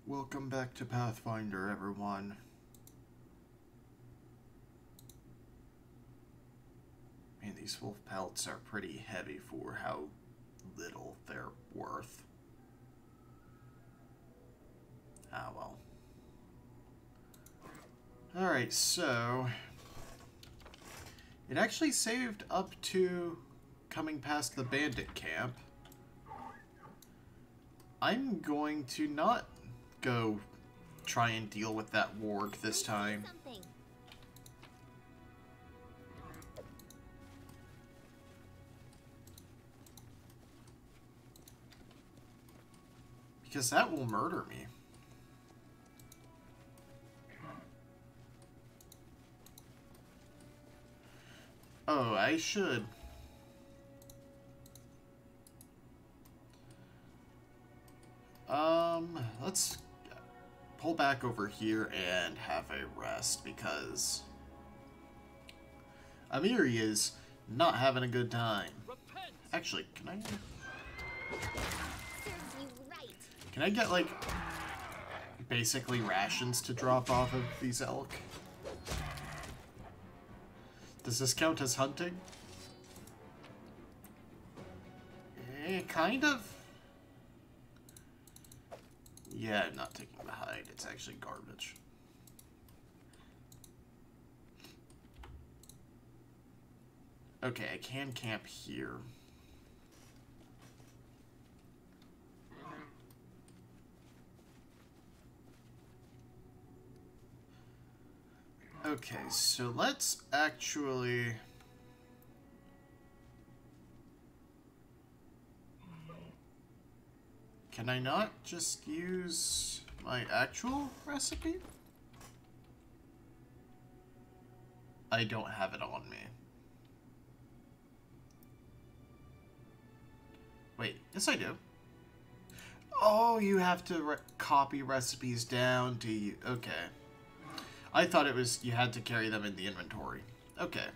Welcome back to Pathfinder, everyone. Man, these wolf pelts are pretty heavy for how little they're worth. Ah, well. Alright, so... it actually saved up to coming past the bandit camp. I'm going to not go try and deal with that warg this time. Because that will murder me. Oh, I should. Let's pull back over here and have a rest because Amiri is not having a good time. Actually, can I get, like, basically rations to drop off of these elk? Does this count as hunting? Kind of. Yeah, I'm not taking the hide. It's actually garbage. Okay, I can camp here. Okay, so let's actually... Can I not just use my actual recipe? I don't have it on me. Wait, yes I do. Oh, you have to copy recipes down to you. Okay. I thought it was you had to carry them in the inventory. Okay.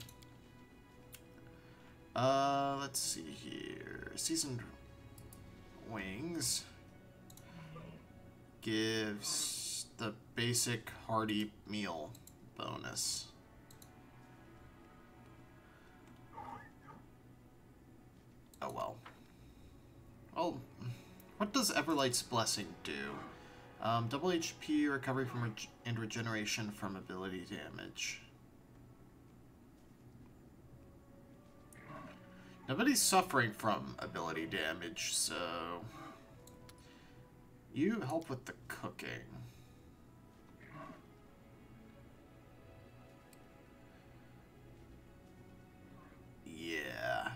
Let's see here. Seasoned wings gives the basic hearty meal bonus. Oh well. Oh, what does Everlight's Blessing do? Double HP, recovery from and regeneration from ability damage. Nobody's suffering from ability damage, so... you help with the cooking. Yeah.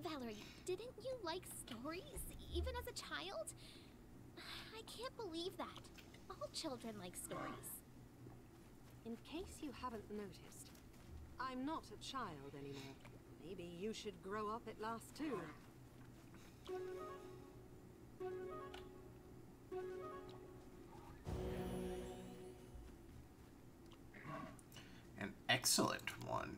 Valerie, didn't you like stories, even as a child? I can't believe that. All children like stories. In case you haven't noticed, I'm not a child anymore. Maybe you should grow up at last, too. An excellent one.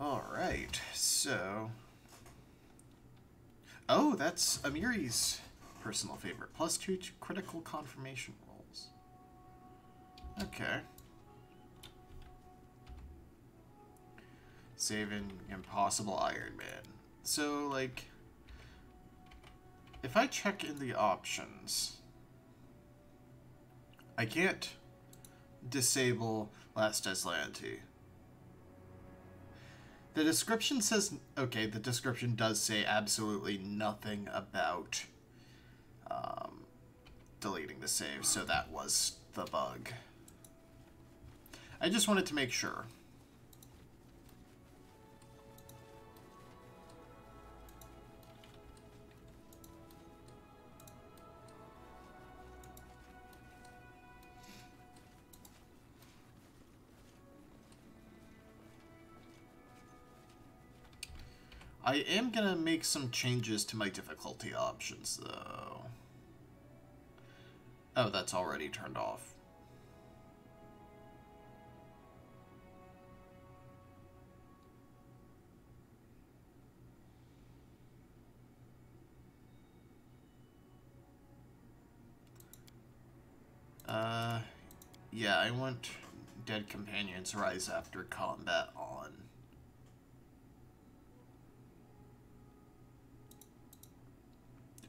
Alright, so... oh, that's Amiri's personal favorite. +2 to critical confirmation rolls. Okay. Saving Impossible Iron Man. So, like... if I check in the options... I can't disable Last Aslanti. The description says... okay, the description does say absolutely nothing about deleting the save, so that was the bug. I just wanted to make sure. I am gonna make some changes to my difficulty options, though. Oh, that's already turned off. Yeah, I want dead companions rise after combat on.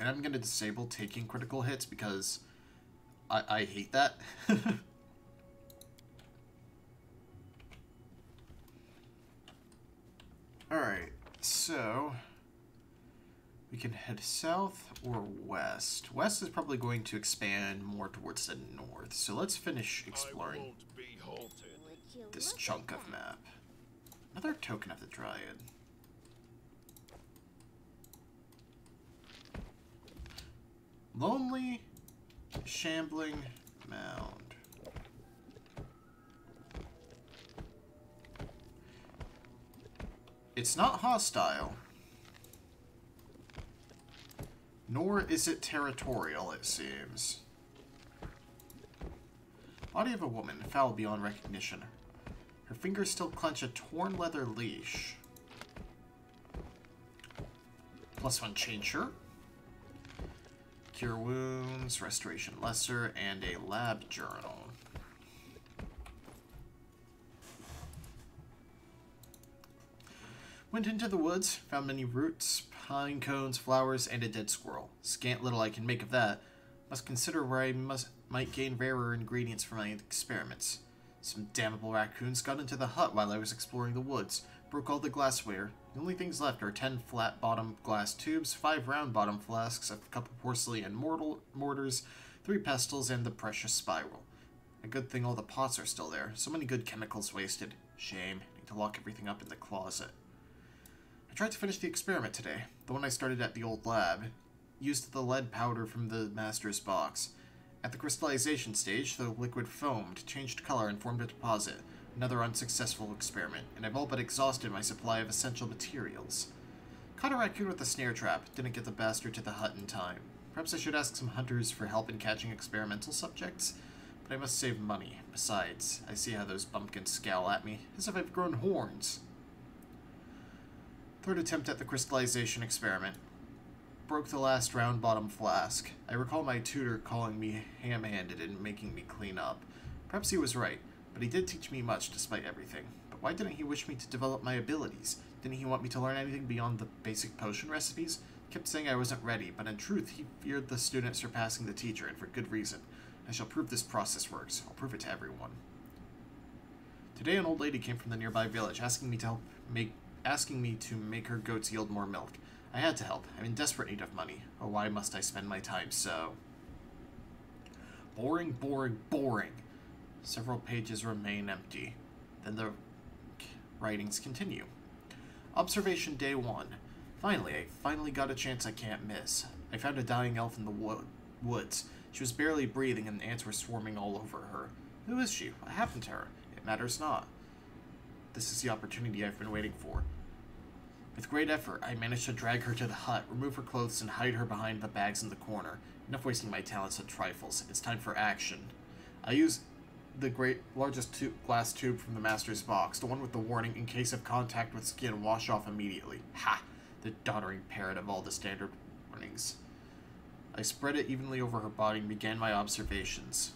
And I'm going to disable taking critical hits because I hate that. Alright, so we can head south or west. West is probably going to expand more towards the north, so let's finish exploring this chunk of map. Another token of the Dryad. Lonely, shambling mound. It's not hostile, nor is it territorial, it seems. Body of a woman, foul beyond recognition. Her fingers still clench a torn leather leash. +1 chain shirt. Cure wounds, restoration lesser, and a lab journal. Went into the woods, found many roots, pine cones, flowers, and a dead squirrel. Scant little I can make of that. Must consider where I might gain rarer ingredients for my experiments. Some damnable raccoons got into the hut while I was exploring the woods, broke all the glassware. The only things left are 10 flat-bottomed glass tubes, 5 round-bottomed flasks, a couple porcelain mortars, 3 pestles, and the precious spiral. A good thing all the pots are still there. So many good chemicals wasted. Shame. Need to lock everything up in the closet. I tried to finish the experiment today, the one I started at the old lab. Used the lead powder from the master's box. At the crystallization stage, the liquid foamed, changed color, and formed a deposit. Another unsuccessful experiment, and I've all but exhausted my supply of essential materials. Caught a raccoon with a snare trap, didn't get the bastard to the hut in time. Perhaps I should ask some hunters for help in catching experimental subjects, but I must save money. Besides, I see how those bumpkins scowl at me, as if I've grown horns. Third attempt at the crystallization experiment. Broke the last round-bottom flask. I recall my tutor calling me ham-handed and making me clean up. Perhaps he was right, but he did teach me much despite everything. But why didn't he wish me to develop my abilities? Didn't he want me to learn anything beyond the basic potion recipes? He kept saying I wasn't ready, but in truth he feared the student surpassing the teacher, and for good reason. I shall prove this process works. I'll prove it to everyone. Today an old lady came from the nearby village, asking me to make her goats yield more milk. I had to help. I'm in desperate need of money. Oh, why must I spend my time so? Boring, boring, boring. Several pages remain empty. Then the writings continue. Observation day 1. I finally got a chance I can't miss. I found a dying elf in the woods. She was barely breathing and ants were swarming all over her. Who is she? What happened to her? It matters not. This is the opportunity I've been waiting for. With great effort, I managed to drag her to the hut, remove her clothes, and hide her behind the bags in the corner. Enough wasting my talents on trifles. It's time for action. I used the largest glass tube from the master's box, the one with the warning, in case of contact with skin, wash off immediately. Ha! The doddering parrot of all the standard warnings. I spread it evenly over her body and began my observations.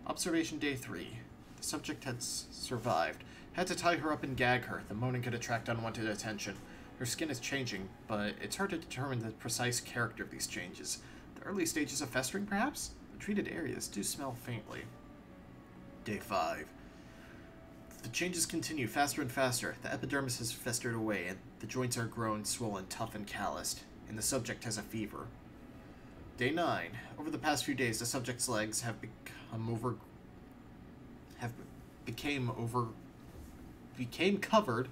Observation day 3. The subject had survived. Had to tie her up and gag her. The moaning could attract unwanted attention. Her skin is changing, but it's hard to determine the precise character of these changes. The early stages of festering, perhaps? The treated areas do smell faintly. Day 5. The changes continue faster and faster. The epidermis has festered away, and the joints are grown, swollen, tough, and calloused. And the subject has a fever. Day 9. Over the past few days, the subject's legs have became covered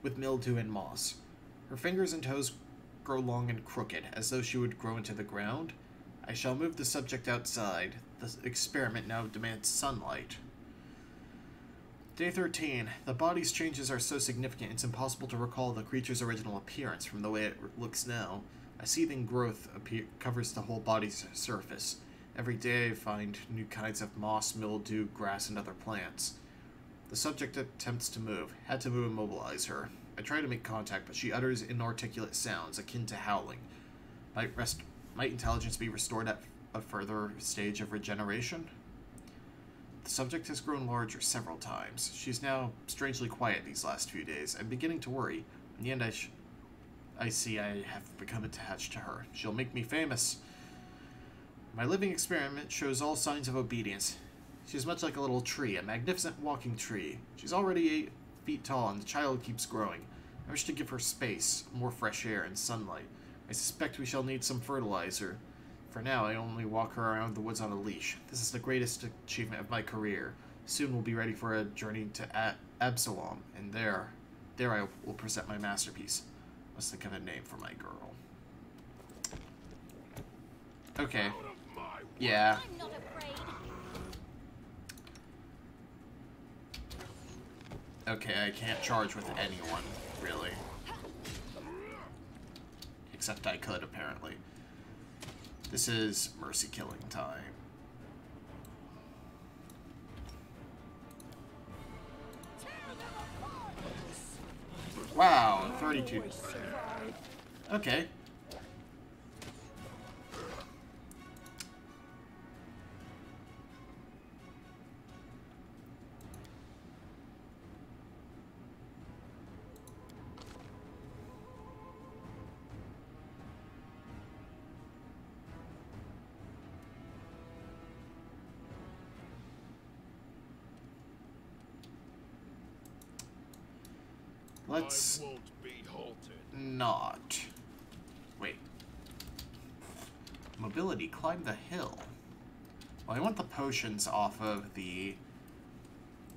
with mildew and moss. Her fingers and toes grow long and crooked, as though she would grow into the ground. I shall move the subject outside. The experiment now demands sunlight. Day 13. The body's changes are so significant it's impossible to recall the creature's original appearance from the way it looks now. A seething growth covers the whole body's surface. Every day I find new kinds of moss, mildew, grass, and other plants. The subject attempts to move. Had to immobilize her. I try to make contact, but she utters inarticulate sounds akin to howling. Might intelligence be restored at a further stage of regeneration? The subject has grown larger several times. She's now strangely quiet these last few days. I'm beginning to worry. In the end, I see I have become attached to her. She'll make me famous. My living experiment shows all signs of obedience. She's much like a little tree, a magnificent walking tree. She's already 8 feet tall, and the child keeps growing. I wish to give her space, more fresh air and sunlight. I suspect we shall need some fertilizer. For now, I only walk her around the woods on a leash. This is the greatest achievement of my career. Soon we'll be ready for a journey to Absalom, and there I will present my masterpiece. Must think of a name for my girl. Okay. Yeah. I'm not afraid. Okay, I can't charge with anyone, really. Except I could, apparently. This is mercy killing time. Wow, 32. Okay. Let's not. Wait. Mobility, climb the hill. Well, I want the potions off of the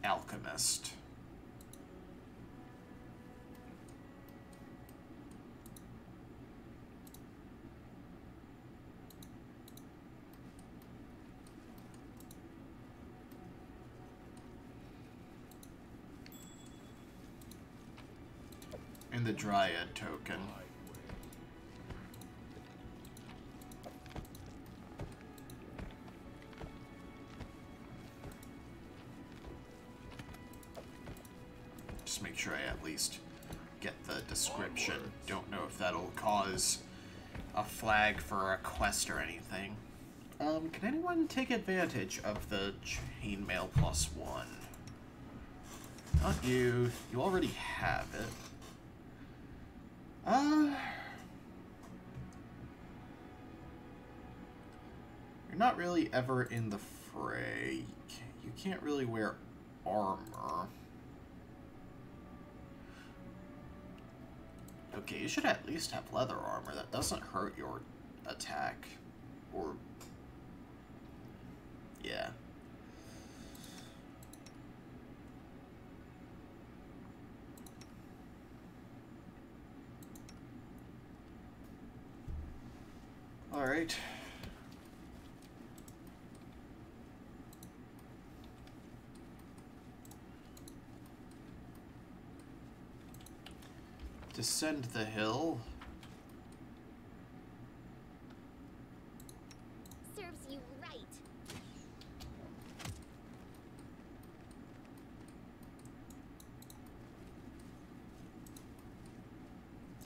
alchemist. And the Dryad token. Just make sure I at least get the description. Don't know if that'll cause a flag for a quest or anything. Can anyone take advantage of the chainmail +1? Not you. You already have it. You're not really ever in the fray. You can't really wear armor. Okay, you should at least have leather armor. That doesn't hurt your attack. Or... yeah. Alright. Descend the hill. Serves you right.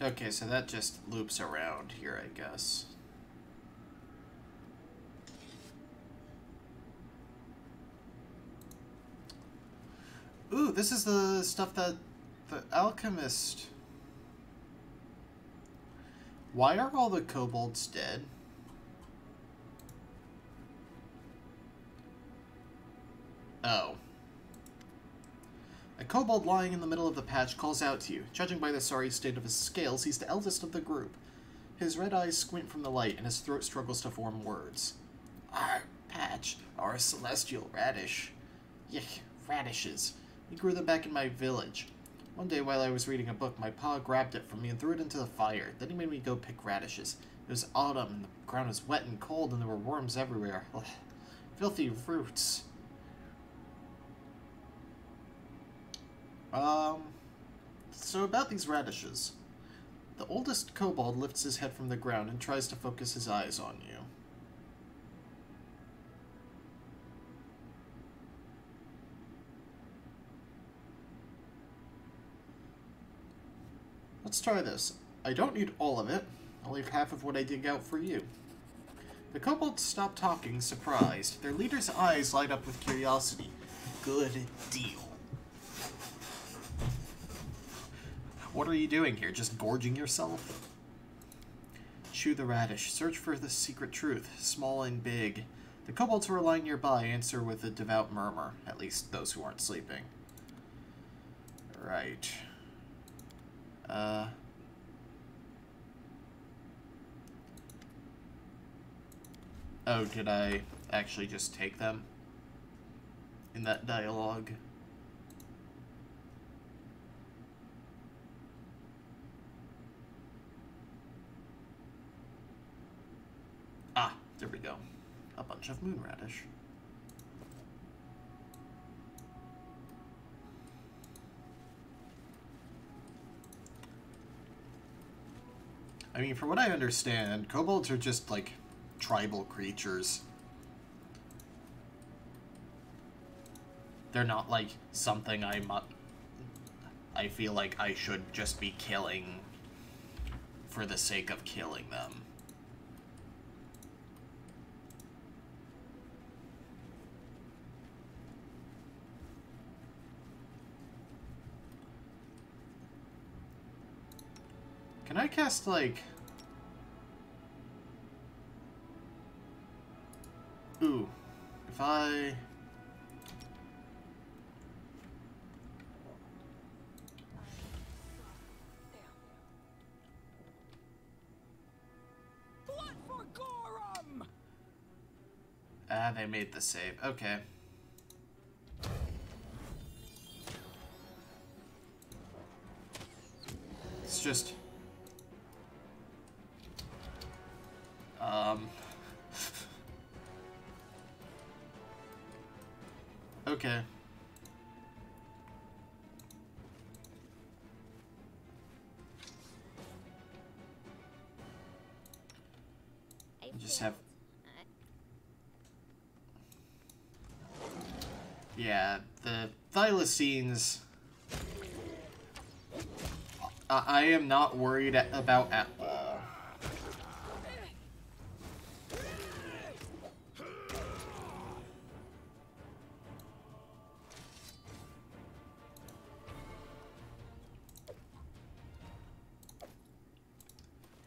Okay, so that just loops around here, I guess. Ooh, this is the stuff that the alchemist... Why are all the kobolds dead? Oh. A kobold lying in the middle of the patch calls out to you. Judging by the sorry state of his scales, he's the eldest of the group. His red eyes squint from the light, and his throat struggles to form words. Our patch, our celestial radish. Yuck, radishes. We grew them back in my village. One day while I was reading a book, my pa grabbed it from me and threw it into the fire. Then he made me go pick radishes. It was autumn, and the ground was wet and cold, and there were worms everywhere. Ugh. Filthy roots. So about these radishes. The oldest kobold lifts his head from the ground and tries to focus his eyes on you. Let's try this. I don't need all of it. I'll leave half of what I dig out for you. The kobolds stop talking, surprised. Their leader's eyes light up with curiosity. Good deal. What are you doing here? Just gorging yourself? Chew the radish. Search for the secret truth, small and big. The kobolds who are lying nearby answer with a devout murmur. At least those who aren't sleeping. Right. Oh, did I actually just take them? In that dialogue? Ah, there we go. A bunch of moon radish. I mean, from what I understand, kobolds are just, like, tribal creatures. They're not, like, something I feel like I should just be killing for the sake of killing them. Can I cast, like... Ooh. If I... Blood for Gorum! Ah, they made the save. Okay. It's just... Okay. I Just failed. have... Yeah, the thylacines... I am not worried about at all.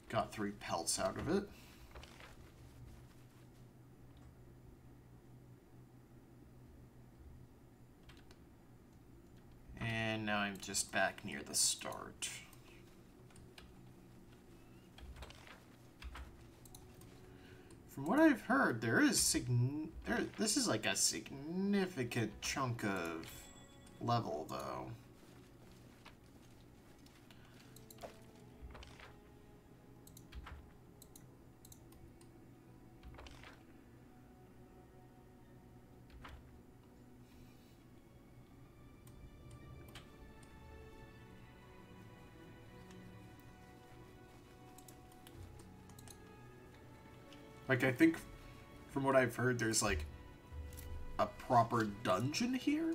Got 3 pelts out of it. And now I'm just back near the start. From what I've heard, there is this is like a significant chunk of level, though. Like, I think, from what I've heard, there's, like, a proper dungeon here?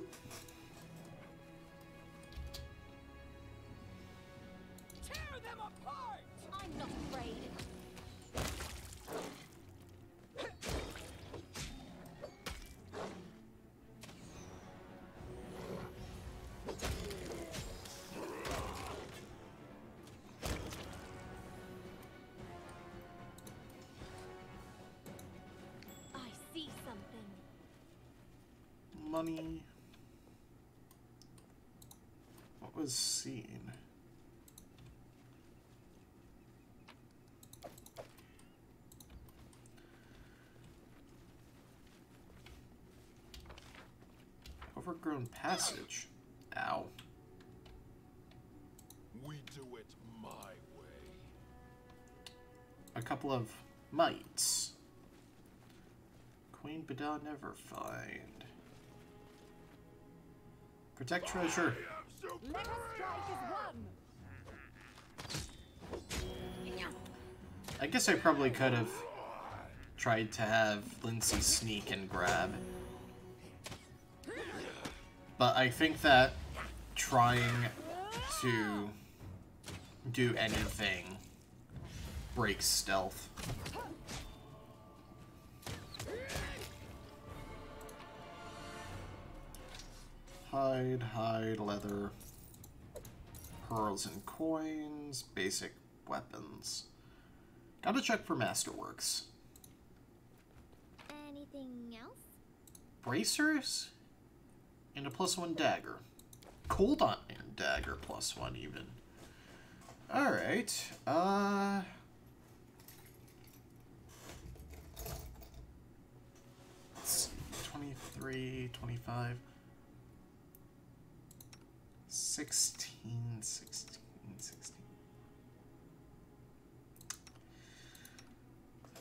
Tear them apart! I'm not afraid. I see something. Money. What was seen? Overgrown passage. Ow. We do it my way. A couple of mites. Queen Bada never find. Protect treasure. Let us strike as one. I guess I probably could have tried to have Lindsay sneak and grab. But I think that trying to do anything breaks stealth. Hide, leather, pearls and coins, basic weapons. Gotta check for masterworks. Anything else? Bracers? And a +1 dagger. Cold on dagger +1 even. Alright, let's see, 23, 25, 16, 16, 16.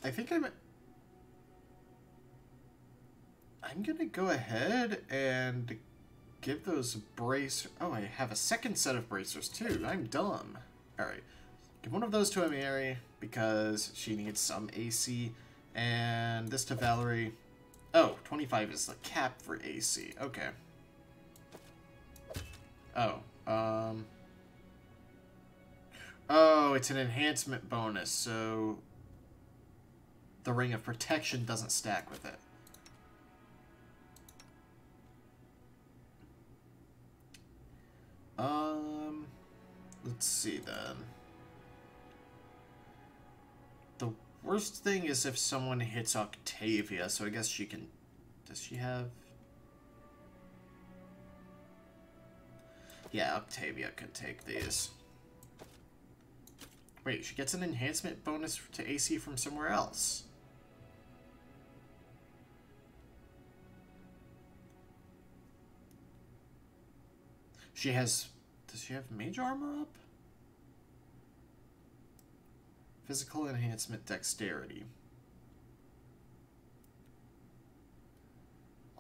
I think I'm gonna go ahead and give those oh, I have a second set of bracers too. I'm dumb. Alright. Give one of those to Amiri because she needs some AC. And this to Valerie. Oh, 25 is the cap for AC. Okay. Oh, oh, it's an enhancement bonus, so the Ring of Protection doesn't stack with it. Let's see then. The worst thing is if someone hits Octavia, so I guess she can... Does she have... Yeah, Octavia could take these. Wait, she gets an enhancement bonus to AC from somewhere else. She has... Does she have mage armor up? Physical enhancement dexterity.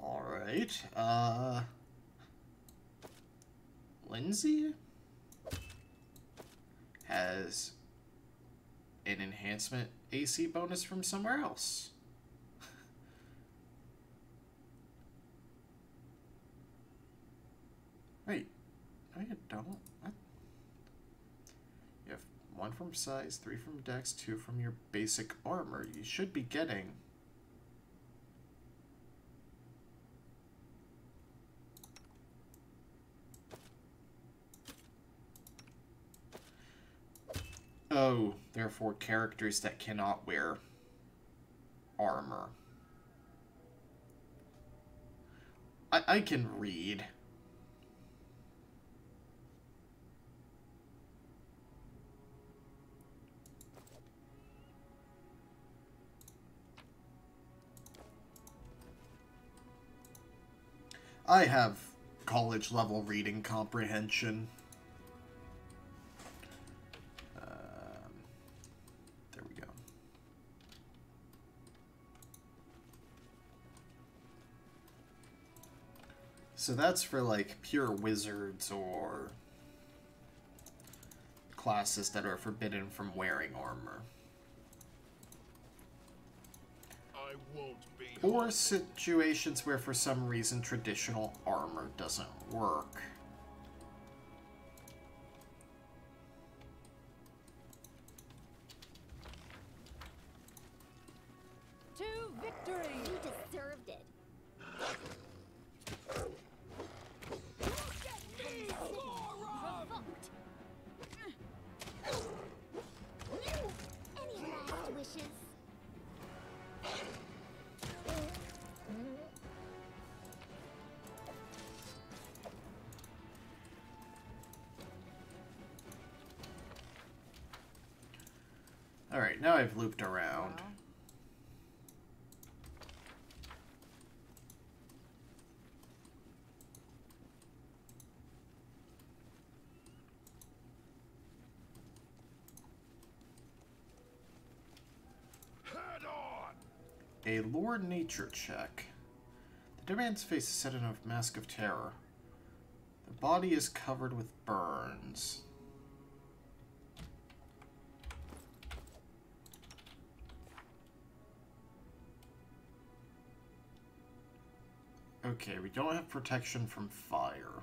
Alright, Lindsay has an enhancement AC bonus from somewhere else. Wait, no you don't. What? You have 1 from size, 3 from dex, 2 from your basic armor. You should be getting... Oh, therefore characters that cannot wear armor. I can read. I have college level reading comprehension. There we go. So that's for like pure wizards or classes that are forbidden from wearing armor. I won't be Or situations where for some reason traditional armor doesn't work. To victory! You deserved it. Provoked. Any last wishes? Alright, now I've looped around. head on. A lore nature check. The dead man's face is set in a mask of terror. The body is covered with burns. Okay, we don't have protection from fire.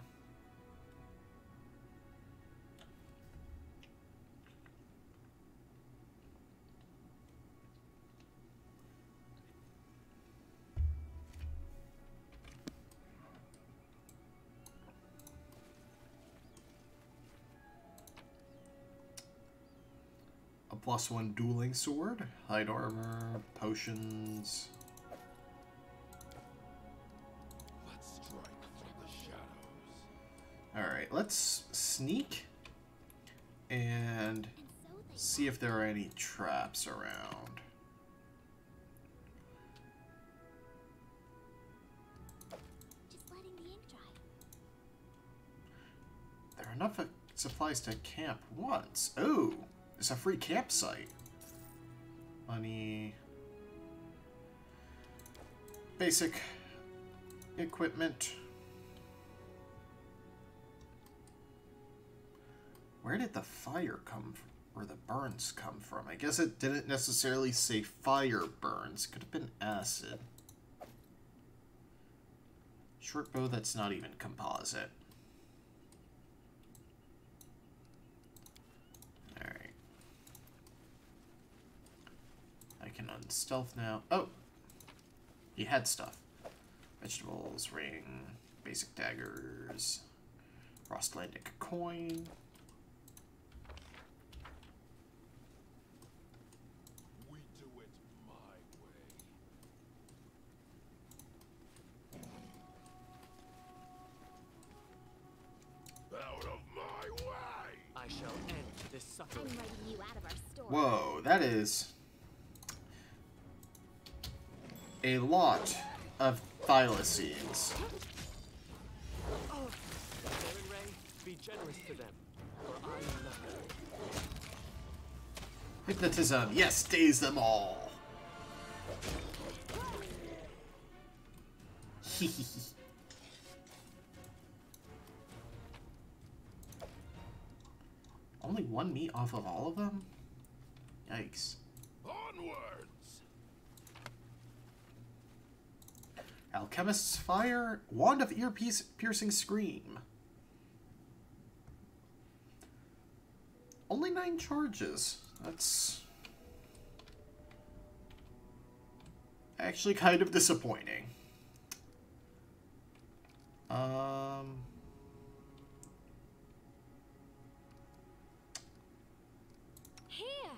a +1 dueling sword, light armor, potions. Let's strike from the shadows. Alright, let's sneak and And so they see if there are any traps around. just letting the ink dry. There are enough supplies to camp once. Oh, it's a free campsite. Money. Basic equipment. Where did the fire come from? Or the burns come from? I guess it didn't necessarily say fire burns. Could have been acid. Short bow that's not even composite. Alright. I can unstealth now. Oh! He had stuff. Vegetables, ring, basic daggers, Frostlandic coin. We do it my way. Out of my way! I shall end this I'm suffering. writing you out of our store. Whoa, that is a lot of thylacines. Oh, Baron Ray, be generous to them, for I love them. Hypnotism, yes, daze them all. Only one meat off of all of them? Yikes. Onwards! Alchemist's Fire, Wand of Ear-Piercing Scream. Only 9 charges. That's actually kind of disappointing. Here.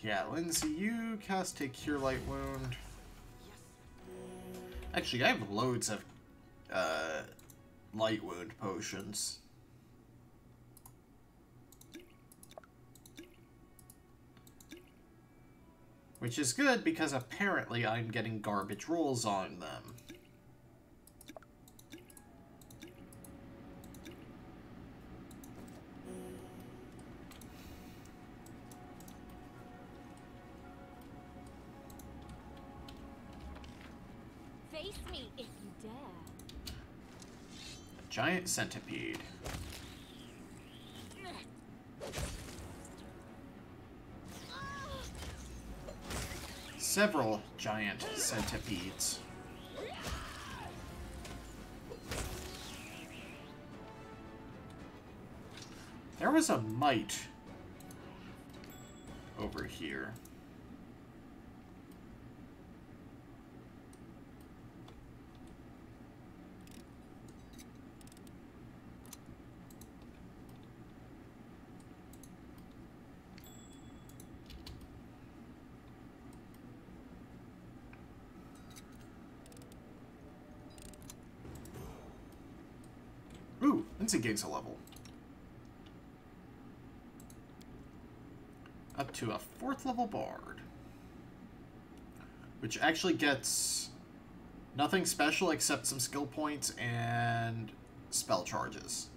Yeah, Lindsay, you cast a Cure Light Wound. Actually, I have loads of Light Wound potions. Which is good because apparently I'm getting garbage rolls on them. Face me if you dare. A giant centipede. Several giant centipedes. There was a mite over here. Ooh, Lindsay gains a level. Up to a 4th level bard. Which actually gets nothing special except some skill points and spell charges.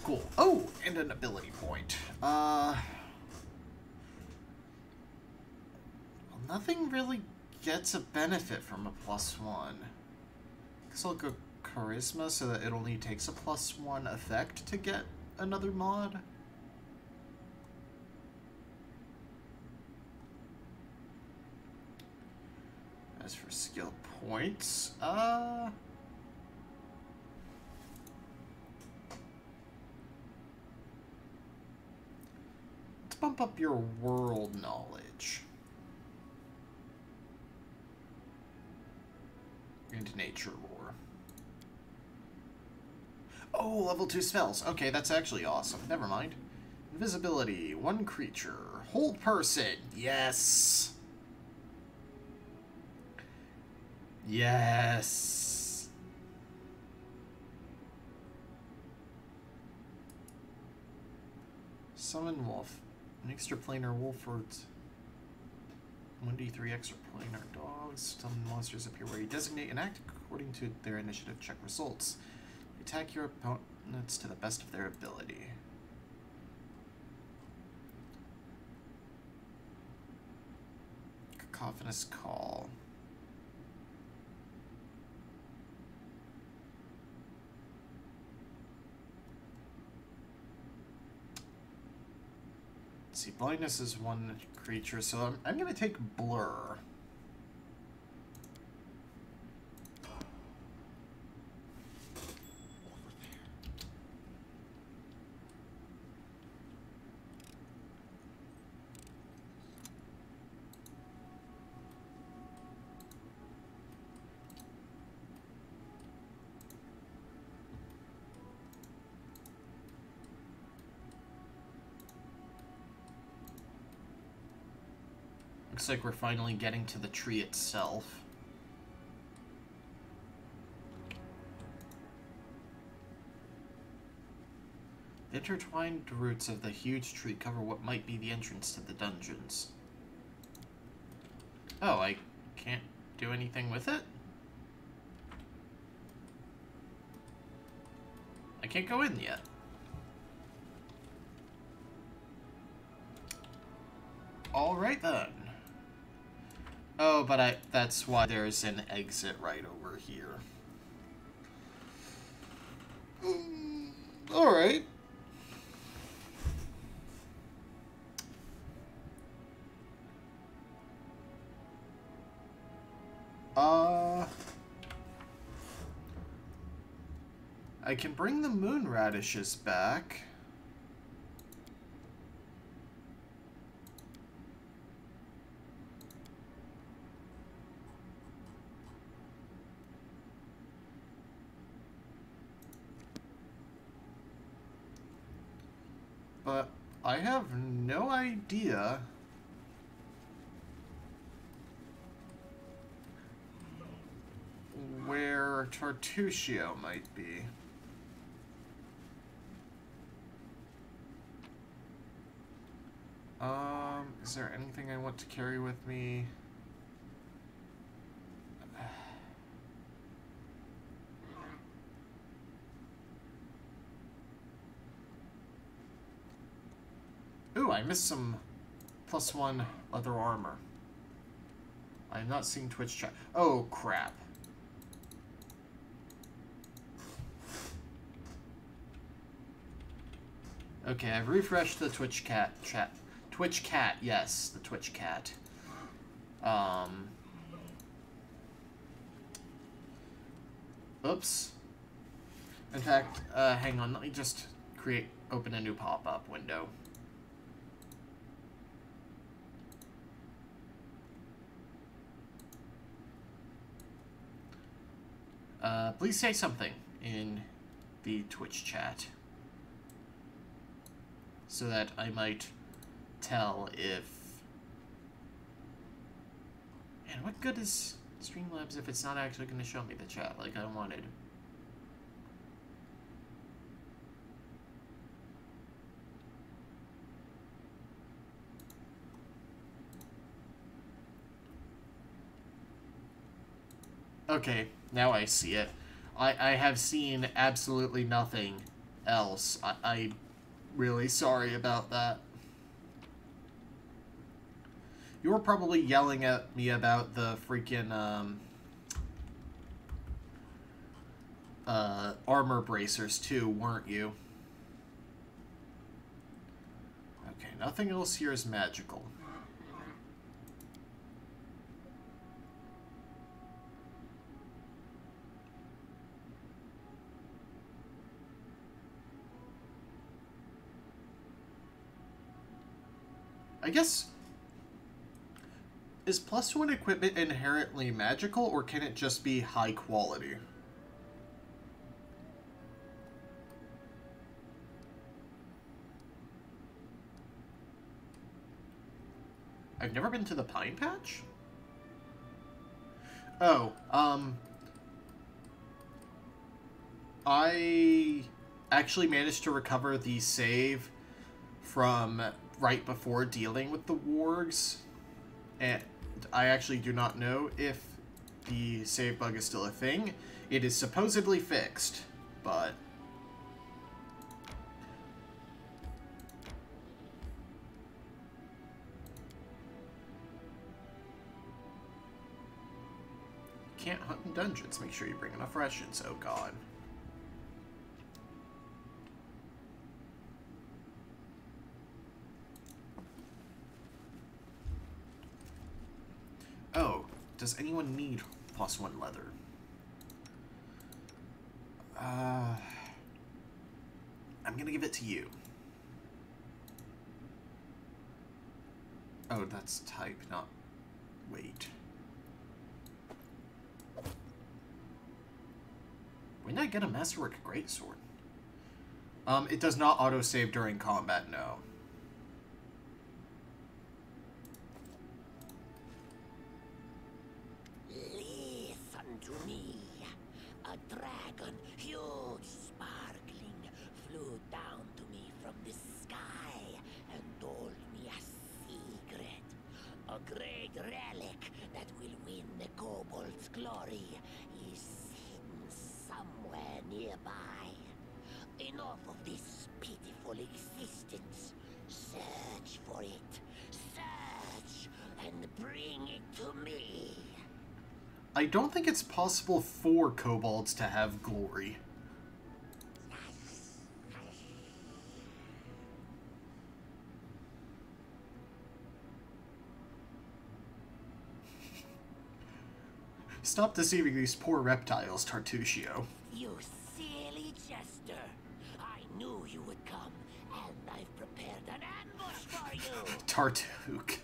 Cool. Oh, and an ability point. Well, nothing really gets a benefit from a +1. Guess I'll go Charisma so that it only takes a +1 effect to get another mod. As for skill points, let's bump up your world knowledge. Into nature lore. Oh, level 2 spells. Okay, that's actually awesome. Never mind. Invisibility. One creature. Hold person. Yes. Yes. Summon wolf. An extra planar wolf for 1d3 extra planar dogs. Summon monsters appear where you designate and act according to their initiative check results. Attack your opponents to the best of their ability. Cacophonous call. Let's see, blindness is one creature, so I'm going to take blur. Looks like we're finally getting to the tree itself. The intertwined roots of the huge tree cover what might be the entrance to the dungeons. Oh, I can't do anything with it? I can't go in yet. Alright then. Oh, but that's why there's an exit right over here. Alright. I can bring the moon radishes back. But I have no idea where Tartusio might be. Is there anything I want to carry with me? Ooh, I missed some +1 leather armor. I'm not seeing Twitch chat. Oh, crap. Okay, I've refreshed the Twitch cat chat. Twitch cat, yes, the Twitch cat. Oops. In fact, hang on, let me just open a new pop-up window. Please say something in the Twitch chat so that I might tell if... Man, what good is Streamlabs if it's not actually going to show me the chat like I wanted? Okay, now I see it. I have seen absolutely nothing else. I'm really sorry about that. You were probably yelling at me about the freaking armor bracers too, weren't you? Okay, nothing else here is magical. I guess, is +1 equipment inherently magical, or can it just be high quality? I've never been to the Pine Patch? Oh, I actually managed to recover the save from right before dealing with the wargs, and I actually do not know if the save bug is still a thing. It is supposedly fixed, but... Can't hunt in dungeons. Make sure you bring enough rations. Oh god. Oh, does anyone need +1 leather? I'm gonna give it to you. Oh, that's type, not weight. When did I get a Masterwork Greatsword? It does not autosave during combat, no. Listen to me. A dragon, huge, sparkling, flew down to me from the sky and told me a secret. A great relic that will win the kobold's glory is hidden somewhere nearby. Enough of this pitiful existence. Search for it. Search and bring it to me. I don't think it's possible for kobolds to have glory. Stop deceiving these poor reptiles, Tartusio. You silly jester. I knew you would come, and I've prepared an ambush for you. Tartuk.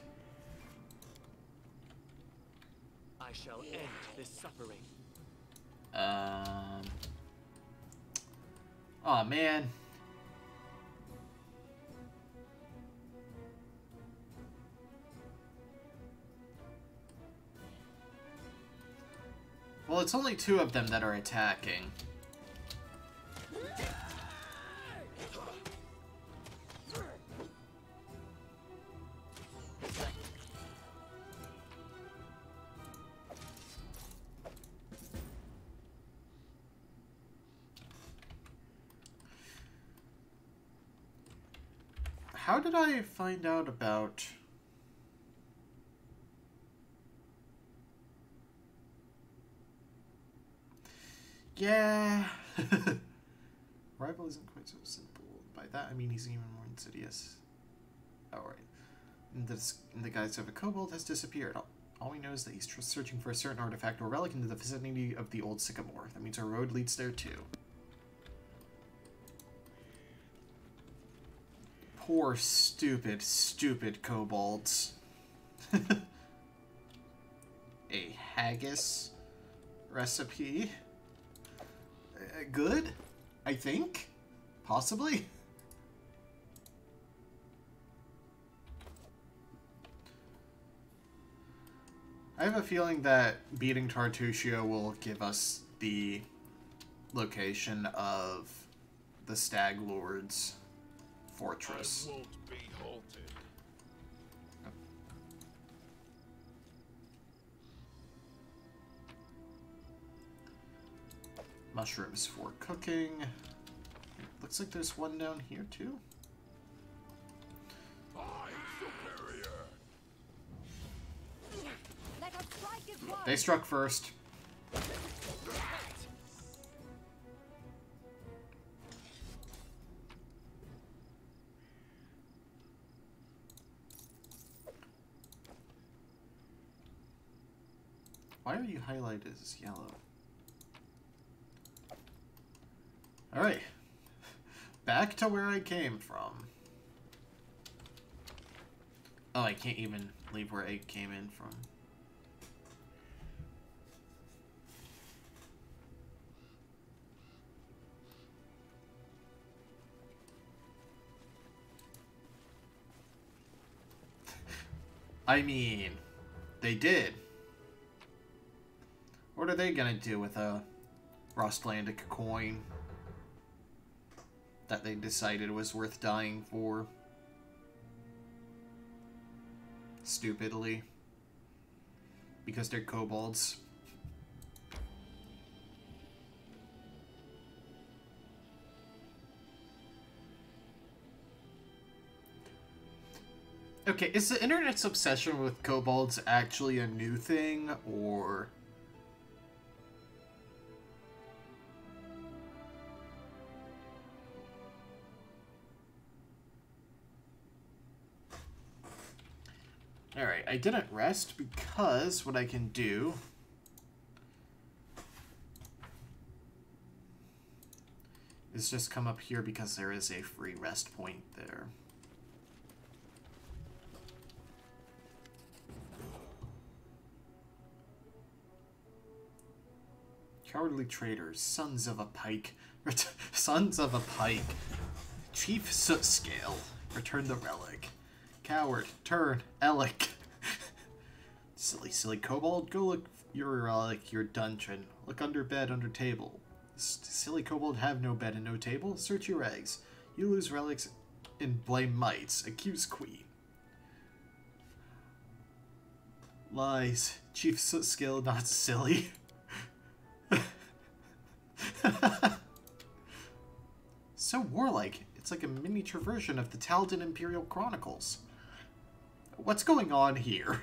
I shall end this suffering. Aw, man. Well, it's only 2 of them that are attacking. How did I find out about... Yeah. Rival isn't quite so simple. By that I mean he's even more insidious. Alright. In the guise of a kobold has disappeared. All we know is that he's searching for a certain artifact or relic in the vicinity of the old sycamore. That means our road leads there too. Poor, stupid, stupid kobolds. A haggis recipe. Good, I think. Possibly. I have a feeling that beating Tartusio will give us the location of the Stag Lord's fortress. I won't be halted. Mushrooms for cooking. Looks like there's one down here too. I'm superior. Let us strike it once. They struck first. Why are you highlighted as yellow? Alright. Back to where I came from. Oh, I can't even leave where I came in from. I mean, they did. What are they gonna do with a Rostlandic coin that they decided was worth dying for? Stupidly. Because they're kobolds. Okay, is the internet's obsession with kobolds actually a new thing, or... Alright, I didn't rest because what I can do is just come up here because there is a free rest point there. Cowardly traitors, sons of a pike. Sons of a pike. Chief Sootscale, return the relic. Coward, turn, Alec. Silly kobold, go look your relic, your dungeon. Look under bed, under table. Silly kobold, have no bed and no table. Search your eggs. You lose relics and blame mites. Accuse queen. Lies. Chief Sootscale, not silly. So warlike. It's like a miniature version of the Taldan Imperial Chronicles. What's going on here?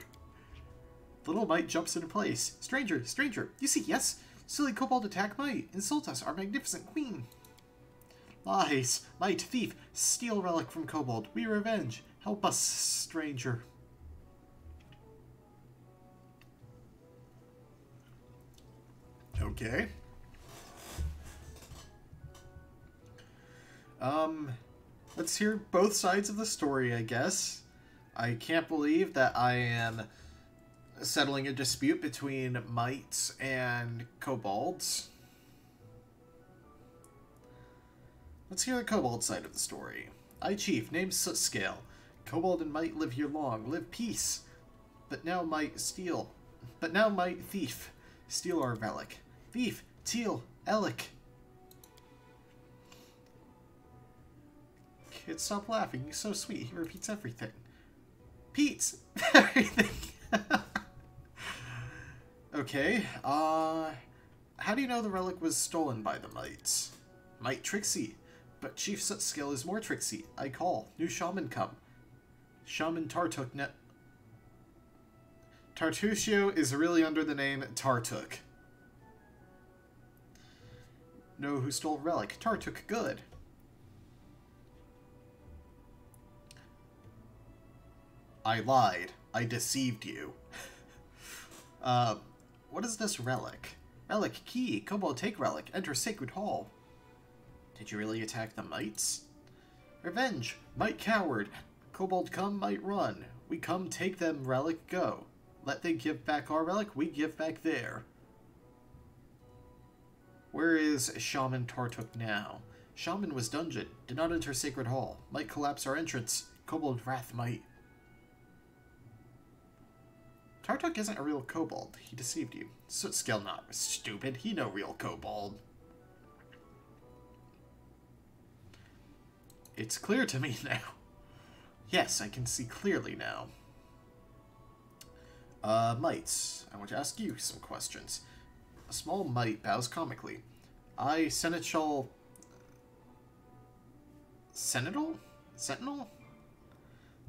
Little Mite jumps into place. Stranger, stranger, you see, yes? Silly kobold attack Mite. Insult us, our magnificent queen. Lies. Mite, thief, steal relic from kobold. We revenge. Help us, stranger. Okay. Let's hear both sides of the story, I guess. I can't believe that I am settling a dispute between mites and kobolds. Let's hear the kobold side of the story. I, chief, named Sootscale. Kobold and mite live here long, live peace. But now mite thief, steal our relic. Thief, teal, Alec. Kid, stop laughing. He's so sweet. He repeats everything. Pete's everything. Okay. How do you know the relic was stolen by the mites? Mite tricksy. But Chief Sootscale is more tricksy. I call. New shaman come. Shaman Tartuk net. Tartusio is really under the name Tartuk. Know who stole relic? Tartuk, good. I lied. I deceived you. What is this relic? Relic key. Kobold take relic. Enter sacred hall. Did you really attack the mites? Revenge. Mite coward. Kobold come, mite run. We come, take them, relic, go. Let they give back our relic, we give back their. Where is Shaman Tartuk now? Shaman was dungeon. Did not enter sacred hall. Might collapse our entrance. Kobold wrath might. Tartuk isn't a real kobold. He deceived you. Sootscale not. Stupid. He no real kobold. It's clear to me now. Yes, I can see clearly now. Mites. I want to ask you some questions. A small mite bows comically. I, Seneschal... Sentinel?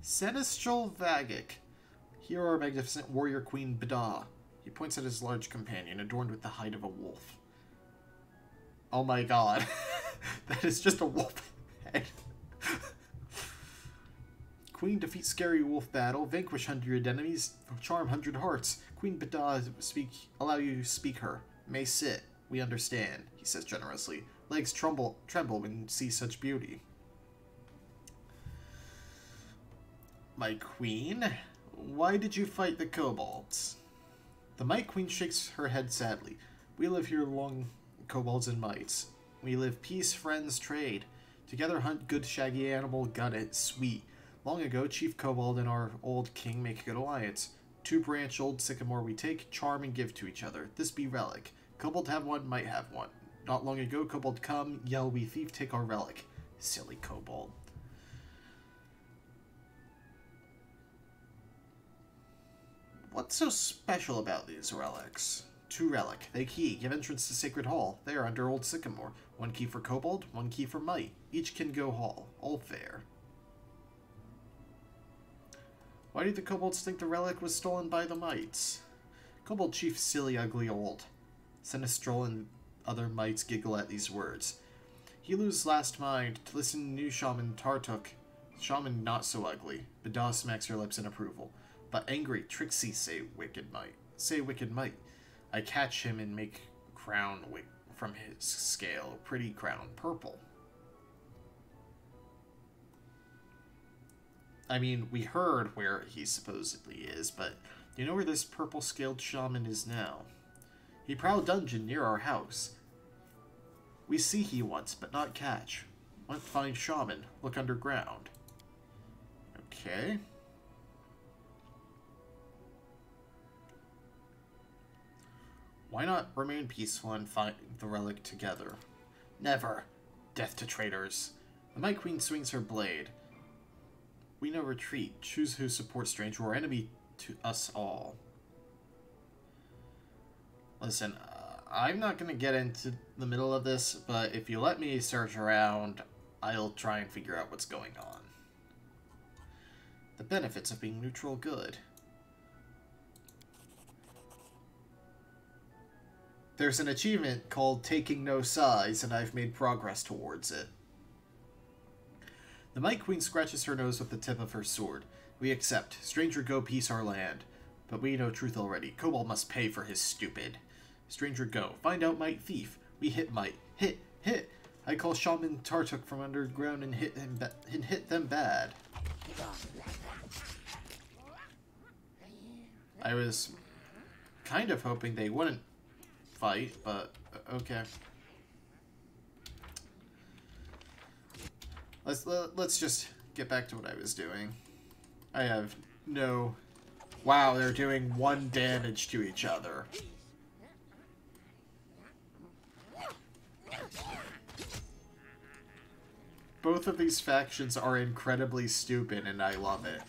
Seneschal Vagic. Here are magnificent warrior queen Bada. He points at his large companion, adorned with the hide of a wolf. Oh my god. That is just a wolf head. Queen defeats scary wolf battle, vanquish 100 enemies, charm 100 hearts. Queen Bada allow you to speak her. May sit. We understand, he says generously. Legs tremble when you see such beauty. My queen? Why did you fight the kobolds? The Mite Queen shakes her head sadly. We live here long, kobolds and mites. We live peace, friends, trade. Together hunt good shaggy animal, gut it, sweet. Long ago, Chief Kobold and our old king make a good alliance. 2-branch old sycamore we take, charm and give to each other. This be relic. Kobold have one, might have one. Not long ago, Kobold come, yell we thief, take our relic. Silly Kobold. What's so special about these relics? 2 relic. They key. Give entrance to Sacred Hall. They are under Old Sycamore. 1 key for Kobold, 1 key for Might. Each can go hall. All fair. Why did the Kobolds think the relic was stolen by the Mites? Kobold Chief silly, ugly, old. Sinistral and other Mites giggle at these words. He lose last mind to listen to new Shaman Tartuk. Shaman not so ugly. Bedah smacks her lips in approval. But angry, tricksy, say wicked Might. Say wicked Might. I catch him and make crown from his scale. Pretty crown purple. I mean, we heard where he supposedly is, but do you know where this purple-scaled shaman is now? He prowl dungeon near our house. We see he once, but not catch. Went find shaman. Look underground. Okay. Why not remain peaceful and find the relic together? Never. Death to traitors. The Might Queen swings her blade. We no retreat. Choose who supports stranger or enemy to us all. Listen, I'm not going to get into the middle of this, but if you let me search around, I'll try and figure out what's going on. The benefits of being neutral good. There's an achievement called Taking No Sides, and I've made progress towards it. The Might Queen scratches her nose with the tip of her sword. We accept. Stranger go peace our land. But we know truth already. Kobold must pay for his stupid. Stranger go. Find out Might thief. We hit Might. Hit. Hit. I call Shaman Tartuk from underground and hit him and hit them bad. I was kind of hoping they wouldn't fight, but okay. Let's just get back to what I was doing. I have no... Wow, they're doing 1 damage to each other. Both of these factions are incredibly stupid, and I love it.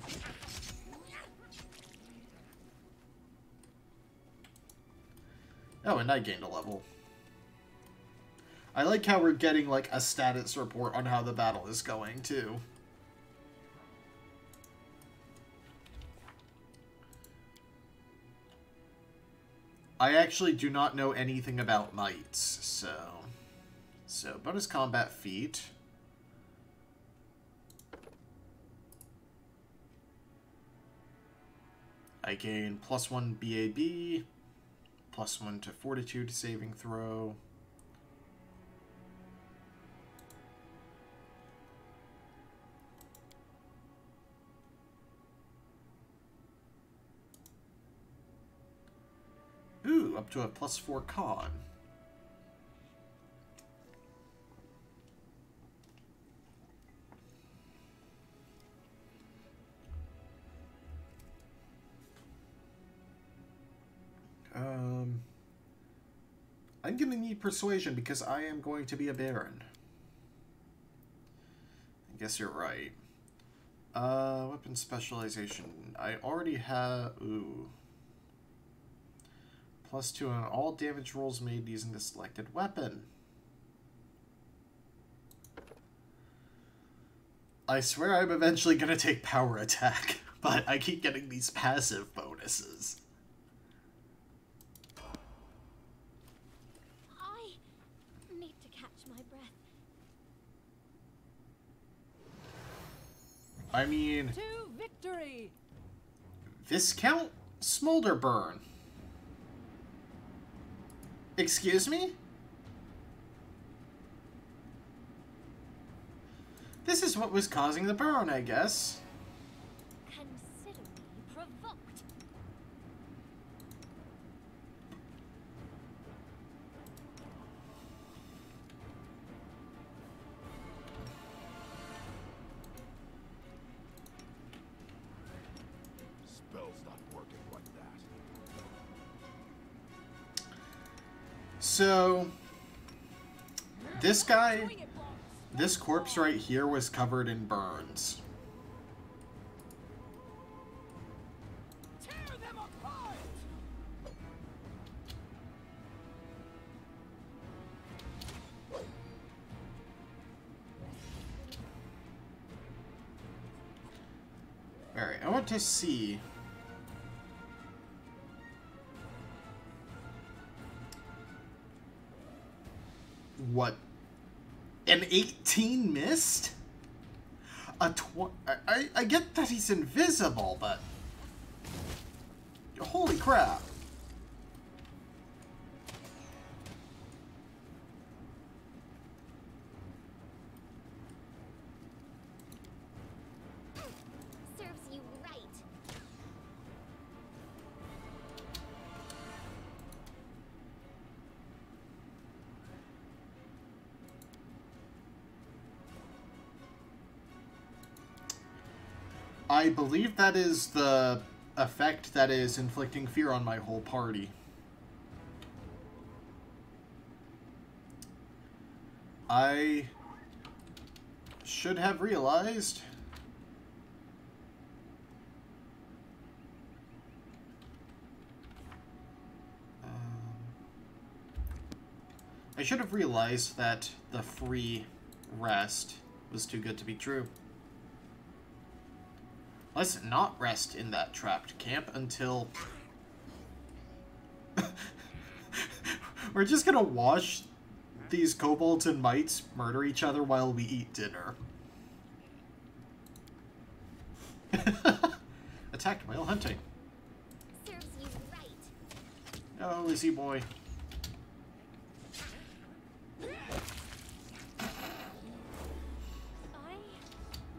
Oh, and I gained a level. I like how we're getting, like, a status report on how the battle is going, too. I actually do not know anything about mites, so bonus combat feat. I gain +1 BAB, +1 to Fortitude saving throw. Ooh, up to a +4 con. I'm gonna need persuasion because I am going to be a baron. I guess you're right. Weapon specialization. I already have... Ooh. +2 on all damage rolls made using the selected weapon. I swear I'm eventually gonna take power attack, but I keep getting these passive bonuses. I need to catch my breath. I mean... To victory! Viscount Smolderburn. Excuse me? This is what was causing the burn, I guess. Consider me provoked. So, this guy, this corpse right here was covered in burns. Alright, I want to see what an 18 missed? I get that he's invisible, but holy crap. Serves you right. I believe that is the effect that is inflicting fear on my whole party. I should have realized. I should have realized that the free rest was too good to be true. Let's not rest in that trapped camp until... We're just gonna watch these kobolds and mites murder each other while we eat dinner. Attacked while hunting. Serves you right. Oh, Lizzie boy. I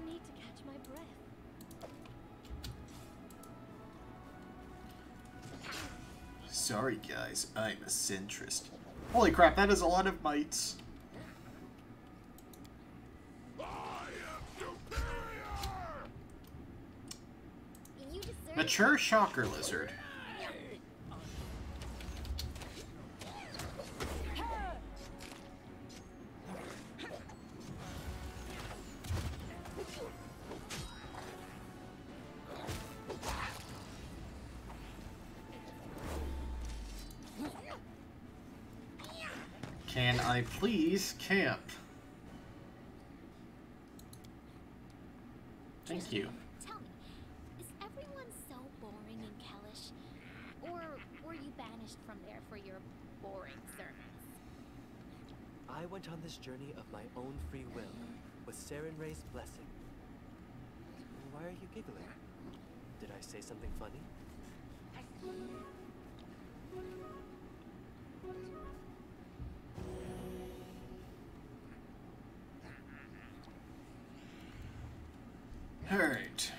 need to catch my breath. Sorry guys, I'm a centrist. Holy crap, that is a lot of mites. I am superior! You deserve Mature shocker lizard. Can I please camp? Thank you. Tell me, is everyone so boring and Kellish? Or were you banished from there for your boring sermons? I went on this journey of my own free will, with Saren Ray's blessing. Why are you giggling? Did I say something funny? Alright.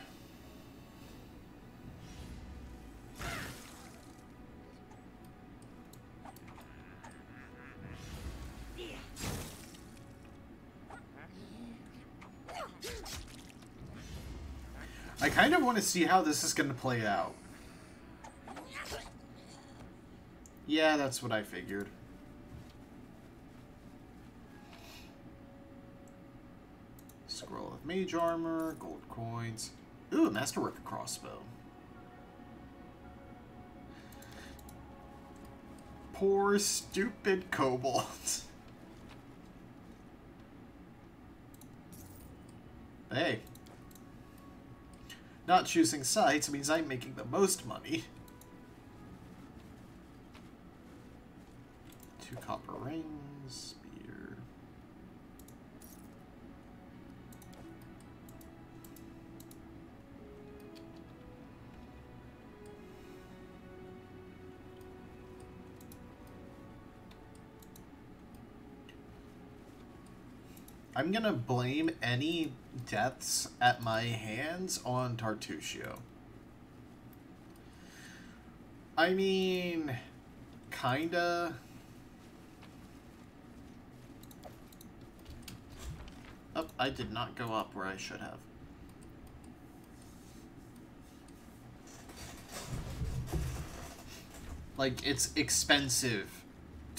I kind of want to see how this is going to play out. Yeah, that's what I figured. Scroll of mage armor, gold coins. Ooh, a masterwork crossbow. Poor stupid kobolds. Hey. Not choosing sides means I'm making the most money. 2 copper rings, spear. I'm gonna blame any deaths at my hands on Tartusio. I mean, kinda. Oh, I did not go up where I should have. Like, it's expensive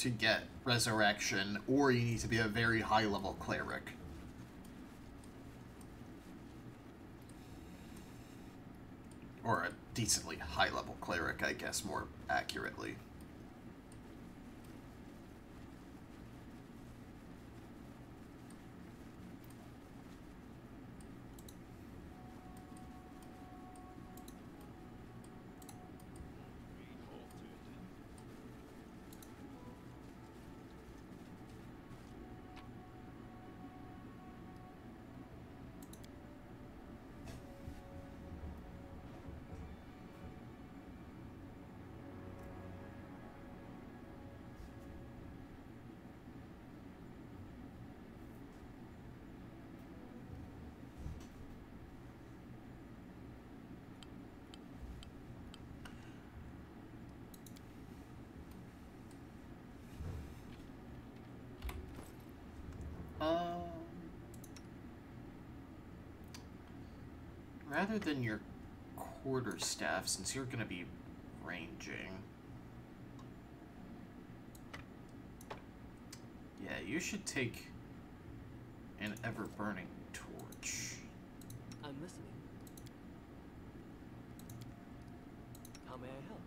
to get resurrection, or you need to be a very high level cleric. Or a decently high level cleric, I guess, more accurately. Rather than your quarterstaff, since you're going to be ranging, yeah, you should take an ever-burning torch. I'm listening. How may I help?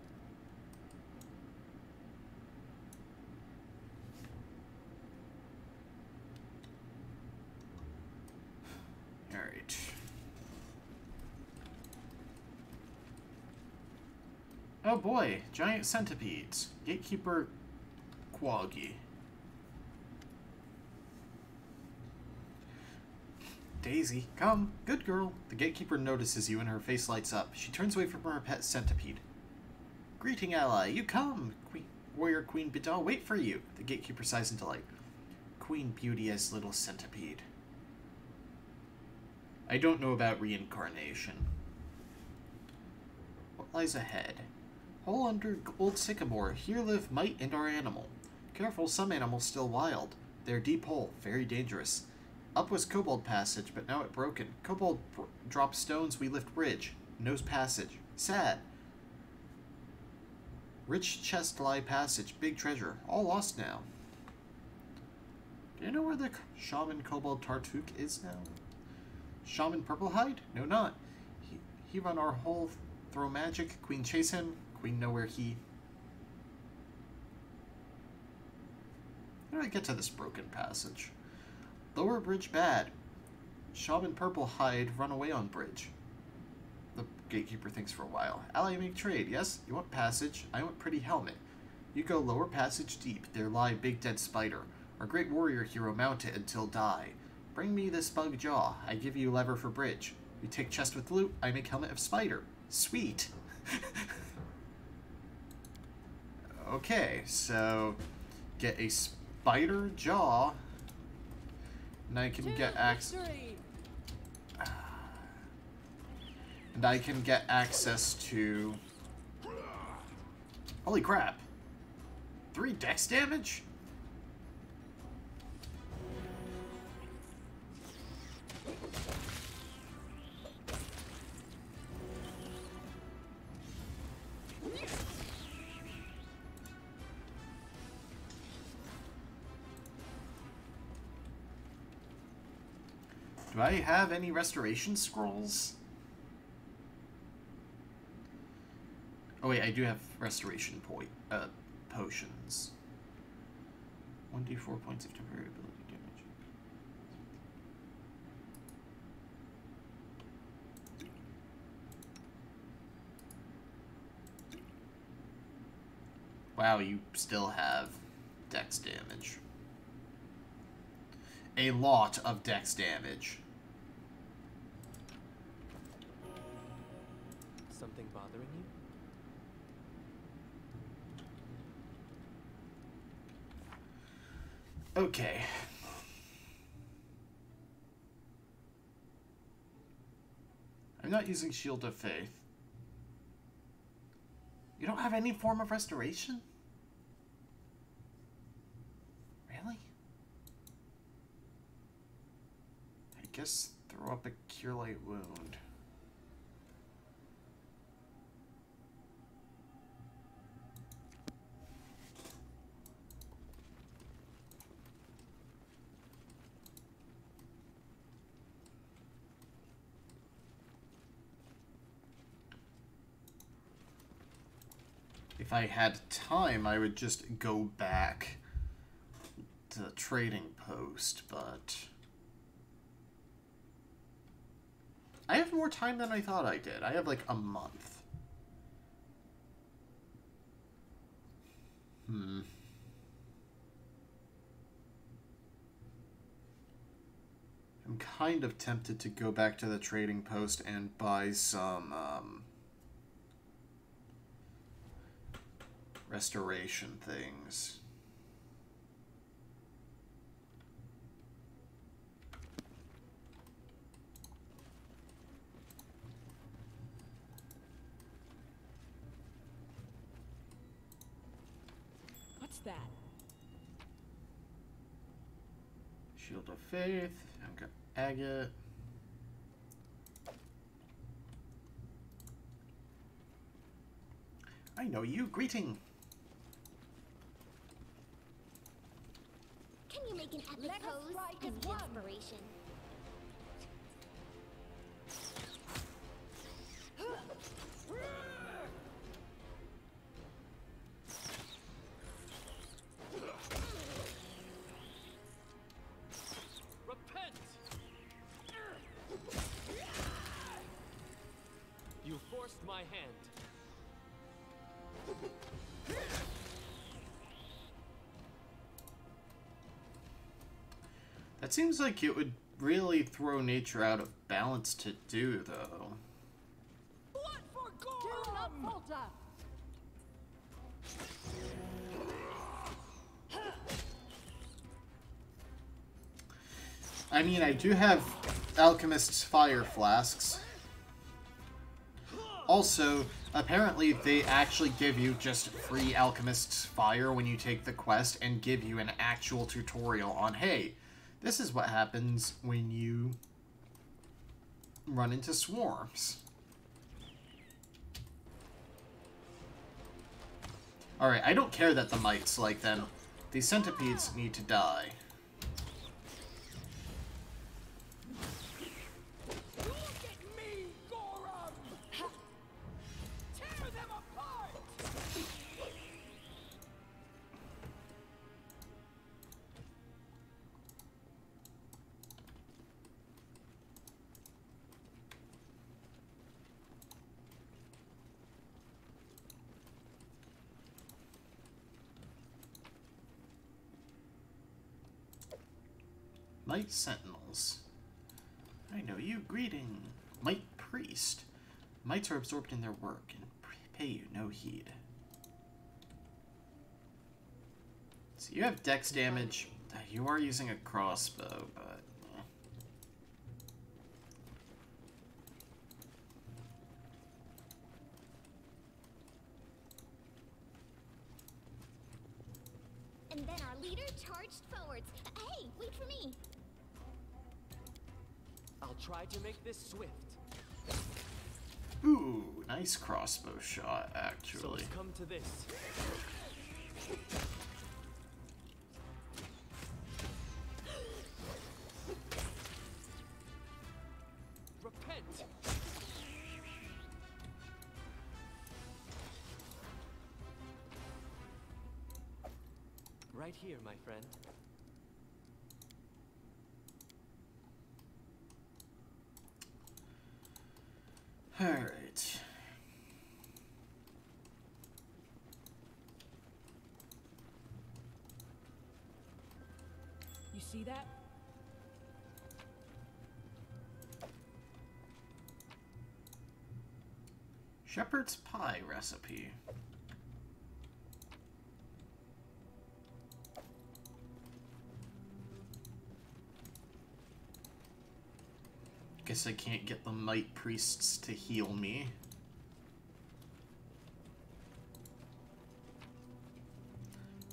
Alright. Oh boy, giant centipedes. Gatekeeper Quaggy. Daisy, come. Good girl. The gatekeeper notices you and her face lights up. She turns away from her pet centipede. Greeting, ally. You come. Warrior Queen Bidal, wait for you. The gatekeeper sighs in delight. Queen Beauteous little centipede. I don't know about reincarnation. What lies ahead? Hole under old sycamore. Here live might and our animal. Careful, some animals still wild. They're deep hole, very dangerous. Up was Kobold passage, but now it broken. Kobold drop stones, we lift bridge. Nose passage. Sad. Rich chest lie passage, big treasure. All lost now. Do you know where the shaman Kobold Tartuk is now? Shaman Purplehide? No, not. He run our hole, throw magic, queen chase him, queen know where he... How do I get to this broken passage? Lower bridge bad. Shaman Purplehide run away on bridge. The gatekeeper thinks for a while. Ally make trade, yes? You want passage? I want pretty helmet. You go lower passage deep. There lie big dead spider. Our great warrior hero mount it until die. Bring me this bug jaw. I give you lever for bridge. You take chest with loot. I make helmet of spider. Sweet. Okay, so get a spider jaw. And I can get access. And I can get access to... Holy crap. 3 dex damage? Do I have any restoration scrolls? Oh wait, I do have restoration potions. 1d4 points of temporary ability damage. Wow, you still have dex damage. A lot of dex damage. Something bothering you? Okay. I'm not using Shield of Faith. You don't have any form of restoration? Really? I guess throw up a Cure Light Wound. if I had time, I would just go back to the trading post, but I have more time than I thought I did. I have like a month. I'm kind of tempted to go back to the trading post and buy some restoration things. What's that? Shield of Faith. I've got agate. I know you. Greeting. Can you make an epic pose? Give me inspiration. Repent! You forced my hand. That seems like it would really throw nature out of balance to do, though. What for gold? Do not falter! I mean, I do have Alchemist's Fire Flasks. Also, apparently they actually give you just free Alchemist's Fire when you take the quest and give you an actual tutorial on, hey, this is what happens when you run into swarms. Alright, I don't care that the mites like them. These centipedes need to die. Look at me, Gorum! Tear them apart! Might Sentinels. I know you. Greeting. Might Priest. Mites are absorbed in their work and pay you no heed. So you have dex damage. You are using a crossbow, but... And then our leader charged forwards. Hey, wait for me. I'll try to make this swift. Ooh, nice crossbow shot, So actually. it's come to this. Repent! Right here, my friend. Alright. You see that? Shepherd's pie recipe. Guess I can't get the Might Priests to heal me.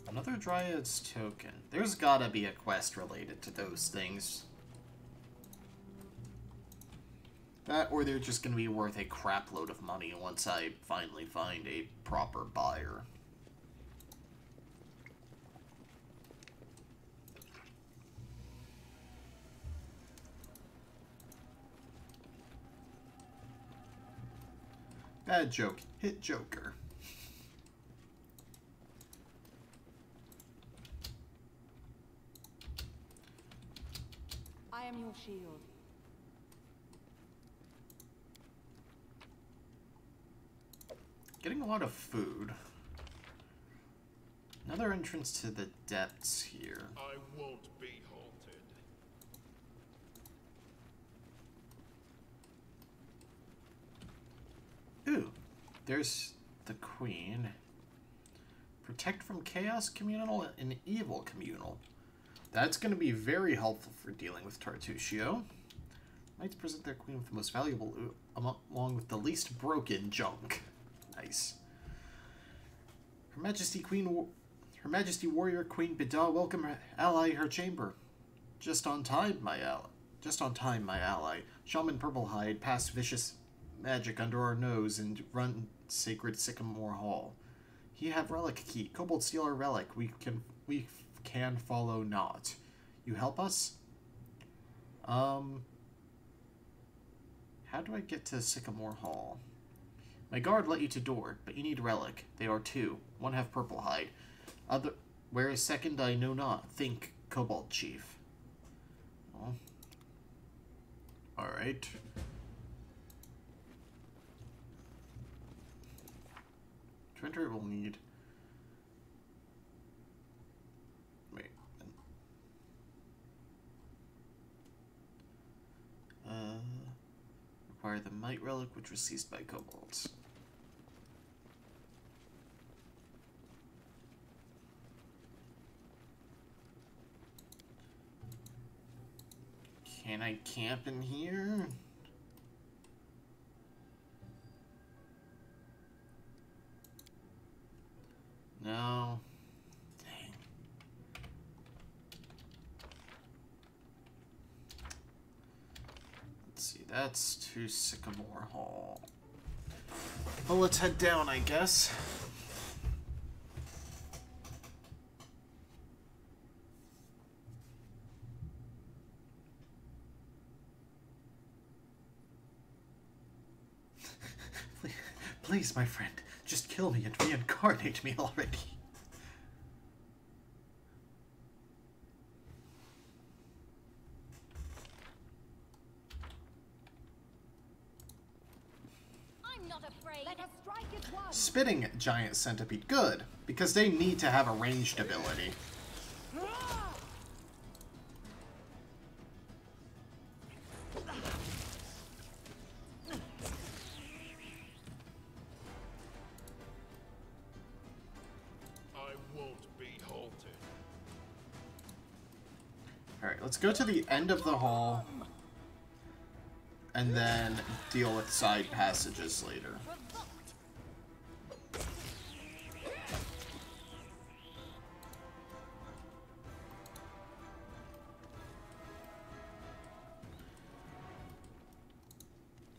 Another Dryad's token. There's gotta be a quest related to those things. That, or they're just gonna be worth a crap load of money once I finally find a proper buyer. Bad joke. Hit Joker. your shield. Getting a lot of food. Another entrance to the depths here. I won't be halted. Ooh, there's the queen. Protect from chaos communal and evil communal. That's going to be very helpful for dealing with Tartusio. Knights present their queen with the most valuable loot, along with the least broken junk. Nice. Her Majesty Warrior Queen Bida, welcome her ally her chamber. Just on time, my ally. Shaman Purplehide passed vicious magic under our nose and run sacred Sycamore Hall. He have relic key. Kobold steal our relic. We can follow not. You help us? How do I get to Sycamore Hall? My guard let you to door, but you need relic. They are two. One have purple hide. Where is second I know not. Think Kobold Chief. Oh. Alright. To enter it will need... Wait. Require the Might Relic, which was seized by kobolds. Can I camp in here? No. Dang. Let's see, that's to Sycamore Hall. Well, let's head down, I guess. Please, my friend, just kill me and reincarnate me already. I'm not afraid. Let us strike as one. Spitting giant centipede. Good, because they need to have a ranged ability. Alright, let's go to the end of the hall and then deal with side passages later.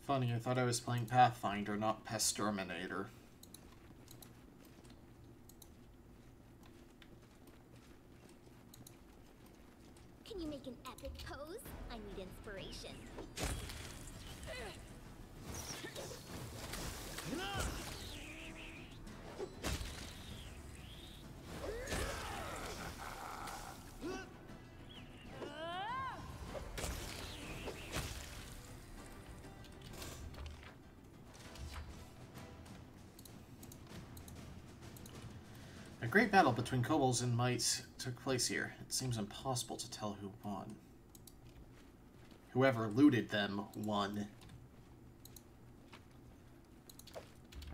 Funny, I thought I was playing Pathfinder, not Pesтерminator. Can you make an epic pose? I need inspiration. A great battle between kobolds and mites took place here. It seems impossible to tell who won. Whoever looted them won.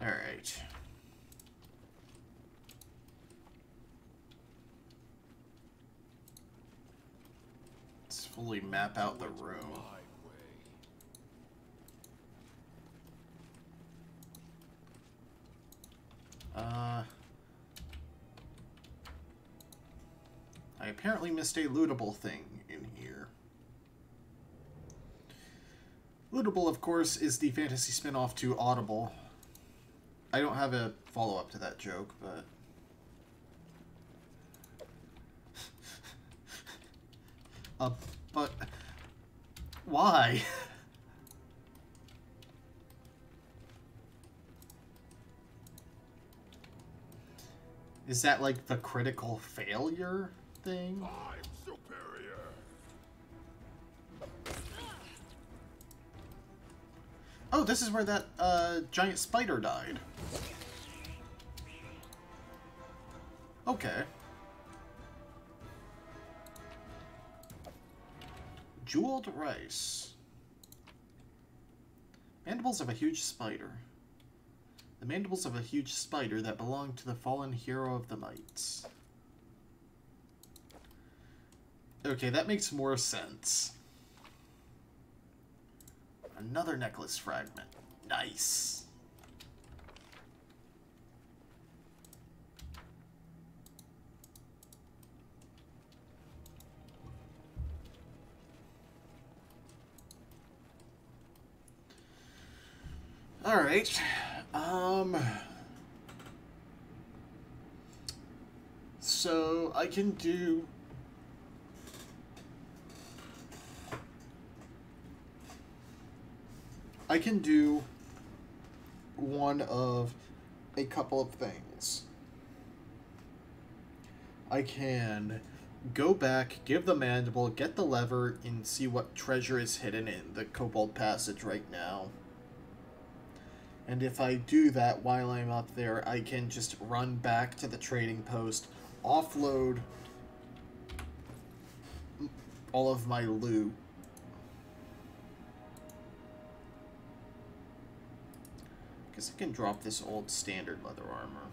Alright. Let's fully map out the room. I apparently missed a lootable thing in here. Lootable, of course, is the fantasy spin-off to Audible. I don't have a follow-up to that joke, but... but... Why? Is that, like, the critical failure thing? I'm superior. Oh, this is where that giant spider died. Okay. Jeweled rice. Mandibles of a huge spider. The mandibles of a huge spider that belonged to the fallen hero of the mites. Okay, that makes more sense. Another necklace fragment. Nice. Alright. So I can do one of a couple of things. I can go back, give the mandible, get the lever, and see what treasure is hidden in the Kobold Passage right now. And if I do that while I'm up there, I can just run back to the trading post, offload all of my loot. Guess I can drop this old standard leather armor.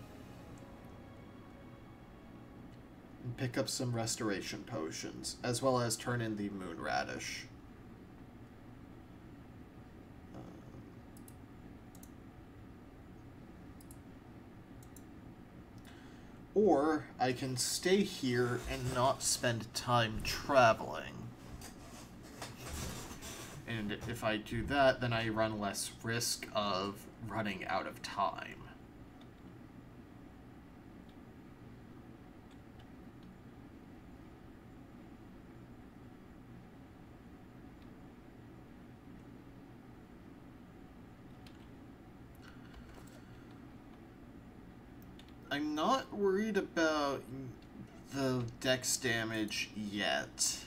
And pick up some restoration potions, as well as turn in the moon radish. Or I can stay here and not spend time traveling. And if I do that, then I run less risk of running out of time. I'm not worried about the dex damage yet.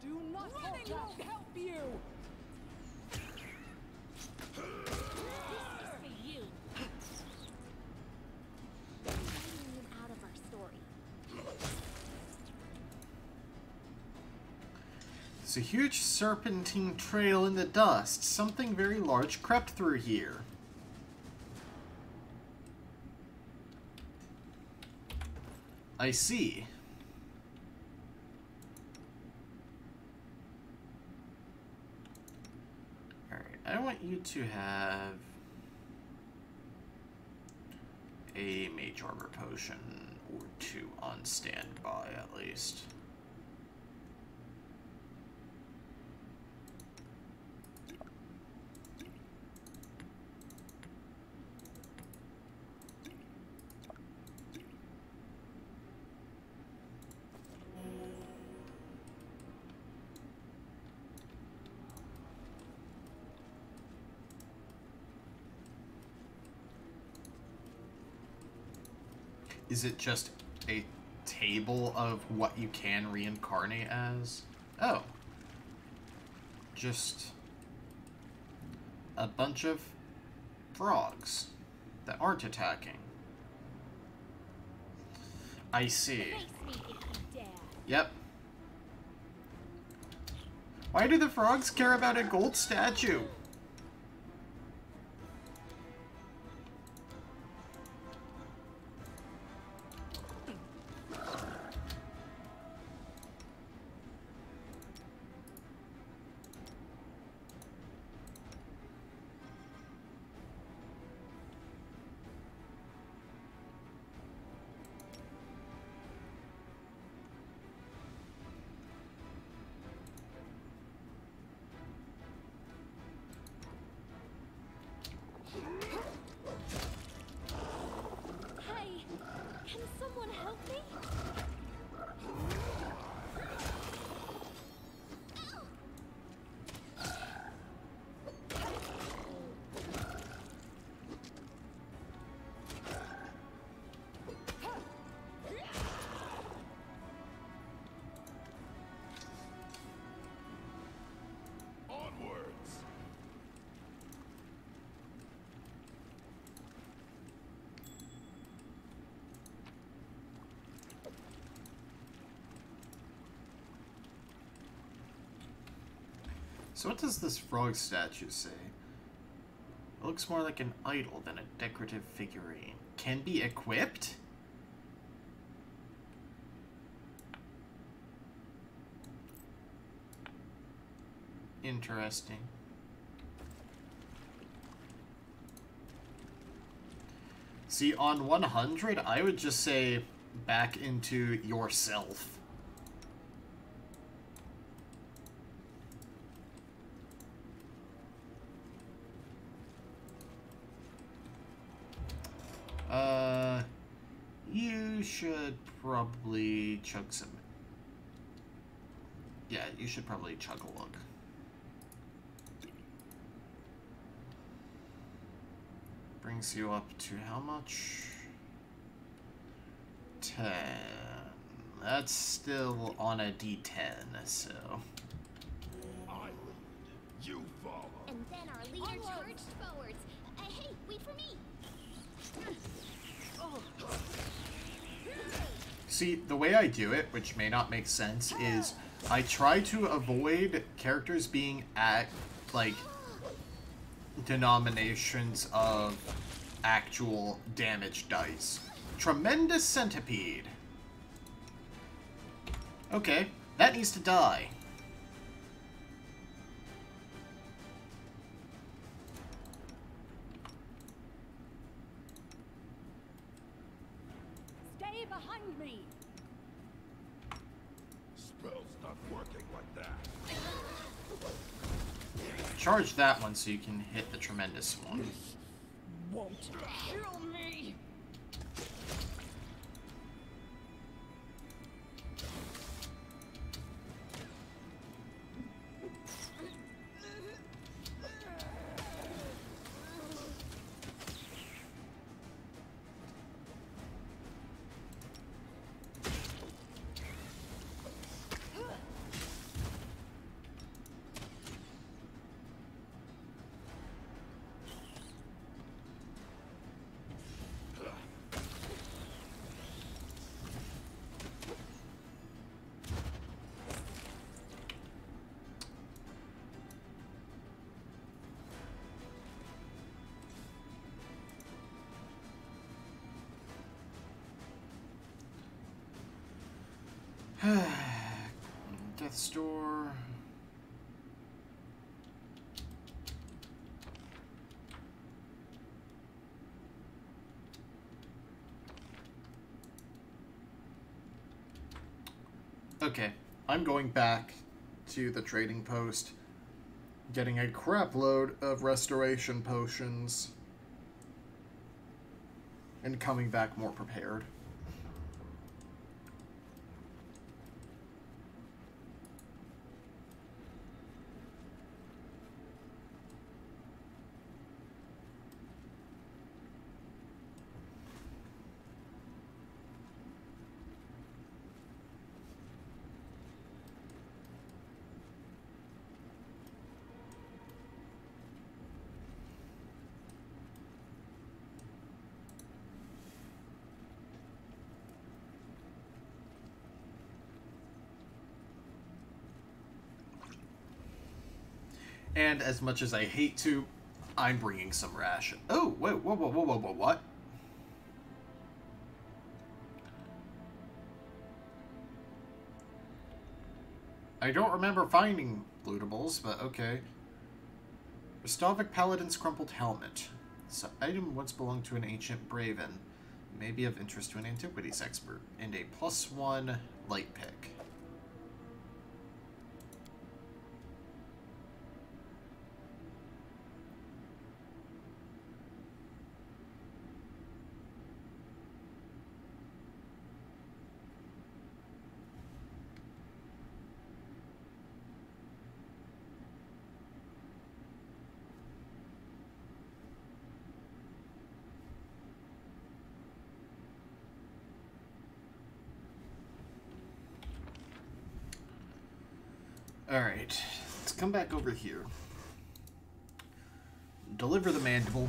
Do not running won't help you. This is for you. Leaving you out of our story. There's a huge serpentine trail in the dust. Something very large crept through here. I see. Alright, I want you to have a mage armor potion or two on standby at least. Is it just a table of what you can reincarnate as? Oh. Just a bunch of frogs that aren't attacking. I see. Face me if you dare. Yep. Why do the frogs care about a gold statue? So what does this frog statue say? It looks more like an idol than a decorative figurine. Can be equipped? Interesting. See, on 100, I would just say back into yourself. You should probably chug some. Yeah, you should probably chug a lug. Brings you up to how much? 10. That's still on a D10, so. I lead, you follow. And then our leader charged forwards. Hey, wait for me. See, the way I do it, which may not make sense, is I try to avoid characters being at, like, denominations of actual damage dice. Tremendous Centipede. Okay, that needs to die. Stay behind me! Spell's not working like that. Charge that one so you can hit the tremendous one. Won't kill me! Death store. Okay, I'm going back to the trading post, getting a crap load of restoration potions, and coming back more prepared. And as much as I hate to, I'm bringing some ration. Oh, wait, whoa, whoa, whoa, whoa, whoa, what? I don't remember finding lootables, but okay. Restovic Paladin's Crumpled Helmet. This item once belonged to an ancient Braven. May be of interest to an antiquities expert. And a +1 light pick. Alright, let's come back over here. Deliver the mandible.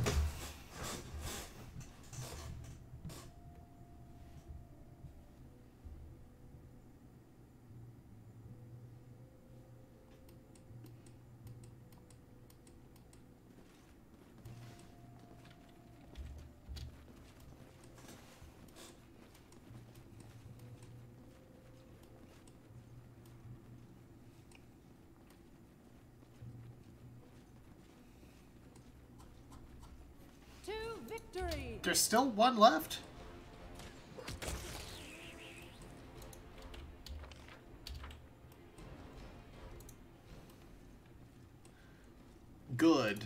There's still one left? Good.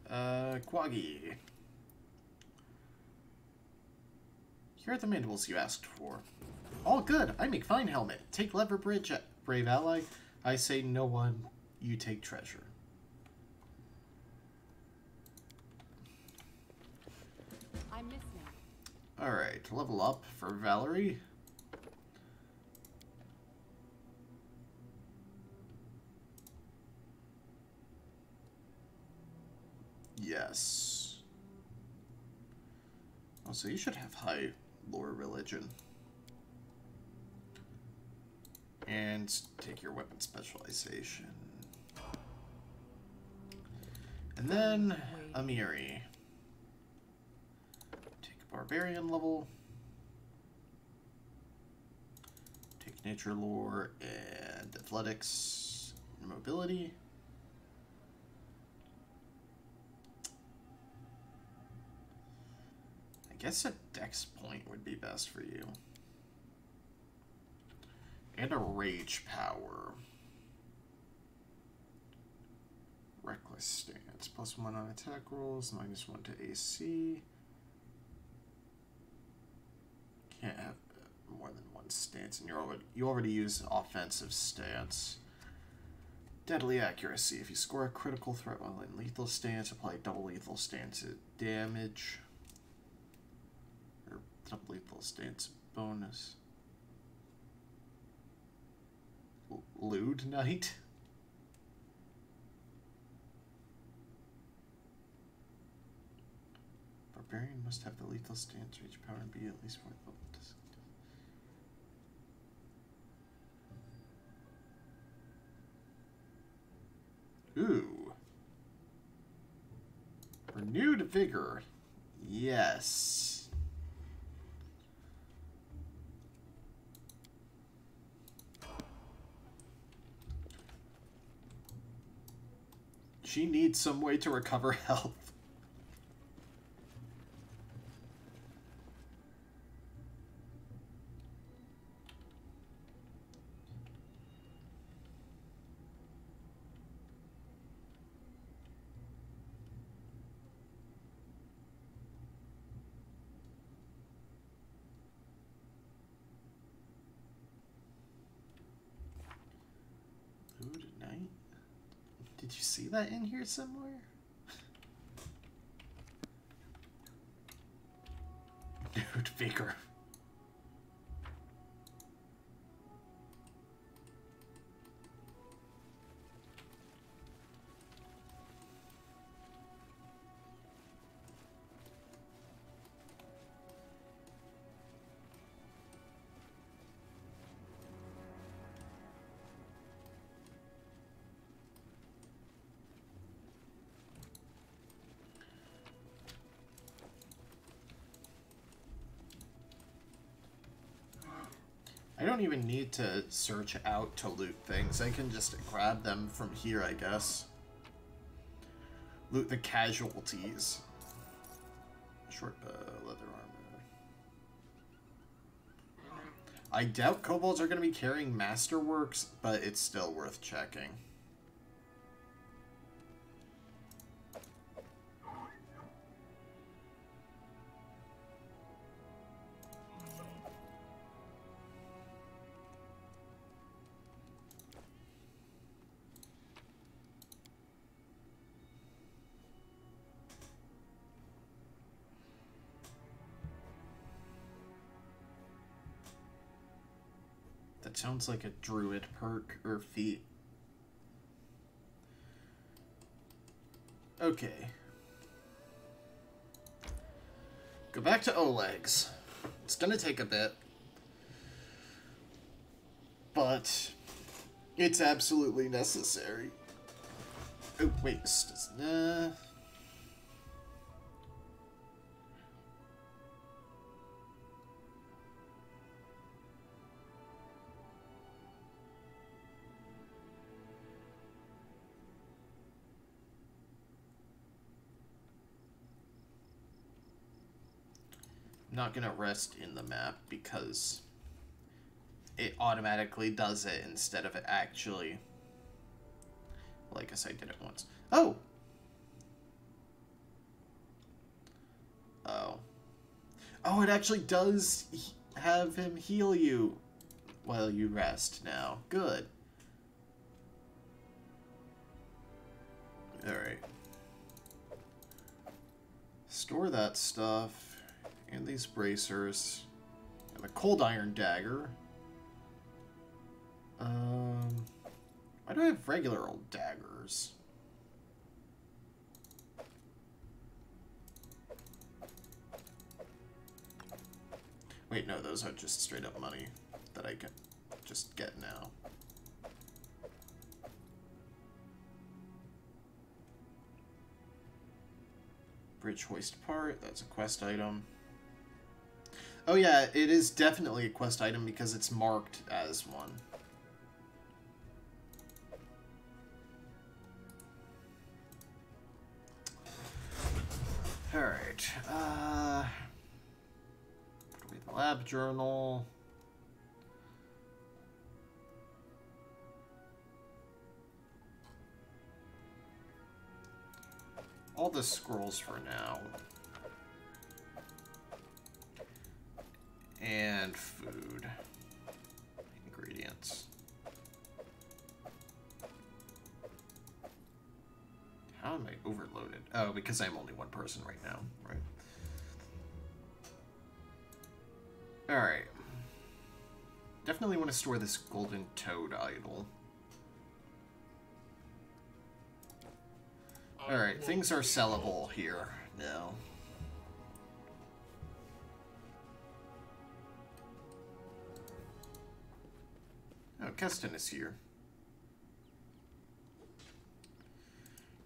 Quaggy. Here are the mandibles you asked for. All good. I make fine helmet. Take lever bridge, brave ally. I say no one. You take treasure. I'm listening. Alright, level up for Valerie. Yes. Also, you should have high lore religion. And take your weapon specialization. And then Amiri. Take a barbarian level. Take nature lore and athletics and mobility. I guess a dex point would be best for you. And a rage power. Reckless stance. +1 on attack rolls, -1 to AC. Can't have more than one stance, and you already use offensive stance. Deadly accuracy. If you score a critical threat while in lethal stance, apply double lethal stance damage. Or double lethal stance bonus. Lewd Knight. Barbarian must have the lethal stance, reach power, and be at least 4th level. Ooh. Renewed vigor. Yes. She needs some way to recover health. Lewd Knight? Did you see that in here somewhere? Dude, vigor. I don't even need to search out to loot things. I can just grab them from here, I guess. Loot the casualties. Short leather armor. I doubt kobolds are going to be carrying masterworks, but it's still worth checking. That sounds like a druid perk or feat. Okay. Go back to Oleg's. It's gonna take a bit. But it's absolutely necessary. Oh, wait. not gonna rest in the map because it automatically does it instead of it actually. Well, I guess I did it once. Oh! Oh. Oh, it actually does have him heal you while you rest now. Good. Alright. Store that stuff. And these bracers. And the cold iron dagger. Why do I have regular old daggers? Wait, no, those are just straight up money that I can just get now. Bridge hoist part, that's a quest item. Oh yeah, it is definitely a quest item because it's marked as one. Alright, the lab journal. All the scrolls for now. And food. Ingredients. How am I overloaded? Oh, because I'm only one person right now, right? Alright. Definitely want to store this golden toad idol. Alright, things are sellable here now. Oh, Keston is here.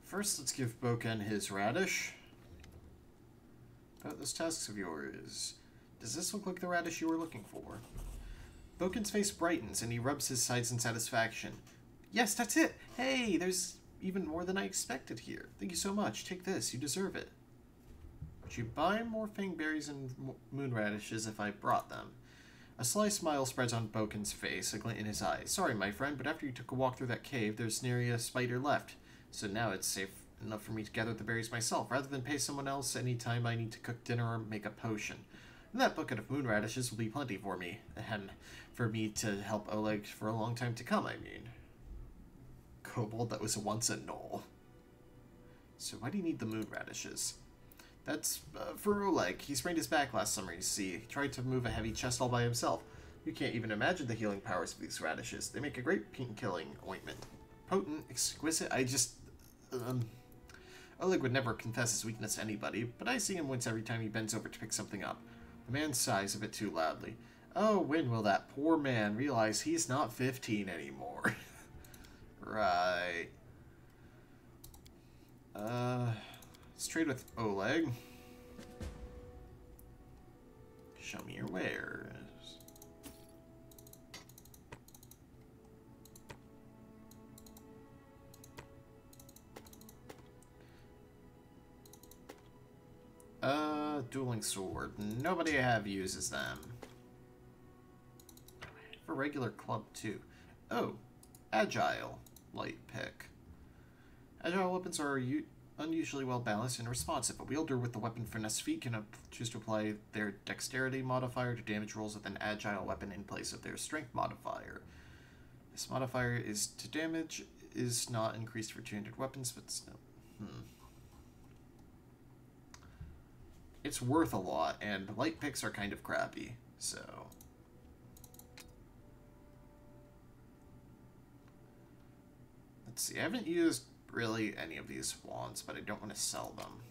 First, let's give Boken his radish. About those tasks of yours. Does this look like the radish you were looking for? Boken's face brightens and he rubs his sides in satisfaction. Yes, that's it! Hey, there's even more than I expected here. Thank you so much. Take this. You deserve it. Would you buy more fangberries and moon radishes if I brought them? A sly smile spreads on Boken's face, a glint in his eyes. Sorry, my friend, but after you took a walk through that cave, there's nary a spider left. So now it's safe enough for me to gather the berries myself, rather than pay someone else any time I need to cook dinner or make a potion. And that bucket of moon radishes will be plenty for me. Ahem. For me to help Oleg for a long time to come, I mean. Kobold that was once a gnoll. So why do you need the moon radishes? That's for Oleg. He sprained his back last summer, you see. He tried to move a heavy chest all by himself. You can't even imagine the healing powers of these radishes. They make a great pain-killing ointment. Potent, exquisite, Oleg would never confess his weakness to anybody, but I see him wince every time he bends over to pick something up. The man sighs a bit too loudly. Oh, when will that poor man realize he's not 15 anymore? Right. Let's trade with Oleg. Show me your wares. Dueling sword. Nobody I have uses them. For regular club too. Oh, agile light pick. Agile weapons are unusually well balanced and responsive. A wielder with the weapon finesse feat can choose to apply their dexterity modifier to damage rolls with an agile weapon in place of their strength modifier. This modifier is to damage is not increased for 200 weapons, but still. It's worth a lot, and light picks are kind of crappy, so. Let's see, I haven't used really any of these wands, but I don't want to sell them.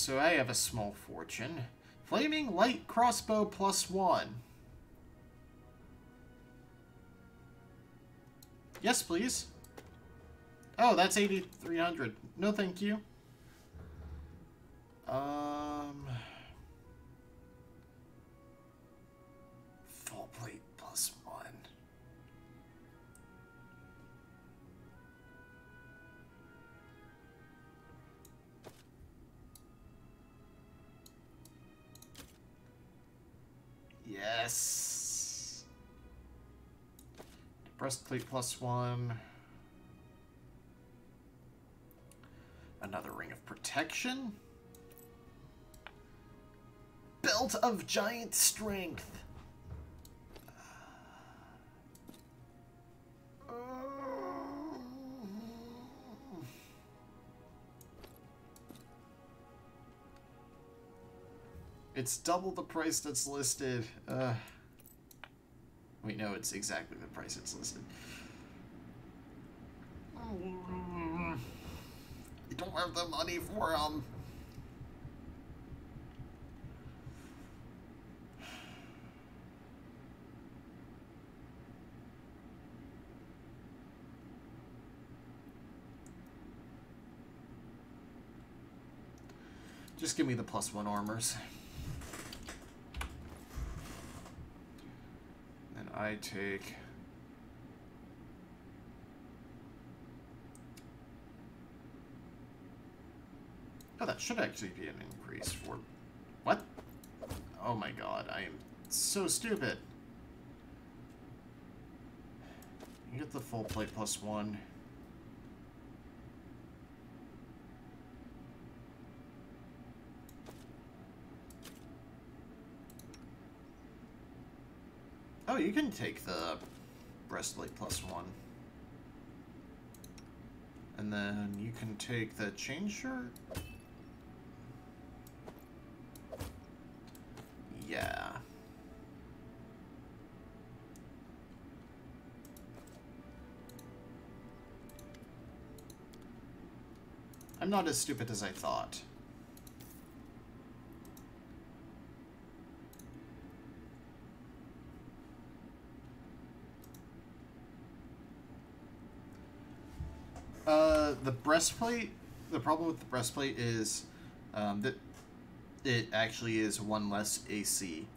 So I have a small fortune. Flaming light crossbow +1. Yes, please. Oh, that's 8,300. No, thank you. Full plate +1. Yes. Breastplate +1. Another ring of protection. Belt of giant strength. It's double the price that's listed. Wait, no, it's exactly the price it's listed. I don't have the money for them. Just give me the +1 armors. And I take... Oh, that should actually be an increase for... What? Oh my god, I am so stupid. You get the full plate +1. Oh, you can take the breastplate +1. And then you can take the chain shirt. Yeah. I'm not as stupid as I thought. The breastplate, the problem with the breastplate is that it actually is 1 less AC.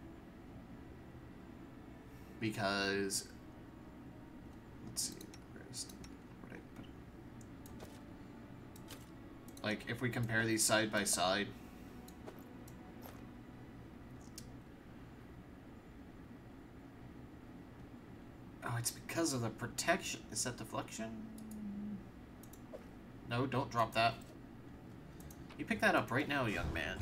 Because, let's see, where'd I put it? Like, if we compare these side by side, oh, it's because of the protection. Is that deflection? No, don't drop that. You pick that up right now, young man.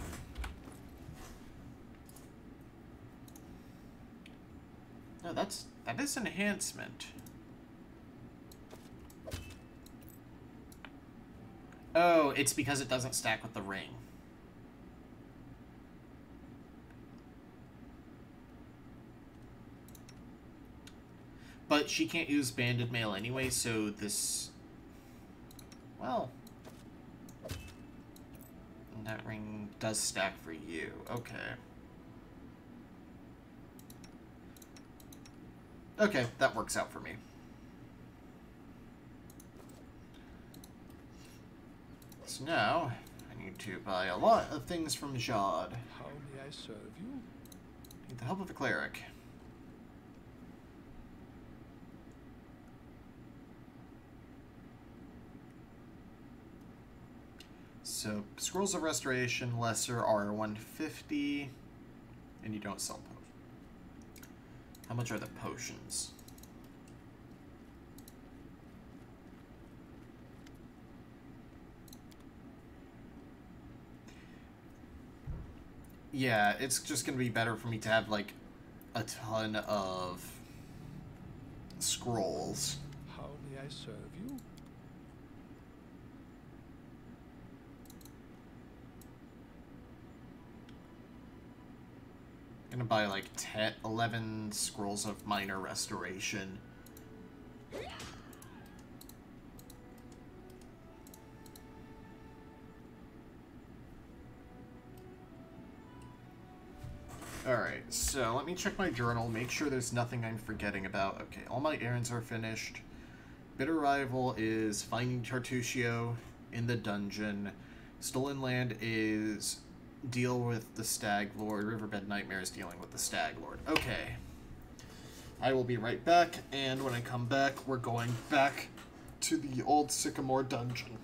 No, that is enhancement. Oh, it's because it doesn't stack with the ring. But she can't use banded mail anyway, so this... Well... And that ring does stack for you. Okay. Okay, that works out for me. So now, I need to buy a lot of things from Jod. How may I serve you? Need the help of a cleric. So, Scrolls of Restoration, Lesser are 150, and you don't sell potions. How much are the potions? Yeah, it's just going to be better for me to have, like, a ton of scrolls. How may I serve you? I'm gonna buy like 11 scrolls of minor restoration. Alright, so let me check my journal, make sure there's nothing I'm forgetting about. Okay, all my errands are finished. Bitter Rival is finding Tartusio in the dungeon. Stolen Land is deal with the Stag Lord. Riverbed Nightmare is dealing with the Stag Lord. Okay. I will be right back, and when I come back, we're going back to the old Sycamore dungeon.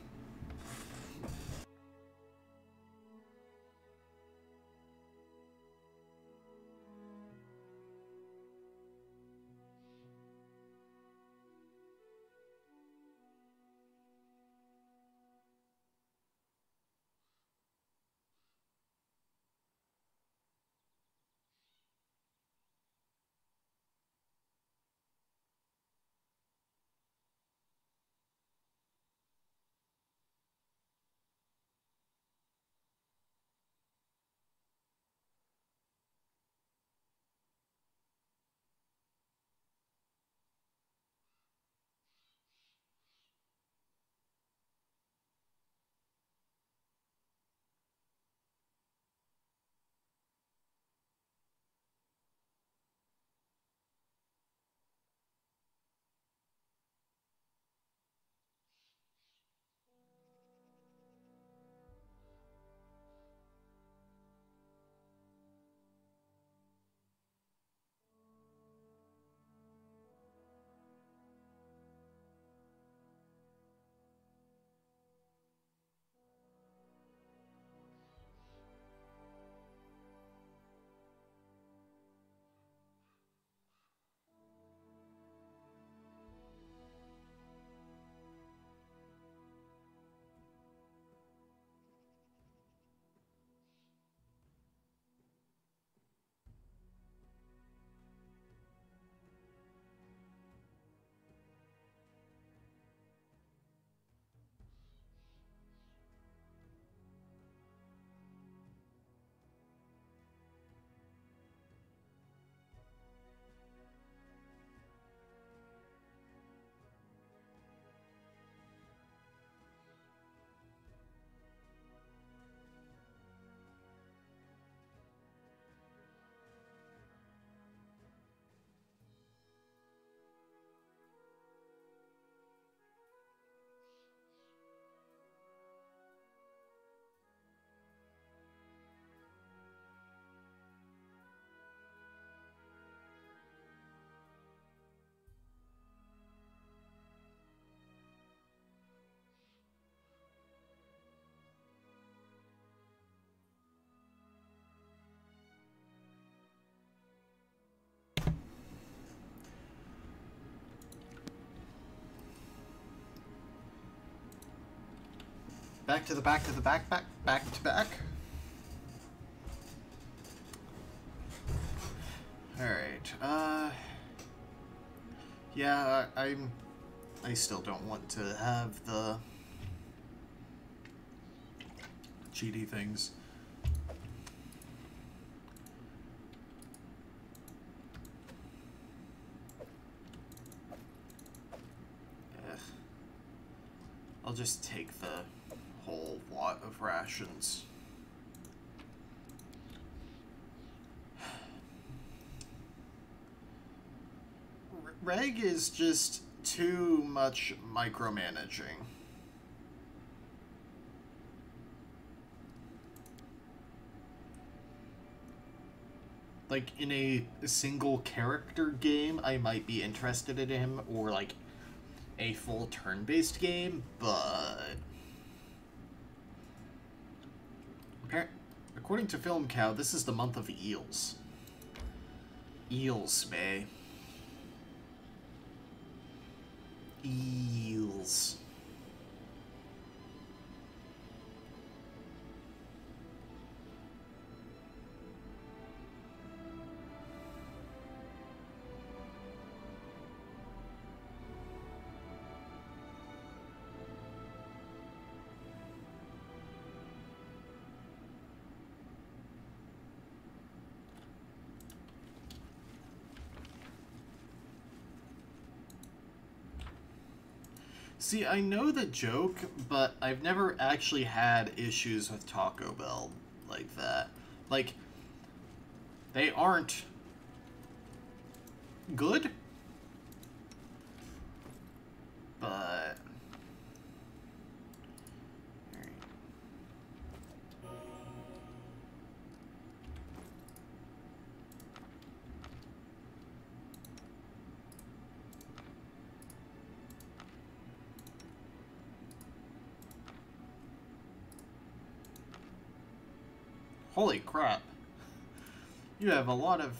Back to the back to the back to back. Alright, yeah, I still don't want to have the cheaty things. Ugh. I'll just take the whole lot of rations. Reg is just too much micromanaging. Like, in a single character game, I might be interested in him, or like a full turn-based game, but according to Film Cow, this is the month of eels. Eels, bae. Eels. See, I know the joke, but I've never actually had issues with Taco Bell like that. Like, They aren't good, but holy crap. You have a lot of...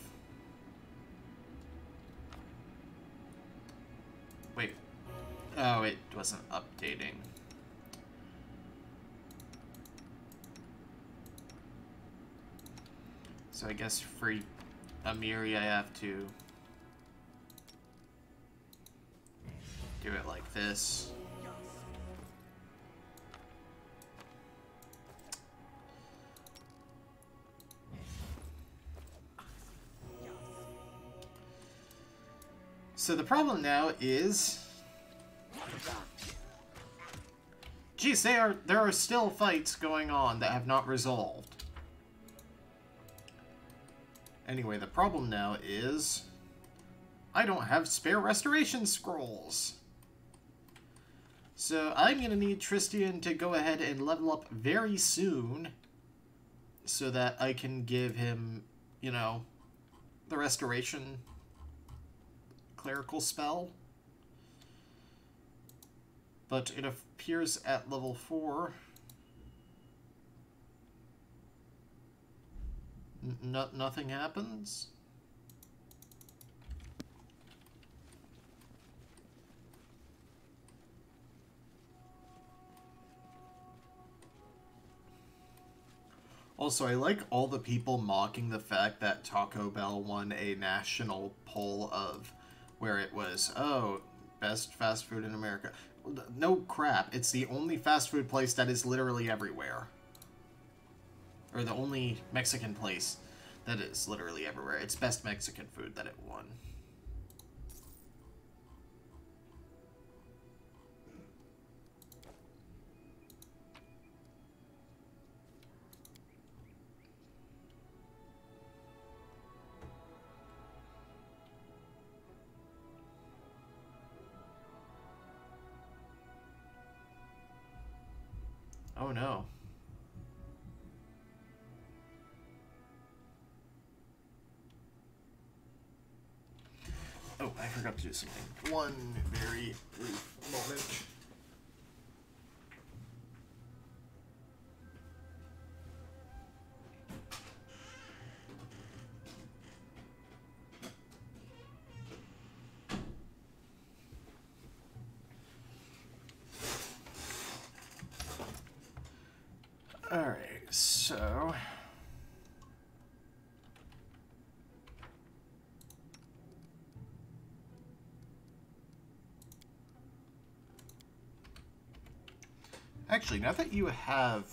Wait. Oh, it wasn't updating. So I guess for Amiri I have to do it like this. So the problem now is, geez, there are still fights going on that have not resolved. Anyway, the problem now is I don't have spare restoration scrolls. So I'm gonna need Tristian to go ahead and level up very soon so that I can give him, you know, the restoration clerical spell. But it appears at level 4 nothing happens. Also, I like all the people mocking the fact that Taco Bell won a national poll of where it was, oh, best fast food in America. No crap. It's the only fast food place that is literally everywhere. Or the only Mexican place that is literally everywhere. It's best Mexican food that it won. Oh no. Oh, I forgot to do something. One very brief moment. Alright, so... Actually, now that you have...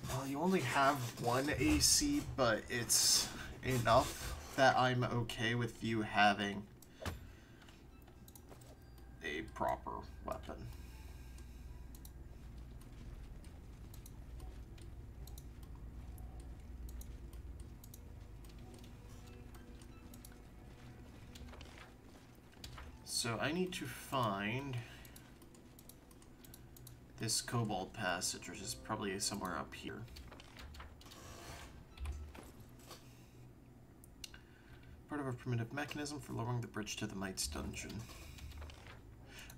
Well, you only have 1 AC, but it's enough that I'm okay with you having a proper weapon. So I need to find this Cobalt Passage, which is probably somewhere up here. Part of a primitive mechanism for lowering the bridge to the Might's dungeon.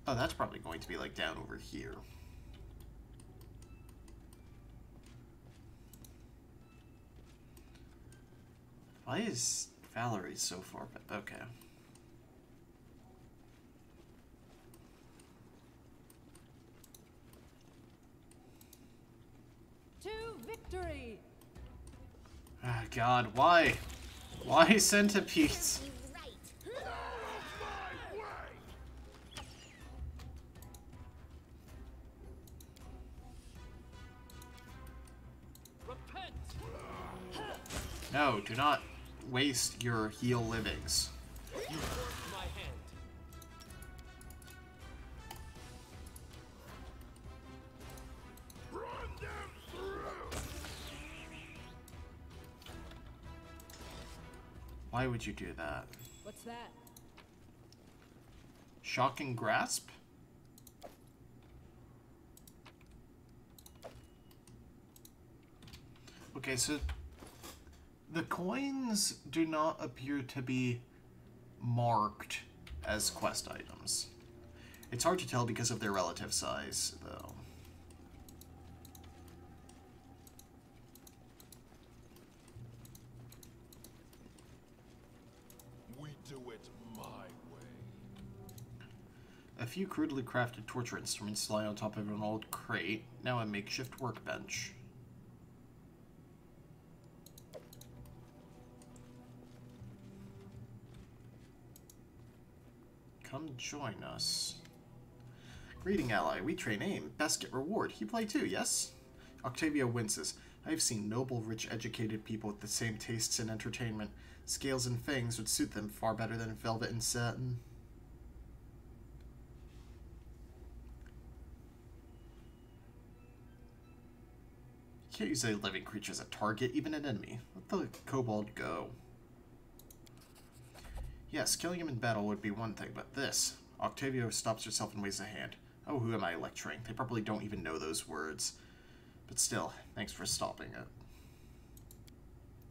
Oh, that's probably going to be like down over here. Why is Valerie so far back? Okay. To victory! Ah, God, why? Why centipedes? Repent! No, do not waste your heal livings. You forced my hand. Run them through! Why would you do that? What's that? Shocking grasp? Okay, so the coins do not appear to be marked as quest items. It's hard to tell because of their relative size, though. We do it my way. A few crudely crafted torture instruments lie on top of an old crate, now a makeshift workbench. Come join us. Greeting, ally. We train aim. Best get reward. You play too, yes? Octavio winces. I've seen noble, rich, educated people with the same tastes in entertainment. Scales and fangs would suit them far better than velvet and satin. You can't use a living creature as a target, even an enemy. Let the kobold go. Yes, killing him in battle would be one thing, but this... Octavio stops herself and waves a hand. Oh, who am I lecturing? They probably don't even know those words. But still, thanks for stopping it.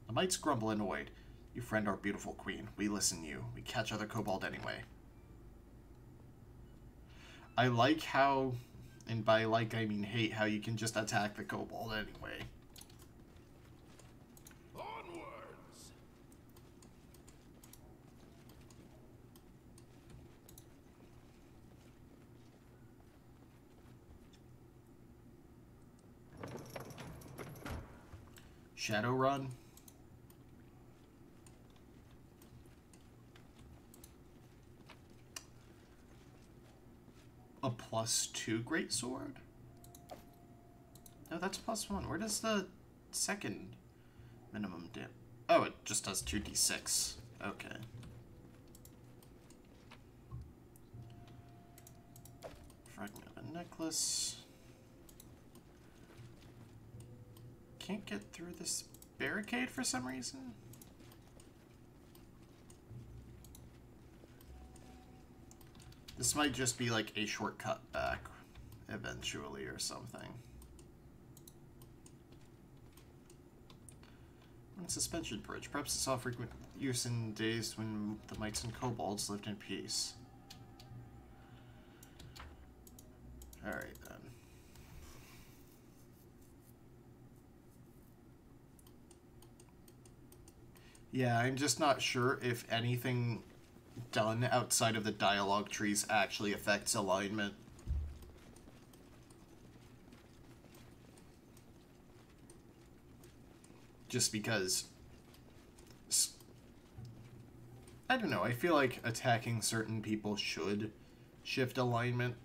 The mites grumble annoyed. You friend our beautiful queen. We listen you. We catch other kobold anyway. I like how, and by like I mean hate, how you can just attack the kobold anyway. Onwards! Shadowrun. A +2 greatsword? No, that's +1. Where does the second minimum dip? Oh, it just does 2d6. Okay. Fragment of a necklace. Can't get through this barricade for some reason. This might just be like a shortcut back eventually or something. And suspension bridge. Perhaps it saw frequent use in days when the mites and kobolds lived in peace. Alright then. Yeah, I'm just not sure if anything done outside of the dialogue trees actually affects alignment. Just because... I don't know, I feel like attacking certain people should shift alignment.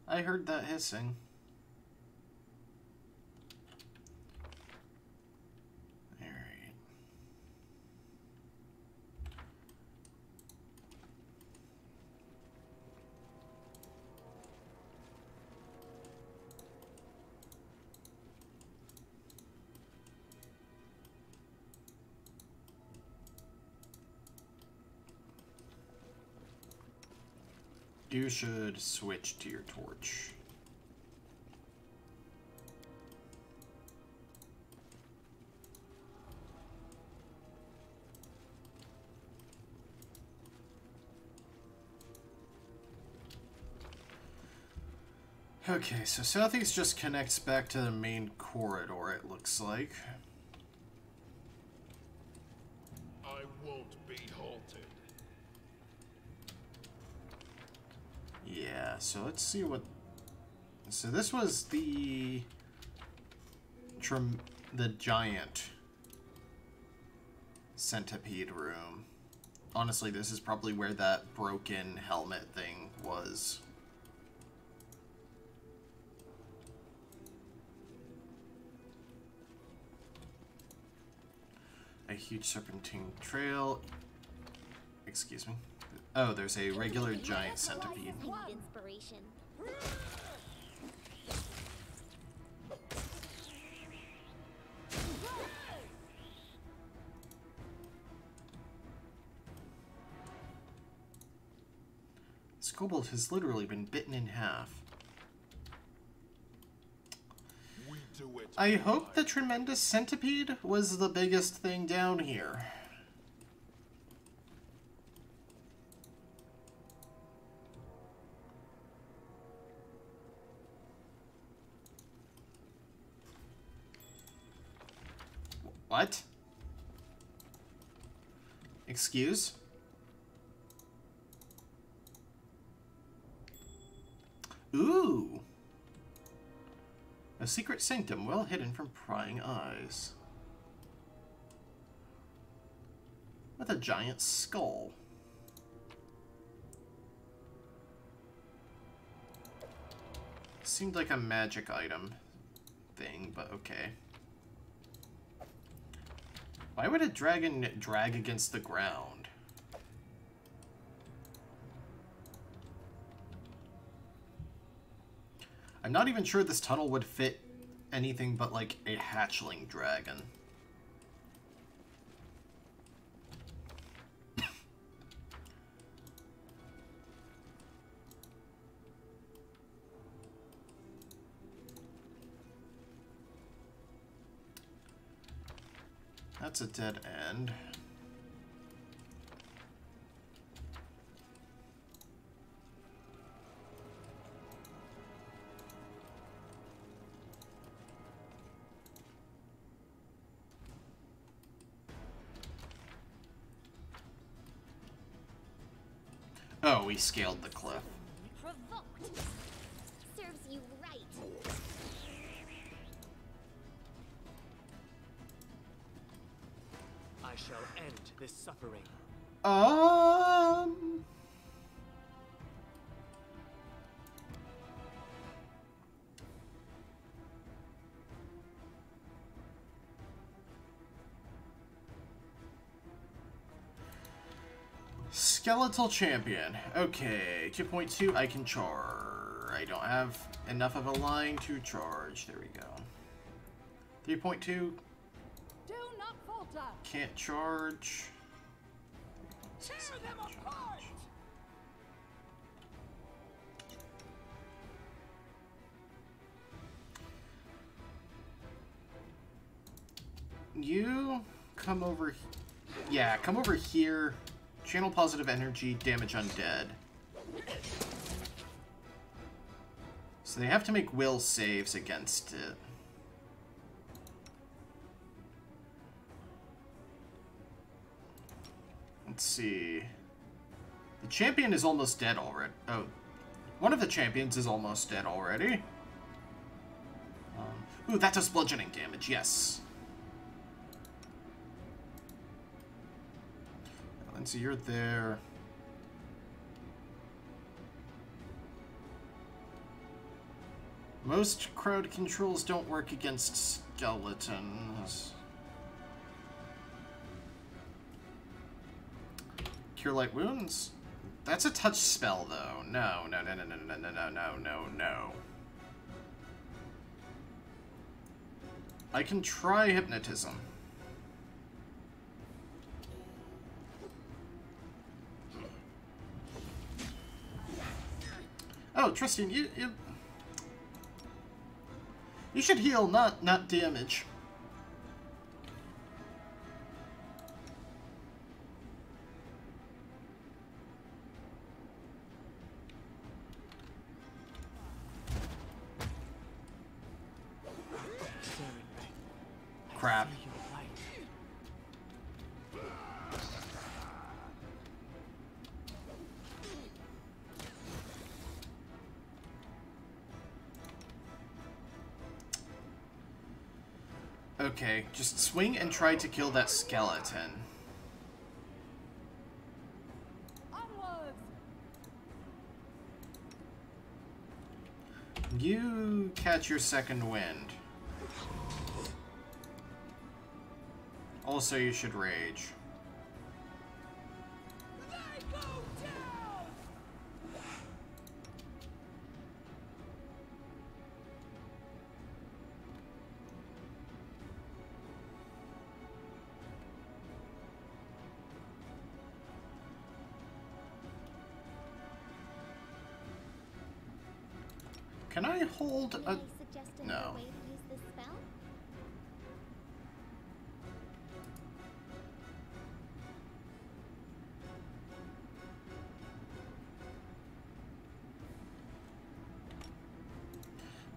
I heard that hissing. Alright. You should switch to your torch. Okay, so Southeast just connects back to the main corridor, it looks like. I won't be halted. Yeah, so let's see what... So this was the giant centipede room. Honestly, this is probably where that broken helmet thing was. A huge serpentine trail. Excuse me. Oh, there's a regular giant centipede. I need inspiration. This kobold has literally been bitten in half. We do it. I hope the tremendous centipede was the biggest thing down here. What? Excuse? Ooh! A secret sanctum well hidden from prying eyes. With a giant skull. Seemed like a magic item thing, but okay. Why would a dragon drag against the ground? I'm not even sure this tunnel would fit anything but like a hatchling dragon. That's a dead end. Oh, we scaled the cliff. Provoked. Serves you right. I shall end this suffering. Skeletal champion. Okay, 2.2, I can charge. I don't have enough of a line to charge. There we go. 3.2, Do not falter. can't charge. Tear them apart! You come over. Yeah, come over here. Channel positive energy, damage undead. So they have to make will saves against it. Let's see. The champion is almost dead already. Oh, one of the champions is almost dead already. Ooh, that does bludgeoning damage, yes. Lindsay, you're there. Most crowd controls don't work against skeletons. Cure light wounds? That's a touch spell, though. No, no, no, no, no, no, no, no, no, no, no. I can try hypnotism. Oh, Tristan, you should heal, not damage. Crap. So you're right. Okay, just swing and try to kill that skeleton. Onwards! You catch your second wind. Also, you should rage. They go down! Can I hold May a... I suggest no. another way to use this spell?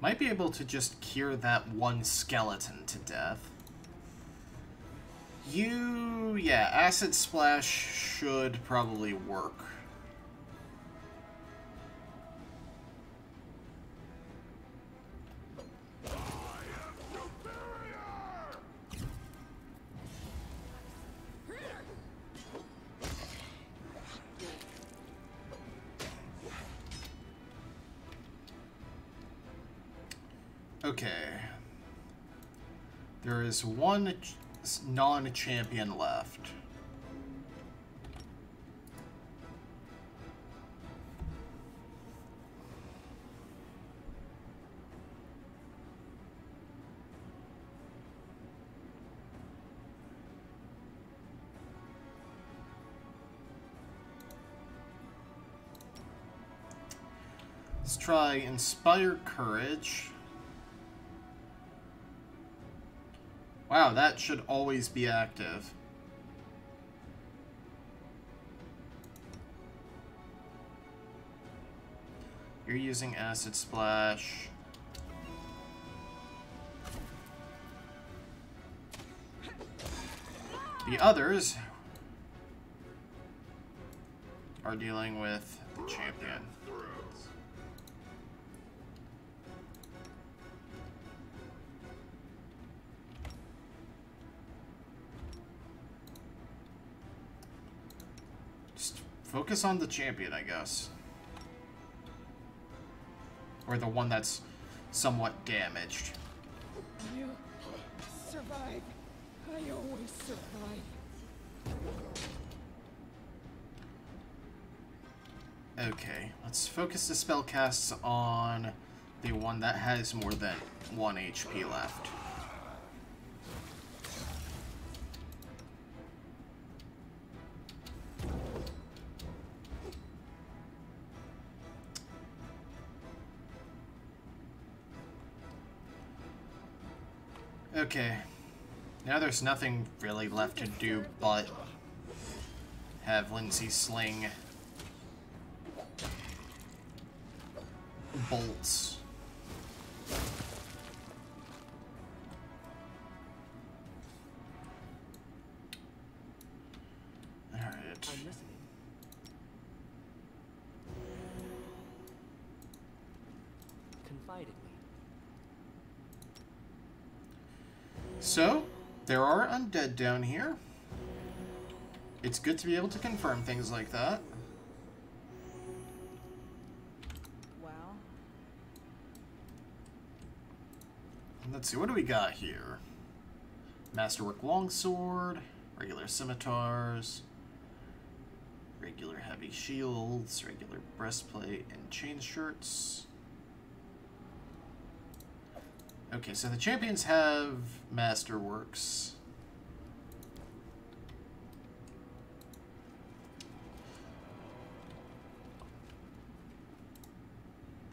Might be able to just cure that one skeleton to death. Yeah, Acid Splash should probably work. Okay. There is one non-champion left. Let's try Inspire Courage. Wow, that should always be active. You're using Acid Splash. The others are dealing with the champion. Just focus on the champion, I guess. Or the one that's somewhat damaged. You survive. I always survive. Okay, let's focus the spellcasts on the one that has more than 1 HP left. Okay, now there's nothing really left to do but have Lindsay sling bolts. Alright. I'm listening. Confide in me. So, there are undead down here. It's good to be able to confirm things like that. Well, Let's see, what do we got here? Masterwork longsword, regular scimitars, regular heavy shields, regular breastplate, and chain shirts. Okay, so the champions have masterworks.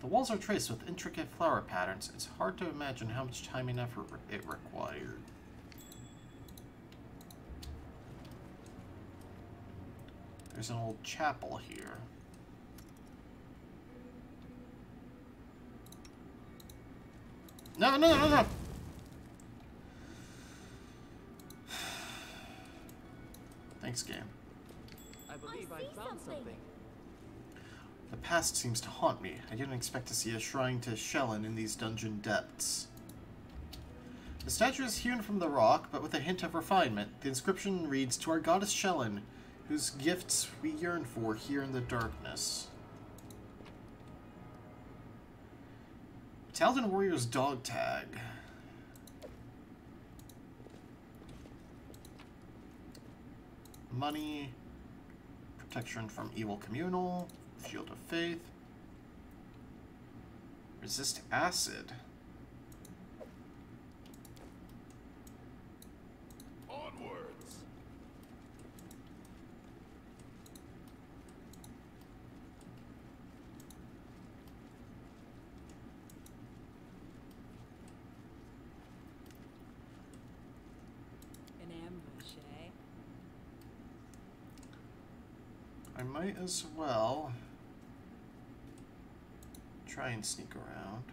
The walls are traced with intricate flower patterns. It's hard to imagine how much time and effort it required. There's an old chapel here. No, no, no, no! Thanks, game. I believe I see found something. something. The past seems to haunt me. I didn't expect to see a shrine to Shellen in these dungeon depths. The statue is hewn from the rock, but with a hint of refinement. The inscription reads, "To our goddess Shellen, whose gifts we yearn for here in the darkness." Taldan Warrior's dog tag. Money. Protection from evil communal. Shield of faith. Resist acid. Onwards. An ambush, eh? I might as well try and sneak around.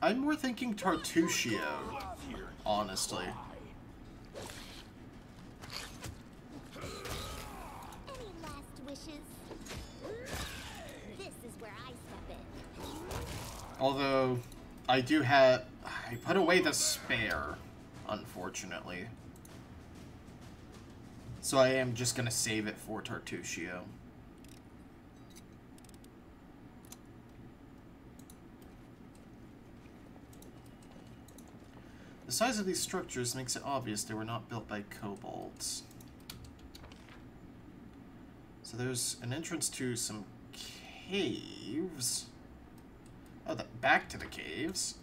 I'm more thinking Tartuccio, honestly. Any last wishes? This is where I step in. Although I put away the spare, unfortunately. So I am just gonna save it for Tartuccio. The size of these structures makes it obvious they were not built by kobolds. So there's an entrance to some caves. Oh, back to the caves.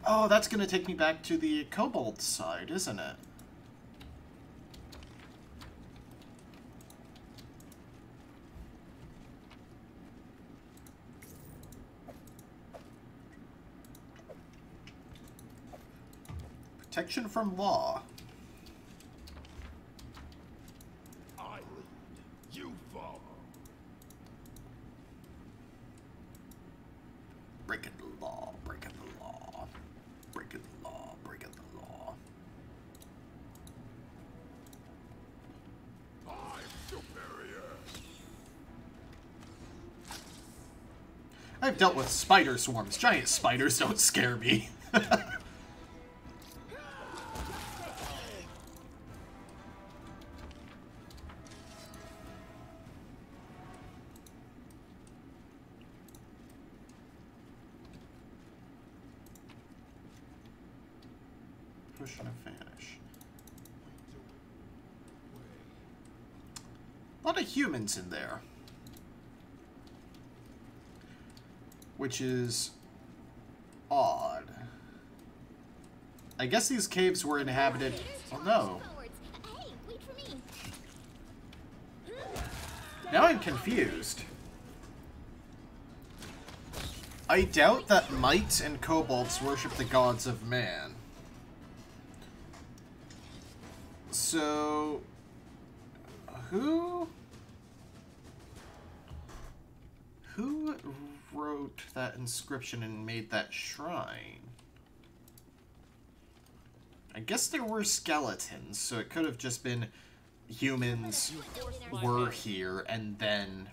Oh, that's gonna take me back to the kobold side, isn't it? Protection from law. I lead. You follow. Breaking the law, breaking the law. Breaking the law, breaking the law. I'm superior. I've dealt with spider swarms. Giant spiders don't scare me. Push and a vanish. A lot of humans in there. Which is odd. I guess these caves were inhabited. Oh no. Forwards. Hey, wait for me. Now I'm confused. I doubt that mites and kobolds worship the gods of man. So, who wrote that inscription and made that shrine? I guess there were skeletons, so it could have just been humans were here and then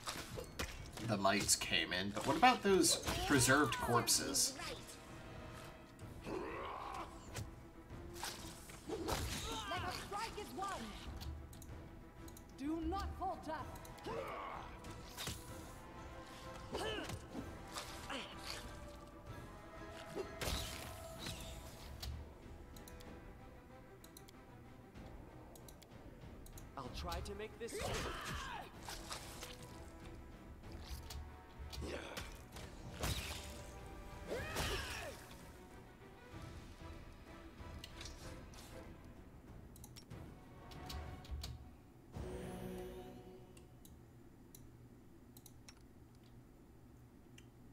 the mites came in. But what about those preserved corpses? Let us strike as one. Do not falter. I'll try to make this.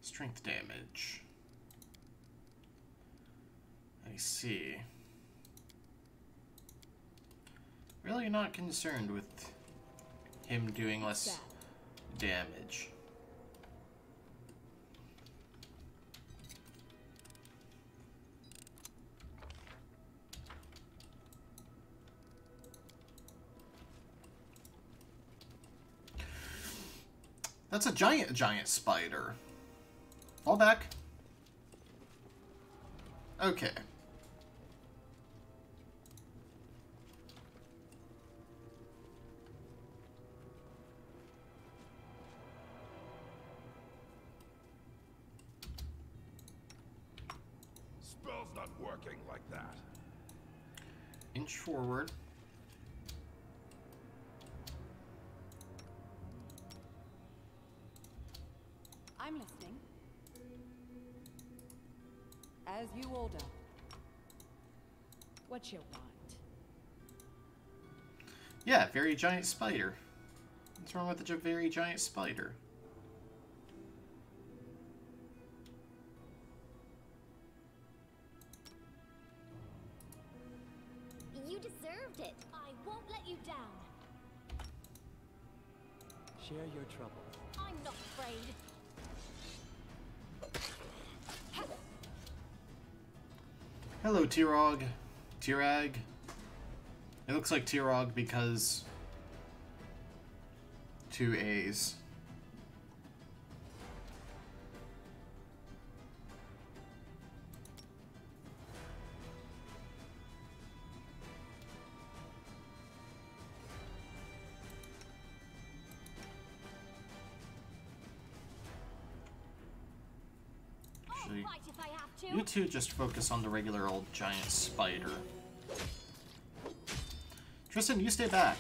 Strength damage. I see. Really not concerned with him doing less damage. That's a giant spider. Fall back. Okay. Spell's not working like that. Inch forward. I'm listening. As you order. What you want? Yeah, very giant spider. What's wrong with a very giant spider? You deserved it. I won't let you down. Share your troubles. I'm not afraid. Hello, Tirog. Tirag. It looks like Tirog because 2 A's. Actually, Fight if I have to. you two just focus on the regular old giant spider. Tristan, you stay back.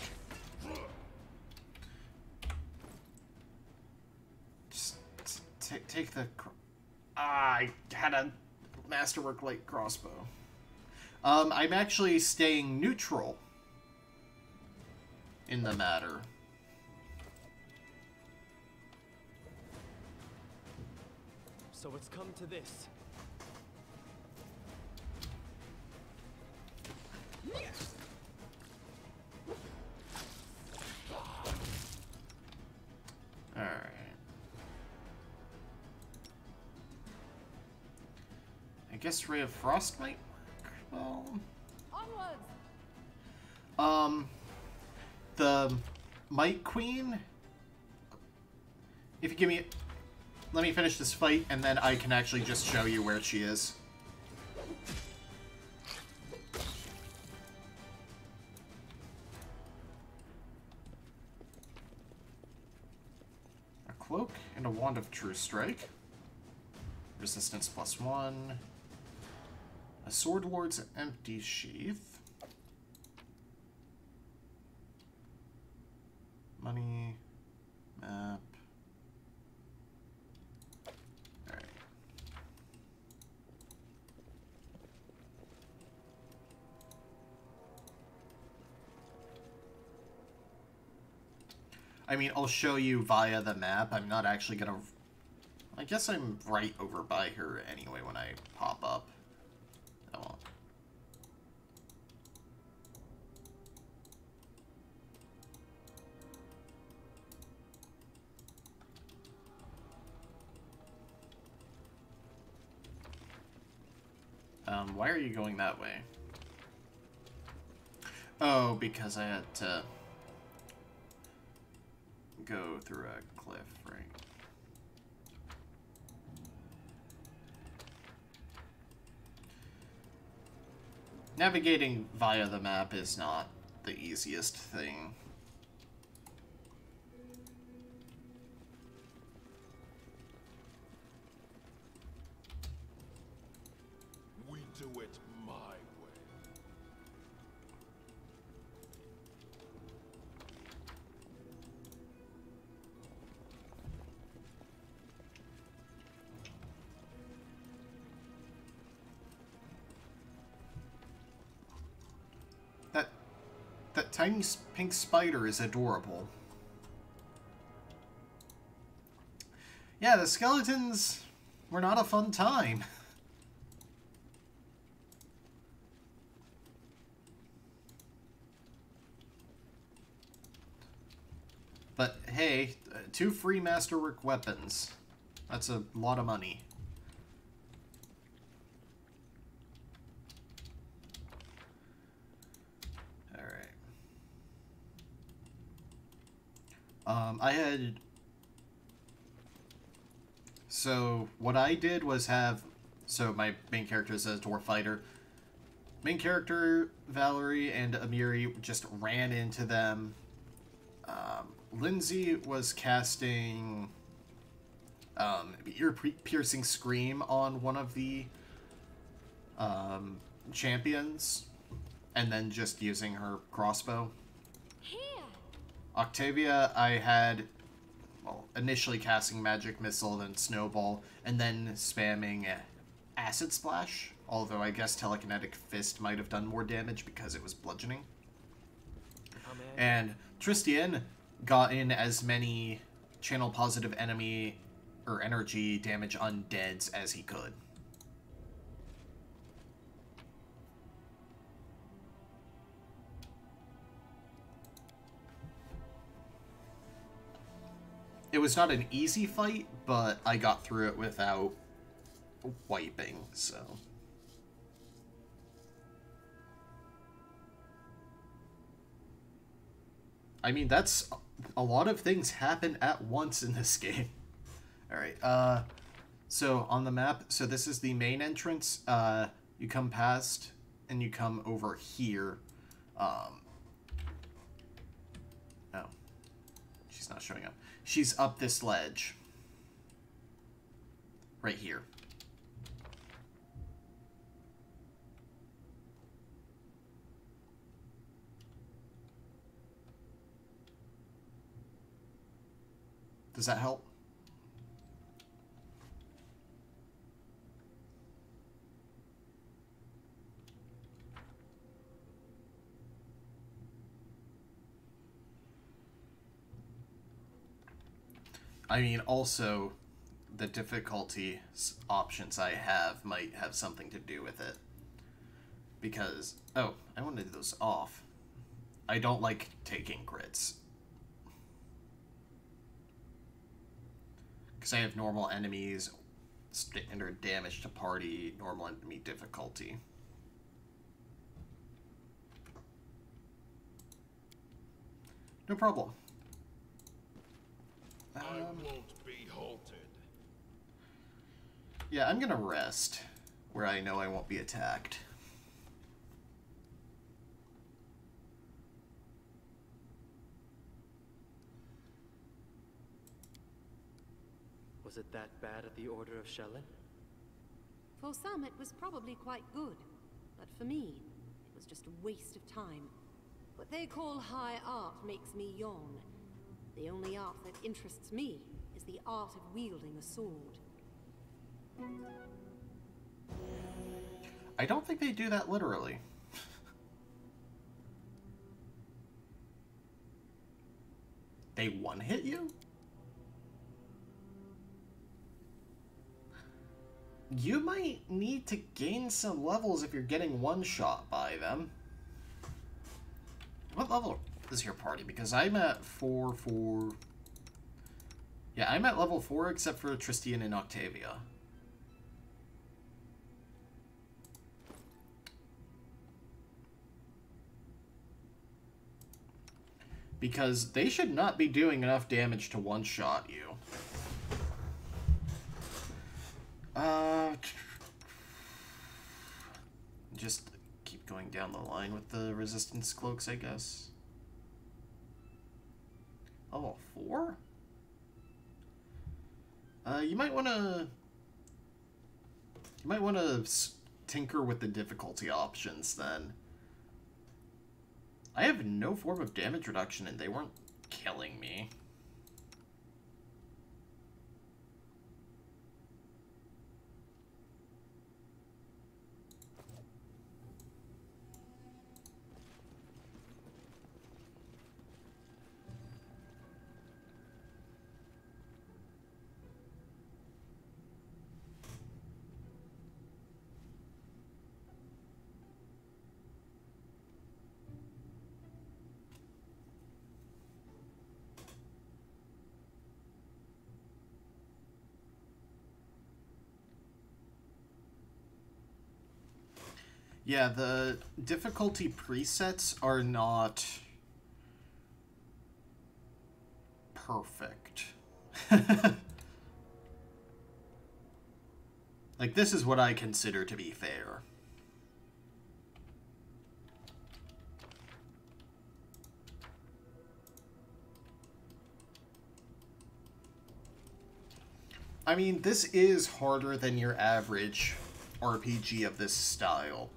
Just take the... I had a Masterwork light crossbow. I'm actually staying neutral in the matter. So it's come to this. Alright. I guess Ray of Frost might work. Well... Onwards! The Might Queen? If you give me... Let me finish this fight, and then I can actually just show you where she is. A cloak and a wand of true strike. Resistance +1. A sword lord's empty sheath. Money. Map. Alright. I mean, I'll show you via the map. I'm not actually gonna... I guess I'm right over by her anyway when I pop up. I won't. Why are you going that way? Oh, because I had to go through a cliff, right? Navigating via the map is not the easiest thing. We do it my way. That tiny pink spider is adorable. Yeah, the skeletons were not a fun time. But hey, 2 free Masterwork weapons. That's a lot of money. I had So what I did was have... So my main character is a dwarf fighter. Main character, Valerie and Amiri, just ran into them. Lindsay was casting ear-piercing scream on one of the champions, and then just using her crossbow. Here. Octavia, I had, well, initially casting Magic Missile, then Snowball, and then spamming Acid Splash, although I guess Telekinetic Fist might have done more damage because it was bludgeoning. And Tristian got in as many channel positive enemy or energy damage undeads as he could. It was not an easy fight, but I got through it without wiping, so... I mean, that's... A lot of things happen at once in this game. Alright, so on the map, so this is the main entrance. You come past, and you come over here. Oh. She's not showing up. She's up this ledge. Right here. Does that help? I mean, also, the difficulty options I have might have something to do with it. Because, oh, I wanted those off. I don't like taking crits. Because I have normal enemies, standard damage to party, normal enemy difficulty. No problem. I won't be halted. Yeah, I'm gonna rest, where I know I won't be attacked. Was it that bad at the Order of Shellin? For some, it was probably quite good. But for me, it was just a waste of time. What they call high art makes me yawn. The only art that interests me is the art of wielding a sword. I don't think they do that literally. They one-hit you? You might need to gain some levels if you're getting one-shot by them. What level is your party? Because I'm at 4. Yeah, I'm at level 4 except for Tristian and Octavia. Because they should not be doing enough damage to one-shot you. Just keep going down the line with the resistance cloaks, I guess. Level 4? You might want to tinker with the difficulty options then. I have no form of damage reduction and they weren't killing me. Yeah, the difficulty presets are not perfect. Like, this is what I consider to be fair. I mean, this is harder than your average RPG of this style.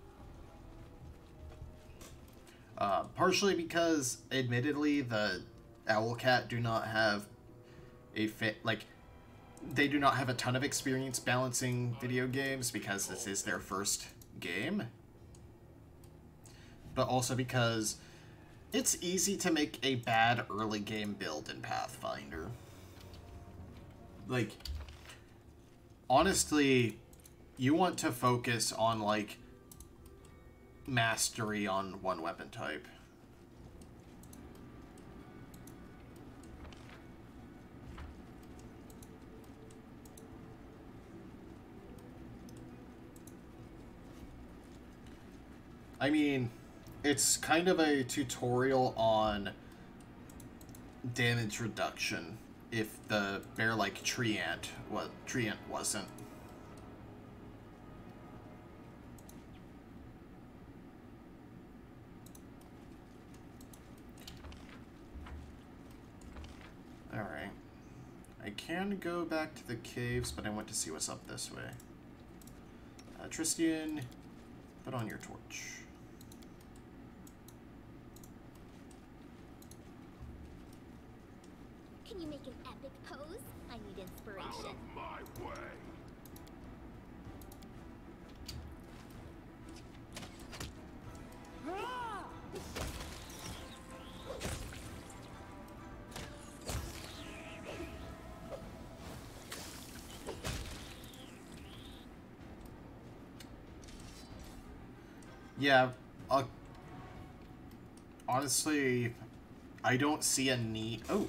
Partially because, admittedly, the Owlcat do not have they do not have a ton of experience balancing video games because this is their first game. But also because it's easy to make a bad early game build in Pathfinder. Like, honestly, you want to focus on, like, mastery on one weapon type. I mean, it's kind of a tutorial on damage reduction if the bear-like treant wasn't. Alright. I can go back to the caves, but I want to see what's up this way. Tristian, put on your torch. Can you make an epic pose? I need inspiration. My way. Yeah, honestly, I don't see a need. Oh,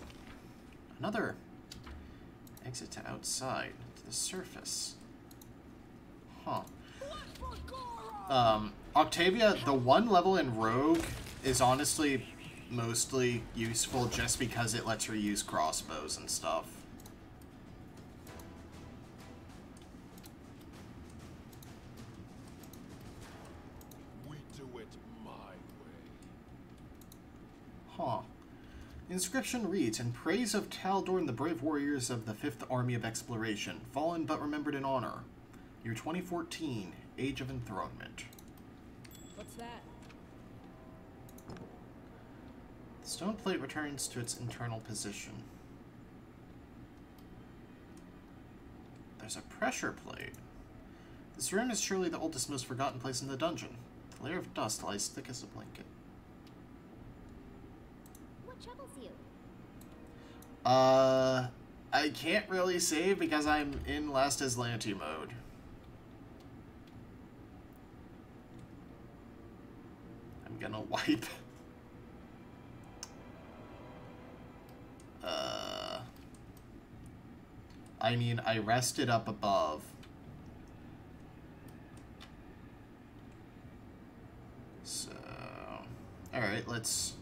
another exit to outside, to the surface. Huh. Octavia, the one level in Rogue is honestly mostly useful just because it lets her use crossbows and stuff. Huh. The inscription reads, in praise of Taldor and the brave warriors of the 5th Army of Exploration, fallen but remembered in honor. Year 2014, Age of Enthronement. What's that? The stone plate returns to its internal position. There's a pressure plate. This room is surely the oldest, most forgotten place in the dungeon. The layer of dust lies thick as a blanket. What troubles you? I can't really save because I'm in Last Aslanti mode. I'm gonna wipe. I mean, I rested up above. So, alright, let's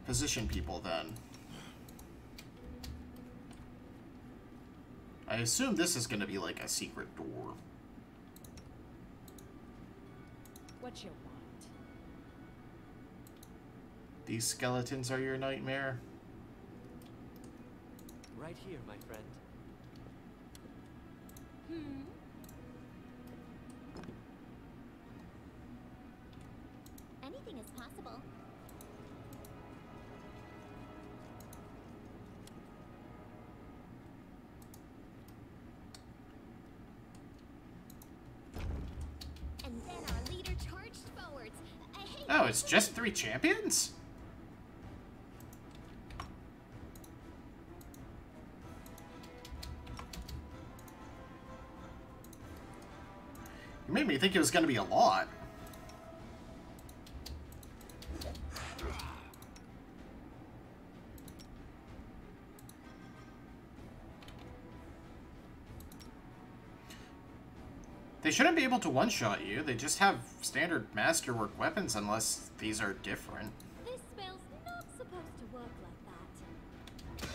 position people then. I assume this is gonna be like a secret door. What you want? These skeletons are your nightmare? Right here, my friend. Anything is possible. And then our leader charged forwards. Hey, Oh, it's just 3 champions? You made me think it was going to be a lot. They shouldn't be able to one-shot you. They just have standard masterwork weapons unless these are different. this spell's not supposed to work like that.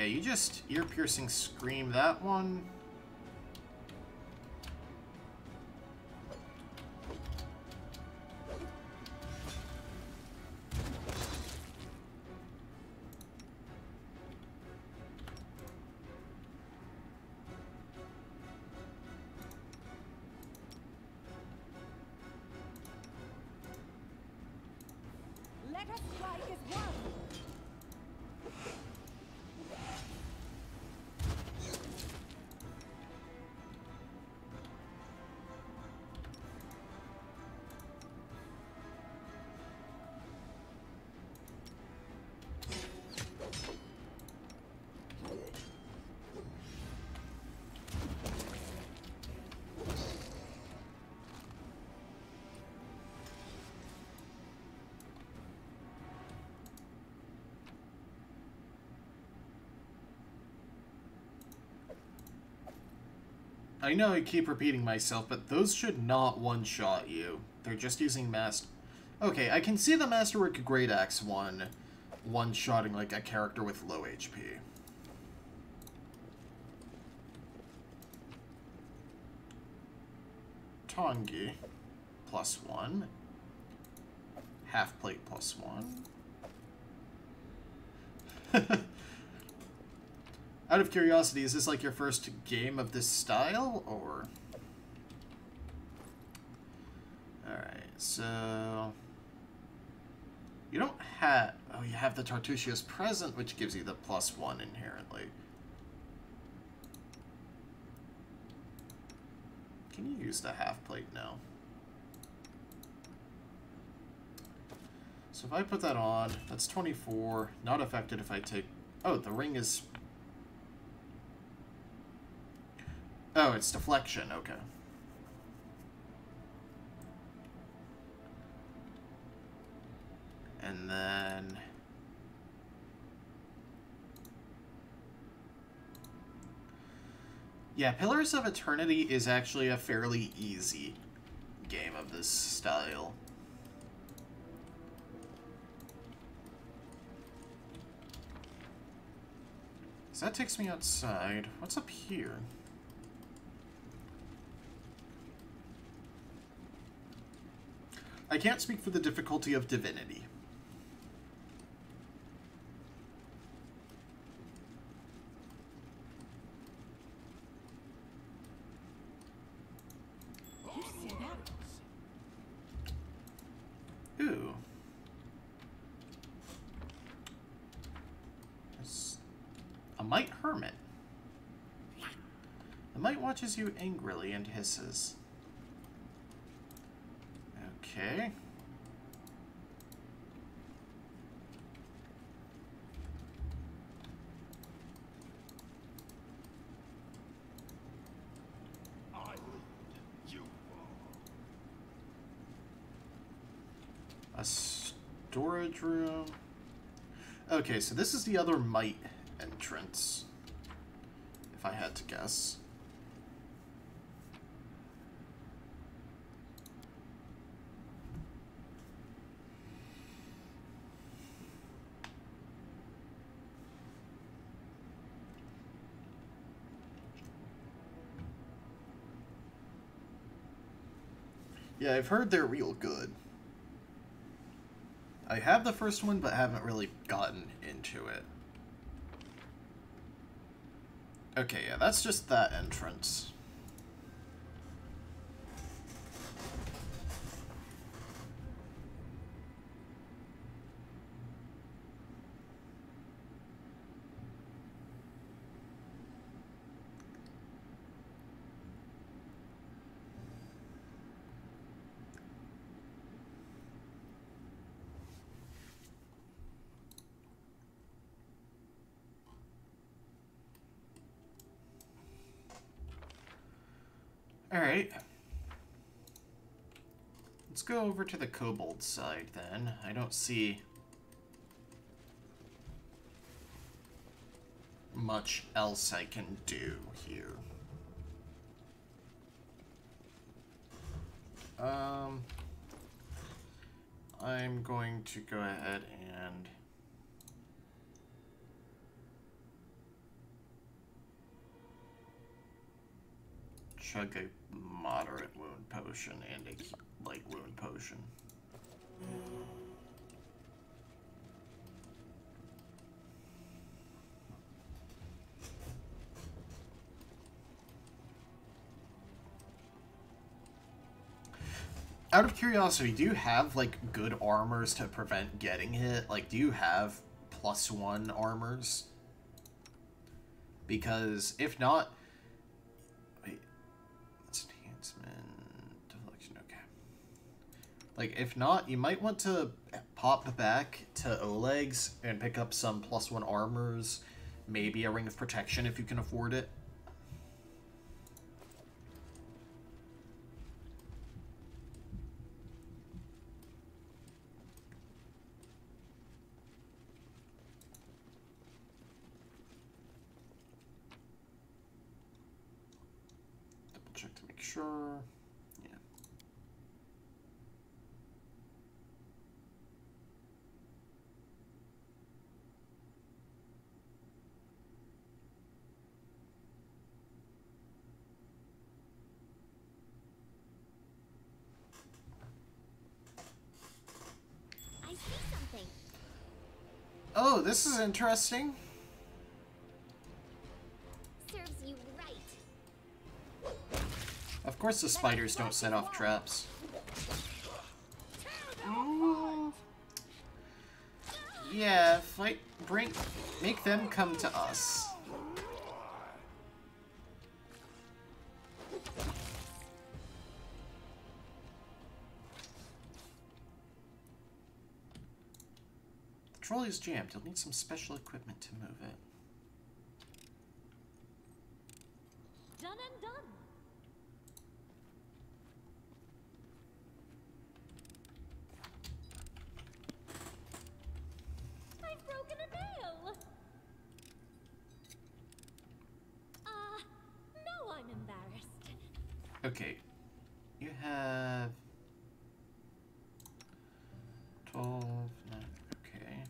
Yeah, you just ear-piercing scream that one. Let us strike as one. I know I keep repeating myself, but those should not one-shot you. They're just using master... Okay, I can see the Masterwork Great Axe one-shotting like a character with low HP. Tongi, +1. Half plate +1. Out of curiosity, is this like your first game of this style, or? Alright, so... You don't have... Oh, you have the Tartusio's Present, which gives you the +1 inherently. Can you use the half plate now? So if I put that on, that's 24. Not affected if I take... Oh, the ring is... Oh, it's deflection, okay. And then... Yeah, Pillars of Eternity is actually a fairly easy game of this style. So that takes me outside. What's up here? I can't speak for the difficulty of Divinity. Ooh. A Mite Hermit. The Mite watches you angrily and hisses. Okay. A storage room. Okay, so this is the other Mite entrance, if I had to guess. Yeah, I've heard they're real good. I have the first one, but haven't really gotten into it. Okay, yeah, that's just that entrance. Alright. Let's go over to the kobold side then. I don't see much else I can do here. I'm going to go ahead and chug a moderate wound potion and a light wound potion. Out of curiosity, do you have, like, good armors to prevent getting hit? Like, do you have +1 armors? Because, if not... Wait. That's enhancement... Deflection, okay. Like, if not, you might want to pop back to Oleg's and pick up some +1 armors. Maybe a Ring of Protection if you can afford it. Check to make sure. Yeah. I see something. Oh, this is interesting. Serves you right. Of course the spiders don't set off traps. Ooh. Yeah, make them come to us. The trolley is jammed. You'll need some special equipment to move it. Done and done. I've broken a nail. No, I'm embarrassed. Okay. You have 12, 9, okay.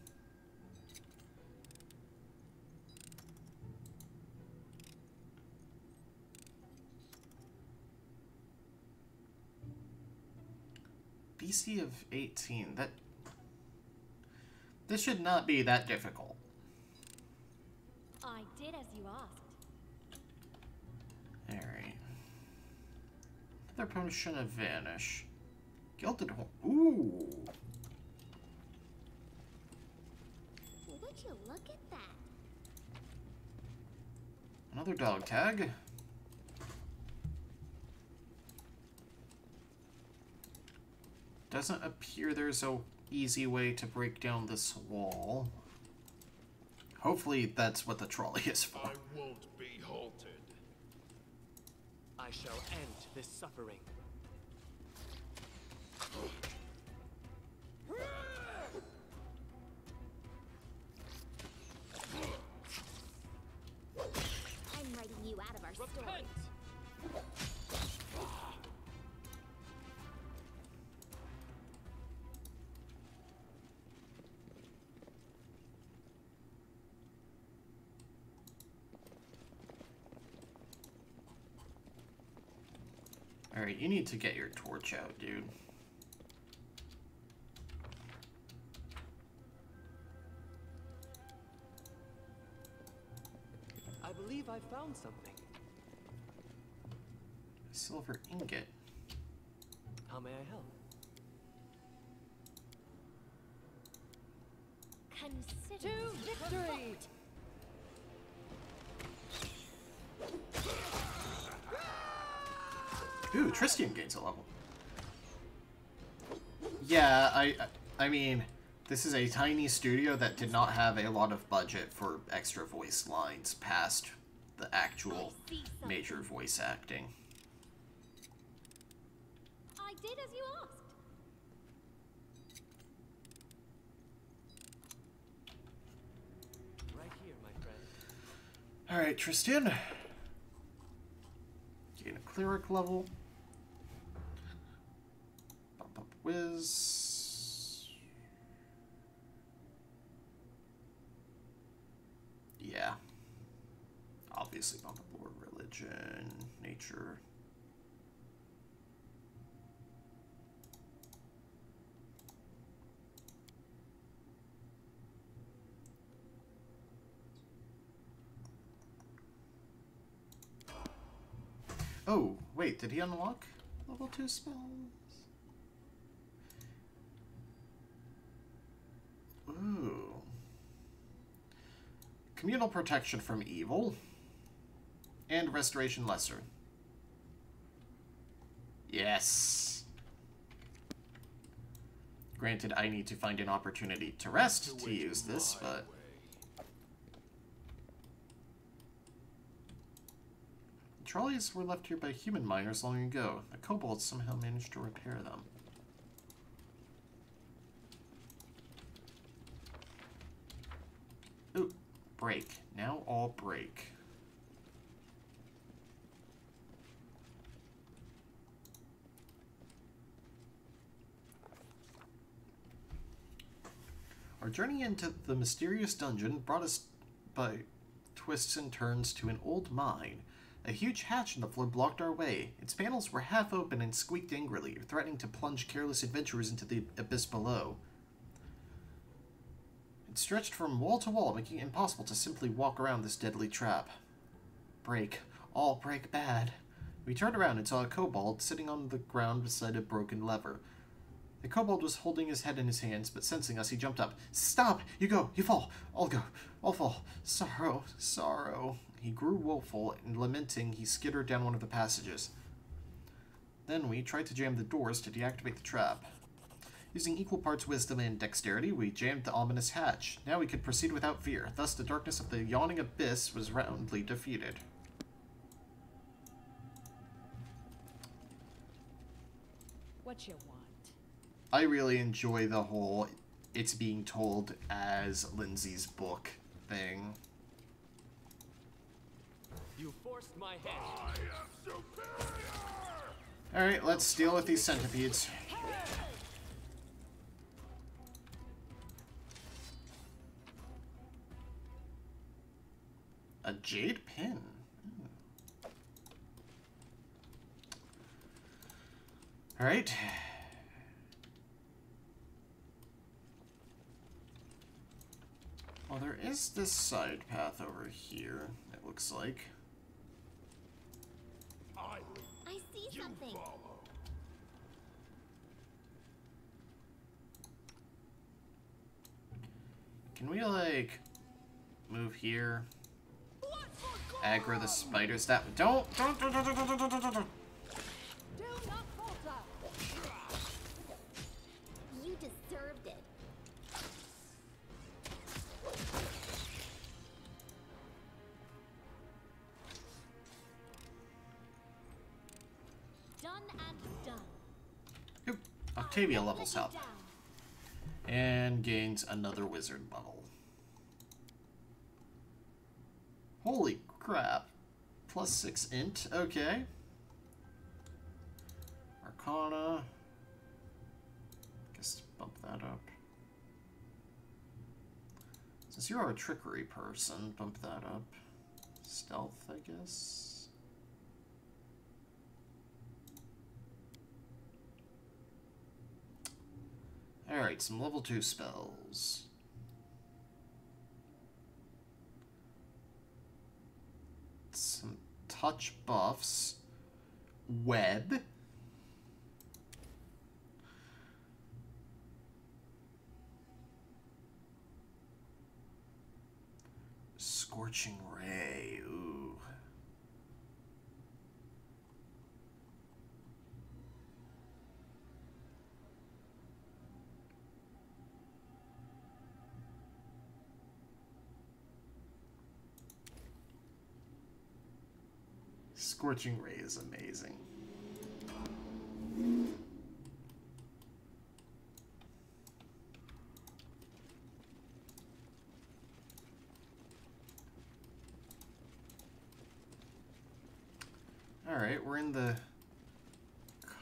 BC of 18, this should not be that difficult. I did as you asked. Alright. Another potion of Vanish. Gilded Horn. Ooh! Would you look at that? Another dog tag. Doesn't appear there's a easy way to break down this wall. Hopefully that's what the trolley is for. I won't be halted. I shall end this suffering. I'm writing you out of our story. Repent! Alright, you need to get your torch out, dude. I believe I found something. A silver ingot. How may I help? Consider To victory! Ooh, Tristian gains a level. Yeah, I mean, this is a tiny studio that did not have a lot of budget for extra voice lines past the actual major voice acting. I did as you asked. Right here, my friend. Alright, Tristian. Gain a cleric level. Bump up whiz. Yeah. Obviously bump up lore, religion, nature. Oh, wait, did he unlock level 2 spells? Ooh. Communal protection from evil. And restoration lesser. Yes. Granted, I need to find an opportunity to rest to use this, but... The trolleys were left here by human miners long ago. The kobolds somehow managed to repair them. Ooh, break. Now all break. Our journey into the mysterious dungeon brought us by twists and turns to an old mine. A huge hatch in the floor blocked our way. Its panels were half open and squeaked angrily, threatening to plunge careless adventurers into the abyss below. It stretched from wall to wall, making it impossible to simply walk around this deadly trap. Break. All break bad. We turned around and saw a kobold sitting on the ground beside a broken lever. The kobold was holding his head in his hands, but sensing us, he jumped up. Stop! You go! You fall! I'll go! I'll fall! Sorrow! Sorrow! He grew woeful, and lamenting, he skittered down one of the passages. Then we tried to jam the doors to deactivate the trap. Using equal parts wisdom and dexterity, we jammed the ominous hatch. Now we could proceed without fear. Thus, the darkness of the yawning abyss was roundly defeated. What you want? I really enjoy the whole it's being told as Lindsay's book thing. You forced my hand. I am superior! Alright, let's deal with these centipedes. A jade pin. Alright. Well, there is this side path over here, it looks like. I see you something. follow. Can we, like, move here? Aggro the spiders that... Don't! Do not falter. You deserved it. Done and done. Oop. Octavia I'll levels let you up. down. And gains another wizard level. Holy crap. +6 int, okay. Arcana. Guess bump that up. Since you are a trickery person, bump that up. Stealth, I guess. Alright, some level 2 spells. Some touch buffs. Web. Scorching Ray. Ooh. Scorching Ray is amazing. Alright, we're in the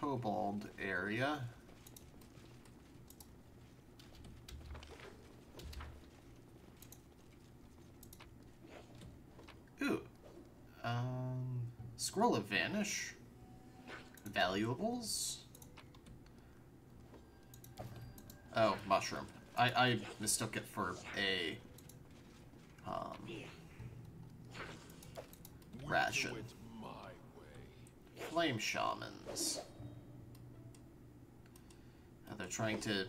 kobold area. Ooh. Scroll of Vanish. Valuables. Oh, mushroom. I mistook it for a ration. Do it my way. flame shamans. They're trying to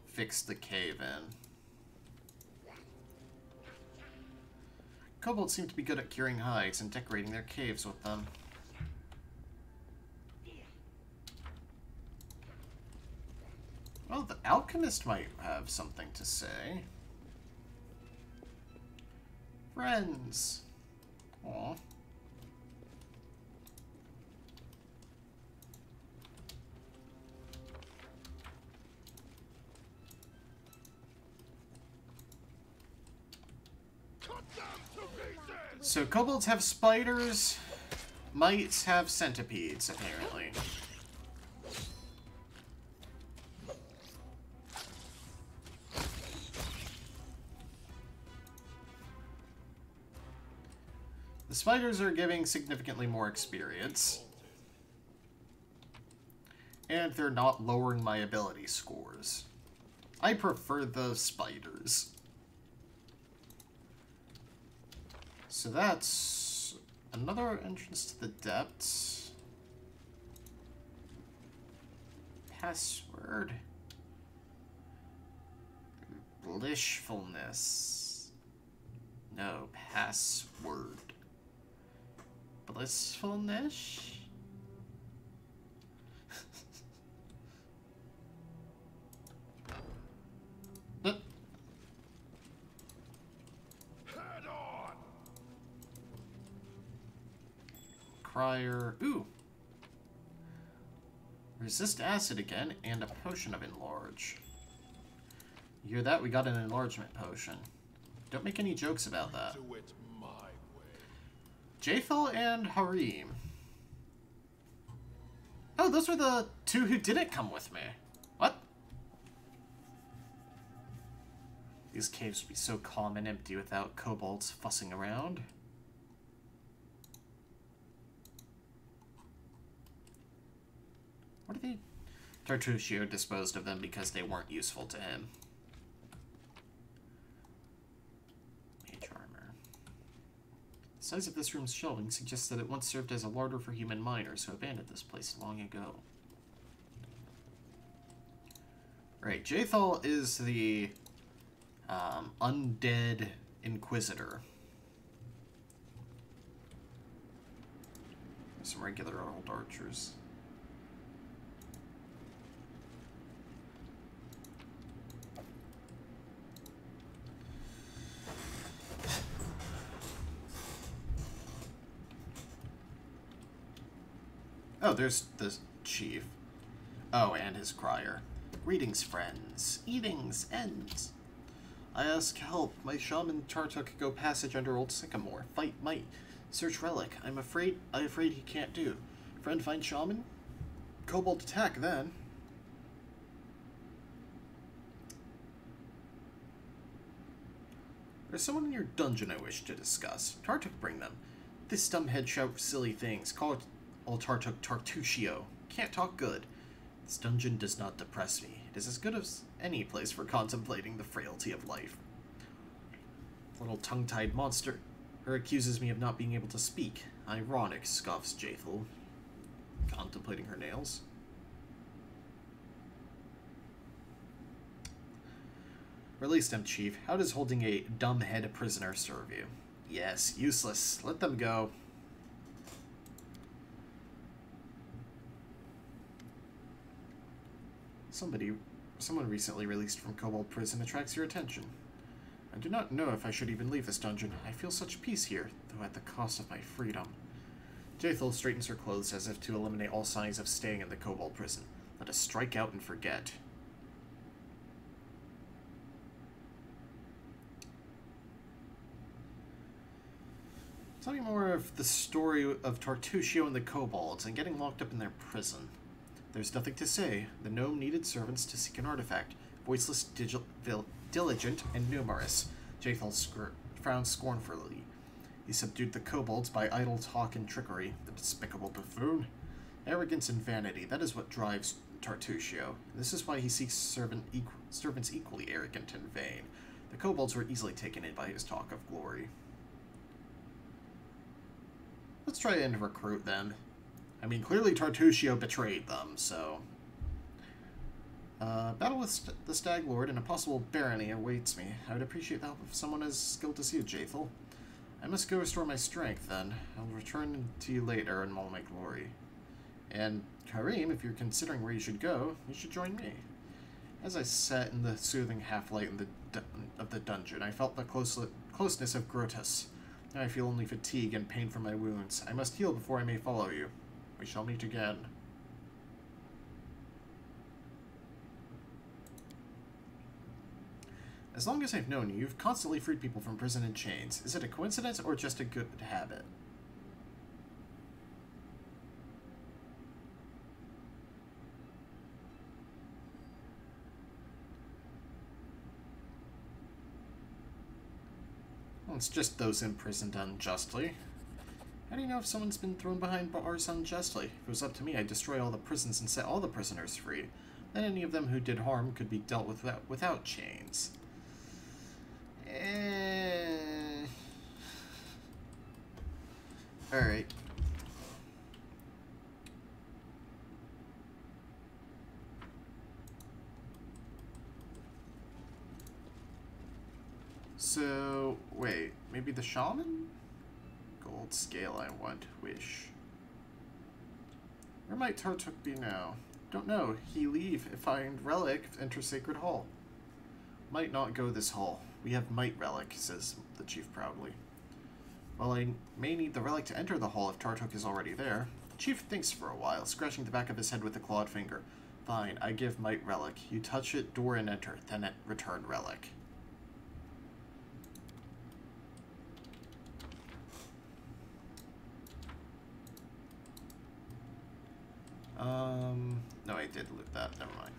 fix the cave-in. Kobolds seem to be good at curing hides and decorating their caves with them. Well, the alchemist might have something to say. Friends. Aw. So kobolds have spiders, mites have centipedes, apparently. The spiders are giving significantly more experience. And they're not lowering my ability scores. I prefer the spiders. So that's another entrance to the depths. Password. Blissfulness. No, password. Blissfulness? Crier. Ooh. Resist acid again, and a potion of enlarge. You hear that? We got an enlargement potion. Don't make any jokes about that. Do it my way. Jathal and Harim. Oh, those were the two who didn't come with me. What? These caves would be so calm and empty without kobolds fussing around. What are they? Tartuccio disposed of them because they weren't useful to him. Mage armor. The size of this room's shelving suggests that it once served as a larder for human miners who abandoned this place long ago. Right, Jathal is the undead inquisitor. Some regular old archers. Oh, there's the chief. Oh, and his crier. Greetings, friends. Eatings ends. I ask help. My shaman Tartuk go passage under old sycamore. Fight might. Search relic. I'm afraid he can't do. Friend find shaman? Kobold attack then. There's someone in your dungeon I wish to discuss. Tartuk bring them. This dumbhead shout silly things. Call it all Tartuk Tartuccio. Can't talk good. This dungeon does not depress me. It is as good as any place for contemplating the frailty of life. Little tongue-tied monster. Her accuses me of not being able to speak. Ironic, scoffs Jathal, contemplating her nails. Release them, Chief. How does holding a dumbhead prisoner serve you? Yes, useless. Let them go. Someone recently released from Kobold Prison attracts your attention. I do not know if I should even leave this dungeon. I feel such peace here, though at the cost of my freedom. Jathal straightens her clothes as if to eliminate all signs of staying in the Kobold Prison. Let us strike out and forget. Tell me more of the story of Tartuccio and the Kobolds and getting locked up in their prison. There's nothing to say. The gnome needed servants to seek an artifact. Voiceless, diligent, and numerous. Jathal frowned scornfully. He subdued the kobolds by idle talk and trickery. The despicable buffoon. Arrogance and vanity, that is what drives Tartuccio. This is why he seeks servants equally arrogant and vain. The kobolds were easily taken in by his talk of glory. Let's try and recruit them. I mean, clearly Tartusio betrayed them, so... Battle with the Stag Lord and a possible barony awaits me. I would appreciate the help of someone as skilled as you, Jaethal. I must go restore my strength, then. I'll return to you later in all my glory. And, Karim, if you're considering where you should go, you should join me. As I sat in the soothing half-light of the dungeon, I felt the closeness of Grotus. Now I feel only fatigue and pain from my wounds. I must heal before I may follow you. We shall meet again. As long as I've known you, you've constantly freed people from prison and chains. Is it a coincidence or just a good habit? Well, it's just those imprisoned unjustly. How do you know if someone's been thrown behind bars unjustly? If it was up to me, I'd destroy all the prisons and set all the prisoners free. Then any of them who did harm could be dealt with without chains. Alright. So, wait, maybe the shaman? Gold scale I want, wish. Where might Tartuk be now? Don't know. He leave, find relic, enter sacred hall. Might not go this hall. We have might relic, says the chief proudly. Well, I may need the relic to enter the hall if Tartuk is already there. The chief thinks for a while, scratching the back of his head with a clawed finger. Fine, I give might relic. You touch it, door and enter, then return relic. No, I did loot that. Never mind.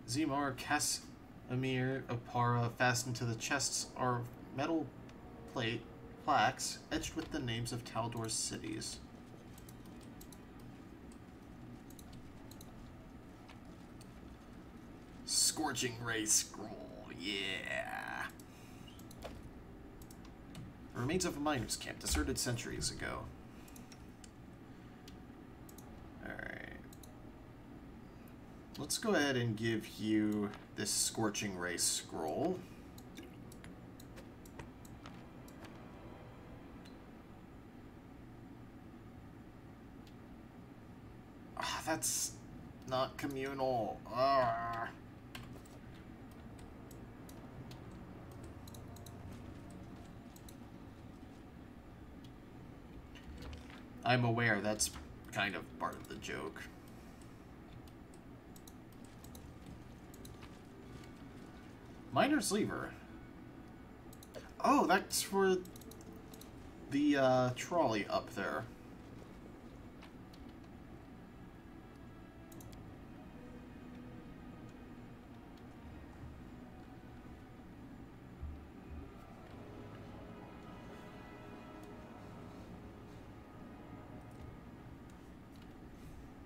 Zemar, Casimir, Apara, fastened to the chests are metal plaques etched with the names of Taldor's cities. Scorching Ray Scroll, yeah. The remains of a miner's camp deserted centuries ago. Let's go ahead and give you this Scorching Ray Scroll. Ah, that's not communal. Ah. I'm aware that's kind of part of the joke. Miner's Lever. Oh, that's for the trolley up there.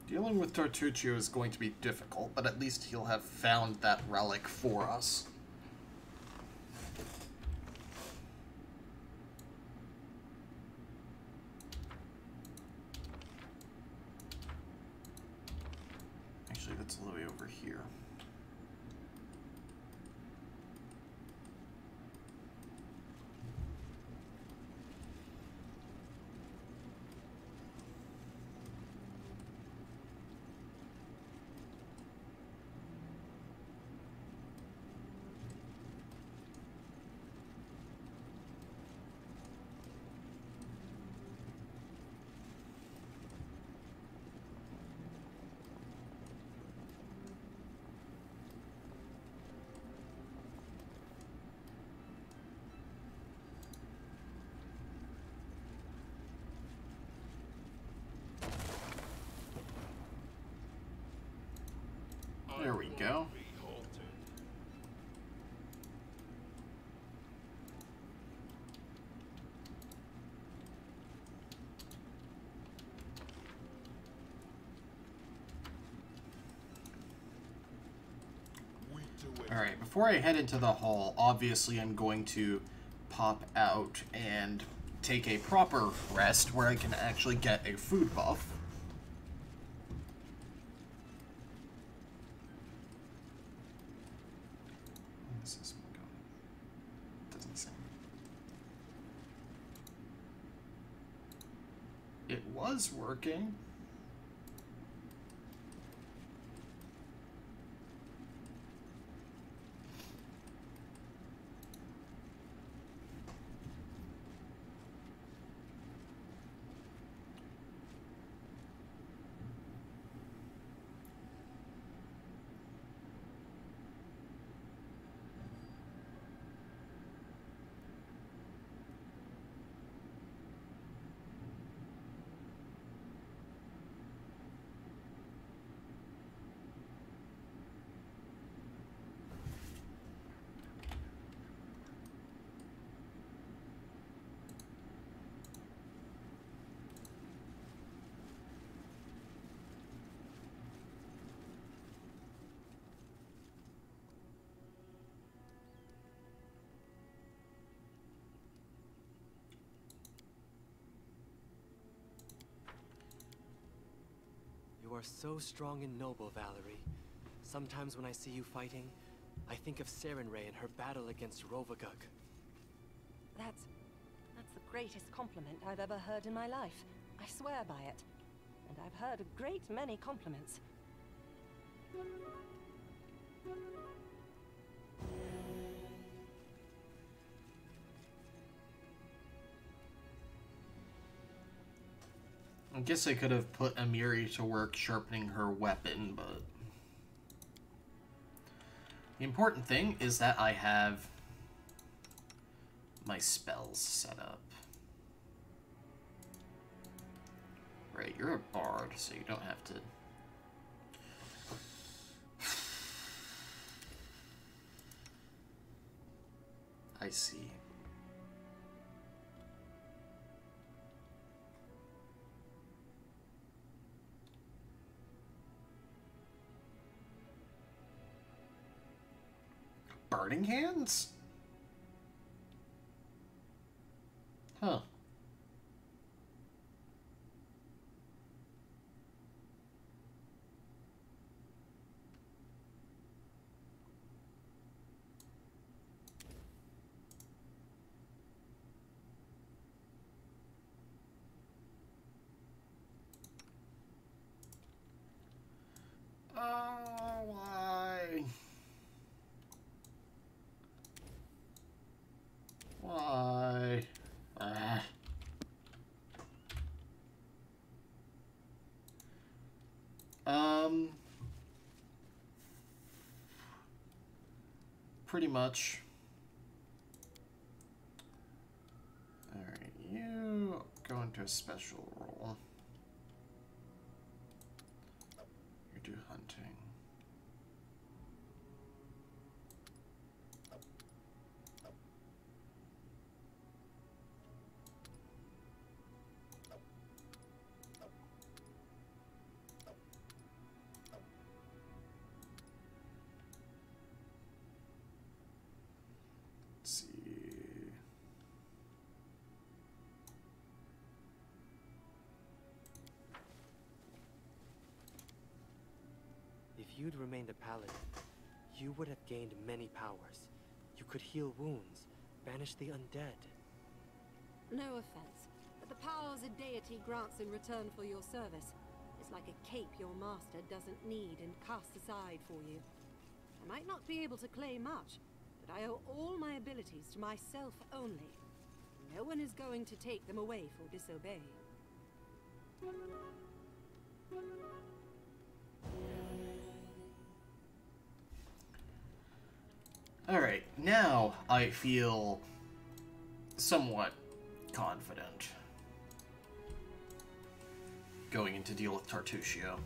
Dealing with Tartuccio is going to be difficult, but at least he'll have found that relic for us. Actually, that's all the way over here. we go. Be halted. We do it. Alright, before I head into the hall, obviously I'm going to pop out and take a proper rest where I can actually get a food buff. Where's this one going? Doesn't say. It was working. You are so strong and noble, Valerie. Sometimes when I see you fighting, I think of Sarenrae and her battle against Rovagug. That's the greatest compliment I've ever heard in my life. I swear by it. And I've heard a great many compliments. I guess I could have put Amiri to work sharpening her weapon, but the important thing is that I have my spells set up. Right, you're a bard, so you don't have to... I see. Burning hands? Huh. Oh, why? Why? Ah. Pretty much. Alright, you go into a special role. You do hunting. Let's see. If you'd remained a paladin, you would have gained many powers. You could heal wounds, banish the undead. No offense, but the powers a deity grants in return for your service is like a cape your master doesn't need and casts aside for you. I might not be able to claim much, but I owe all my abilities to myself only. No one is going to take them away for disobeying. Alright, now I feel somewhat confident going in to deal with Tartusio.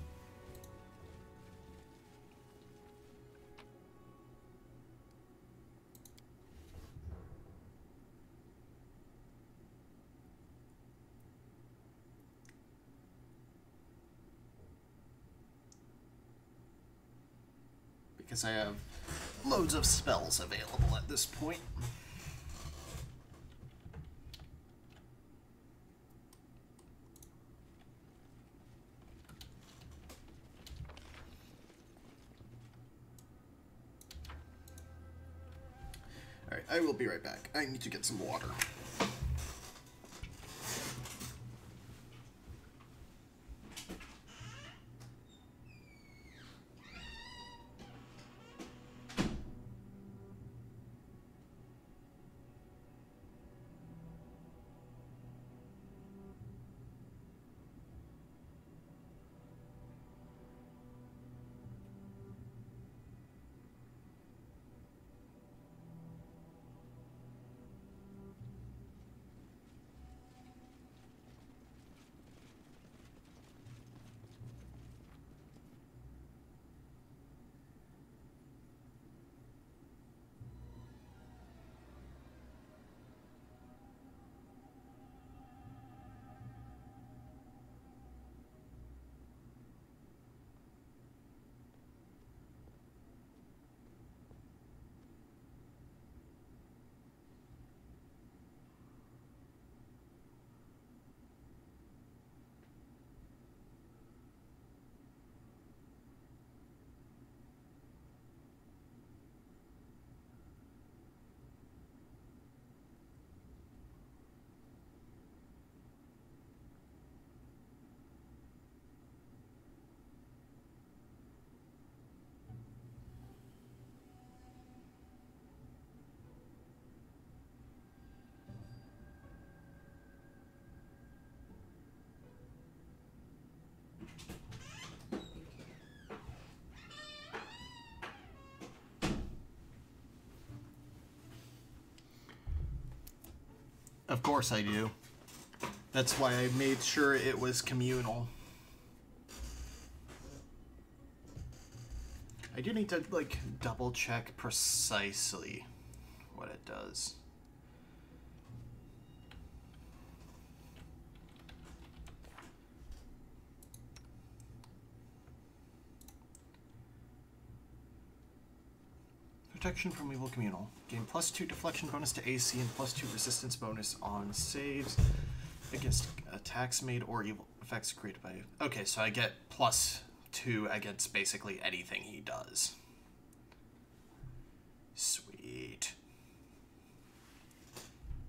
because I have loads of spells available at this point. Alright, I will be right back. I need to get some water. Of course I do. That's why I made sure it was communal. I do need to, like, double check precisely what it does. Protection from evil communal. Gain +2 deflection bonus to AC and +2 resistance bonus on saves against attacks made or evil effects created by... Okay, so I get +2 against basically anything he does. Sweet.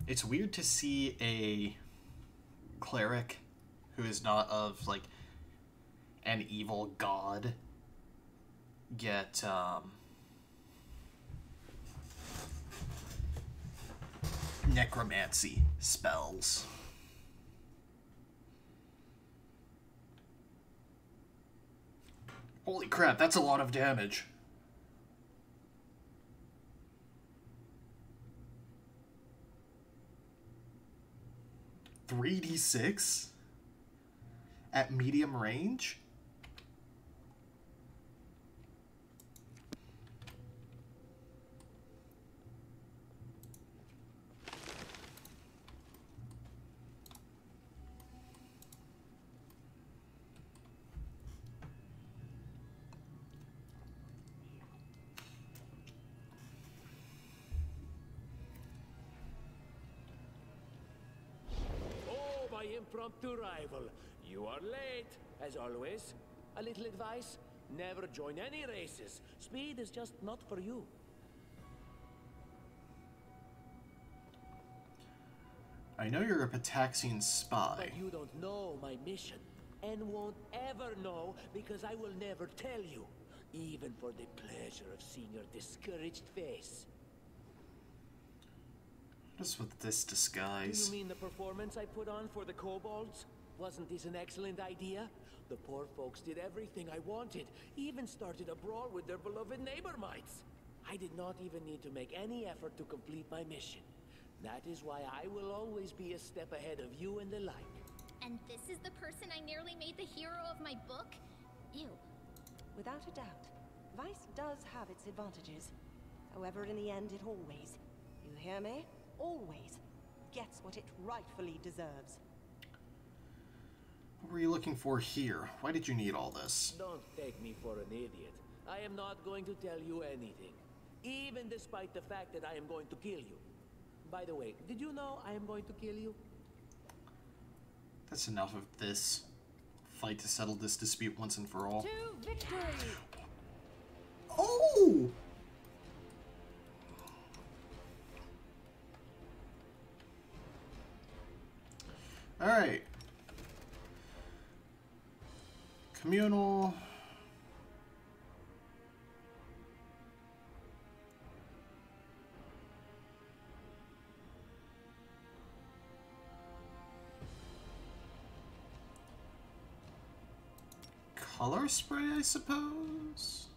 It's weird to see a cleric who is not of, like, an evil god get, necromancy spells. Holy crap, that's a lot of damage. $3d6 at medium range? Impromptu rival. You are late, as always. A little advice: never join any races. Speed is just not for you. I know you're a Pataxian spy. But you don't know my mission, and won't ever know because I will never tell you, even for the pleasure of seeing your discouraged face. What is with this disguise? Do you mean the performance I put on for the kobolds? Wasn't this an excellent idea? The poor folks did everything I wanted, even started a brawl with their beloved neighbor mites. I did not even need to make any effort to complete my mission. That is why I will always be a step ahead of you and the like. And this is the person I nearly made the hero of my book? Ew. Without a doubt, Vice does have its advantages. However, in the end, it always, you hear me? Always gets what it rightfully deserves. What were you looking for here? Why did you need all this? Don't take me for an idiot. I am not going to tell you anything, even despite the fact that I am going to kill you. By the way, did you know I am going to kill you? That's enough of this. Fight to settle this dispute once and for all. To victory! Oh! Alright. Communal. Color spray, I suppose?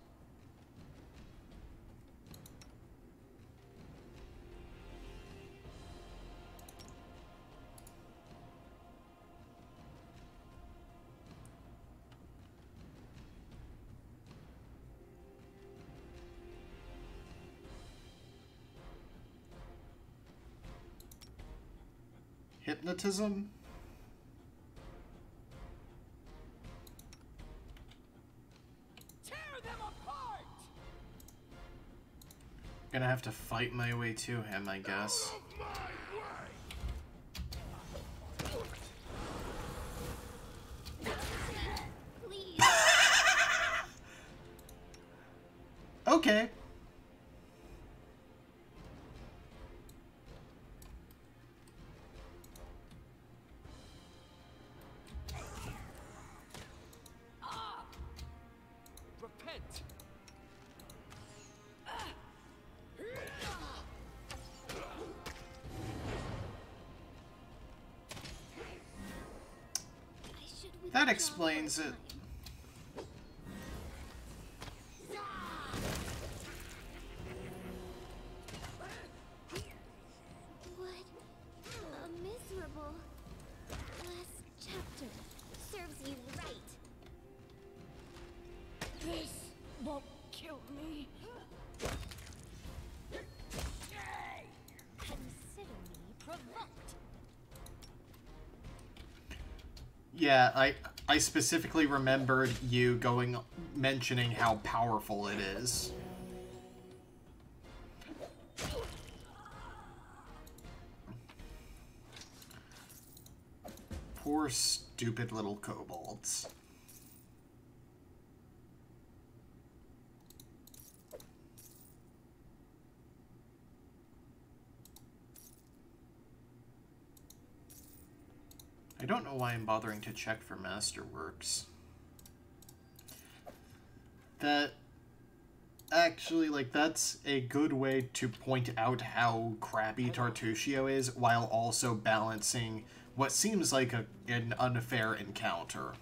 Hypnotism? Gonna have to fight my way to him, I guess. Please. Okay. Repent! I should That withdraw explains more it. time. What a miserable last chapter. Serves you right. This won't kill me. Consider me provoked. Yeah, I specifically remembered you mentioning how powerful it is. Poor stupid little kobolds. I don't know why I'm bothering to check for Masterworks. That actually, like, that's a good way to point out how crappy Tartusio is while also balancing what seems like an unfair encounter.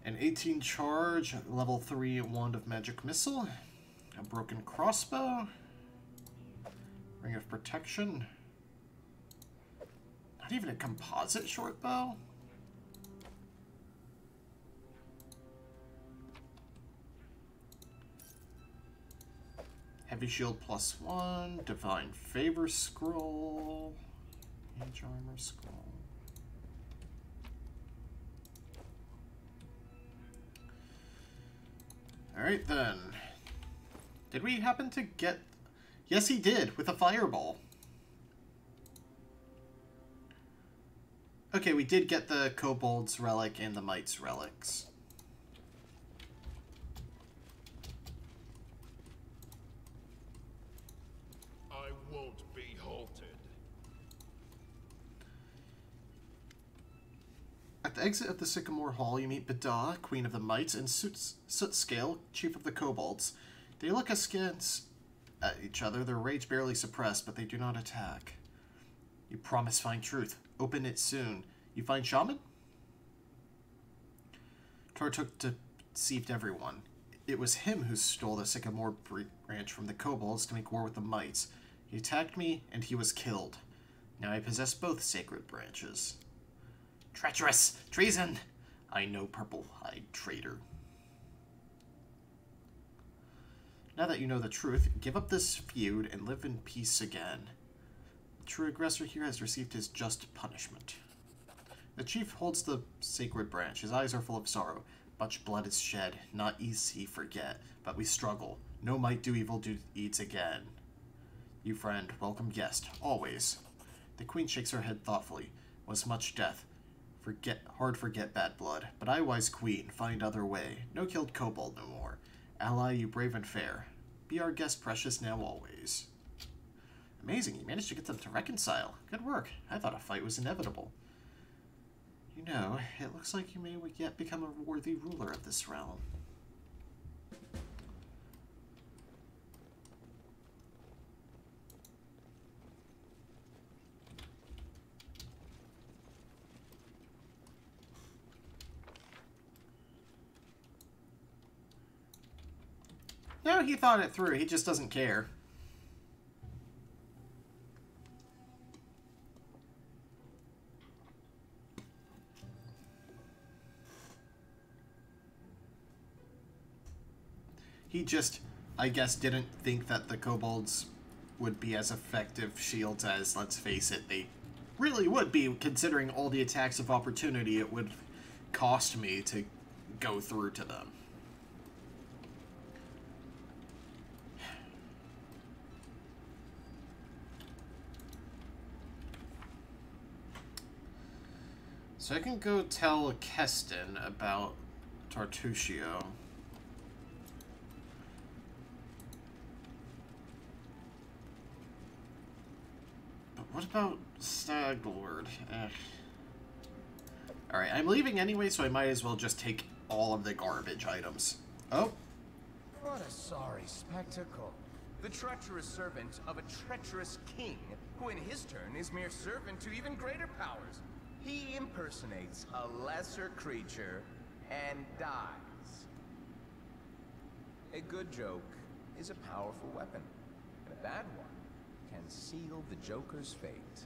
An 18 charge, level 3 Wand of Magic Missile, a broken crossbow, Ring of Protection. Not even a composite short bow? Heavy shield +1, divine favor scroll, mage armor scroll. Alright then. Did we happen to get... Yes, he did, with a fireball. Okay, we did get the Kobold's Relic and the Might's Relics. I won't be halted. At the exit of the Sycamore Hall, you meet Bada, Queen of the Mites, and Sootscale, Chief of the Kobolds. They look askance at each other, their rage barely suppressed, but they do not attack. You promise find truth. Open it soon. You find Shaman? Tortuk deceived everyone. It was him who stole the Sycamore branch from the Kobolds to make war with the Mites. He attacked me, and he was killed. Now I possess both sacred branches. Treacherous! Treason! I know, purple-eyed traitor. Now that you know the truth, give up this feud and live in peace again. The true aggressor here has received his just punishment. The chief holds the sacred branch. His eyes are full of sorrow. Much blood is shed, not easy forget, but we struggle. No might do evil deeds again. You friend, welcome guest, always. The queen shakes her head thoughtfully. Was much death. Hard forget bad blood. But I, wise queen, find other way. No killed kobold no more. Ally, you brave and fair. Be our guest precious now always. Amazing, you managed to get them to reconcile. Good work. I thought a fight was inevitable. You know, it looks like you may yet become a worthy ruler of this realm. No, he thought it through. He just doesn't care. He just, I guess, didn't think that the kobolds would be as effective shields as, let's face it, they really would be, considering all the attacks of opportunity it would cost me to go through to them. So I can go tell Keston about Tartusio. But what about Staglord? Alright, I'm leaving anyway, so I might as well just take all of the garbage items. Oh. What a sorry spectacle. The treacherous servant of a treacherous king, who in his turn is mere servant to even greater powers. He impersonates a lesser creature and dies. A good joke is a powerful weapon, and a bad one can seal the Joker's fate.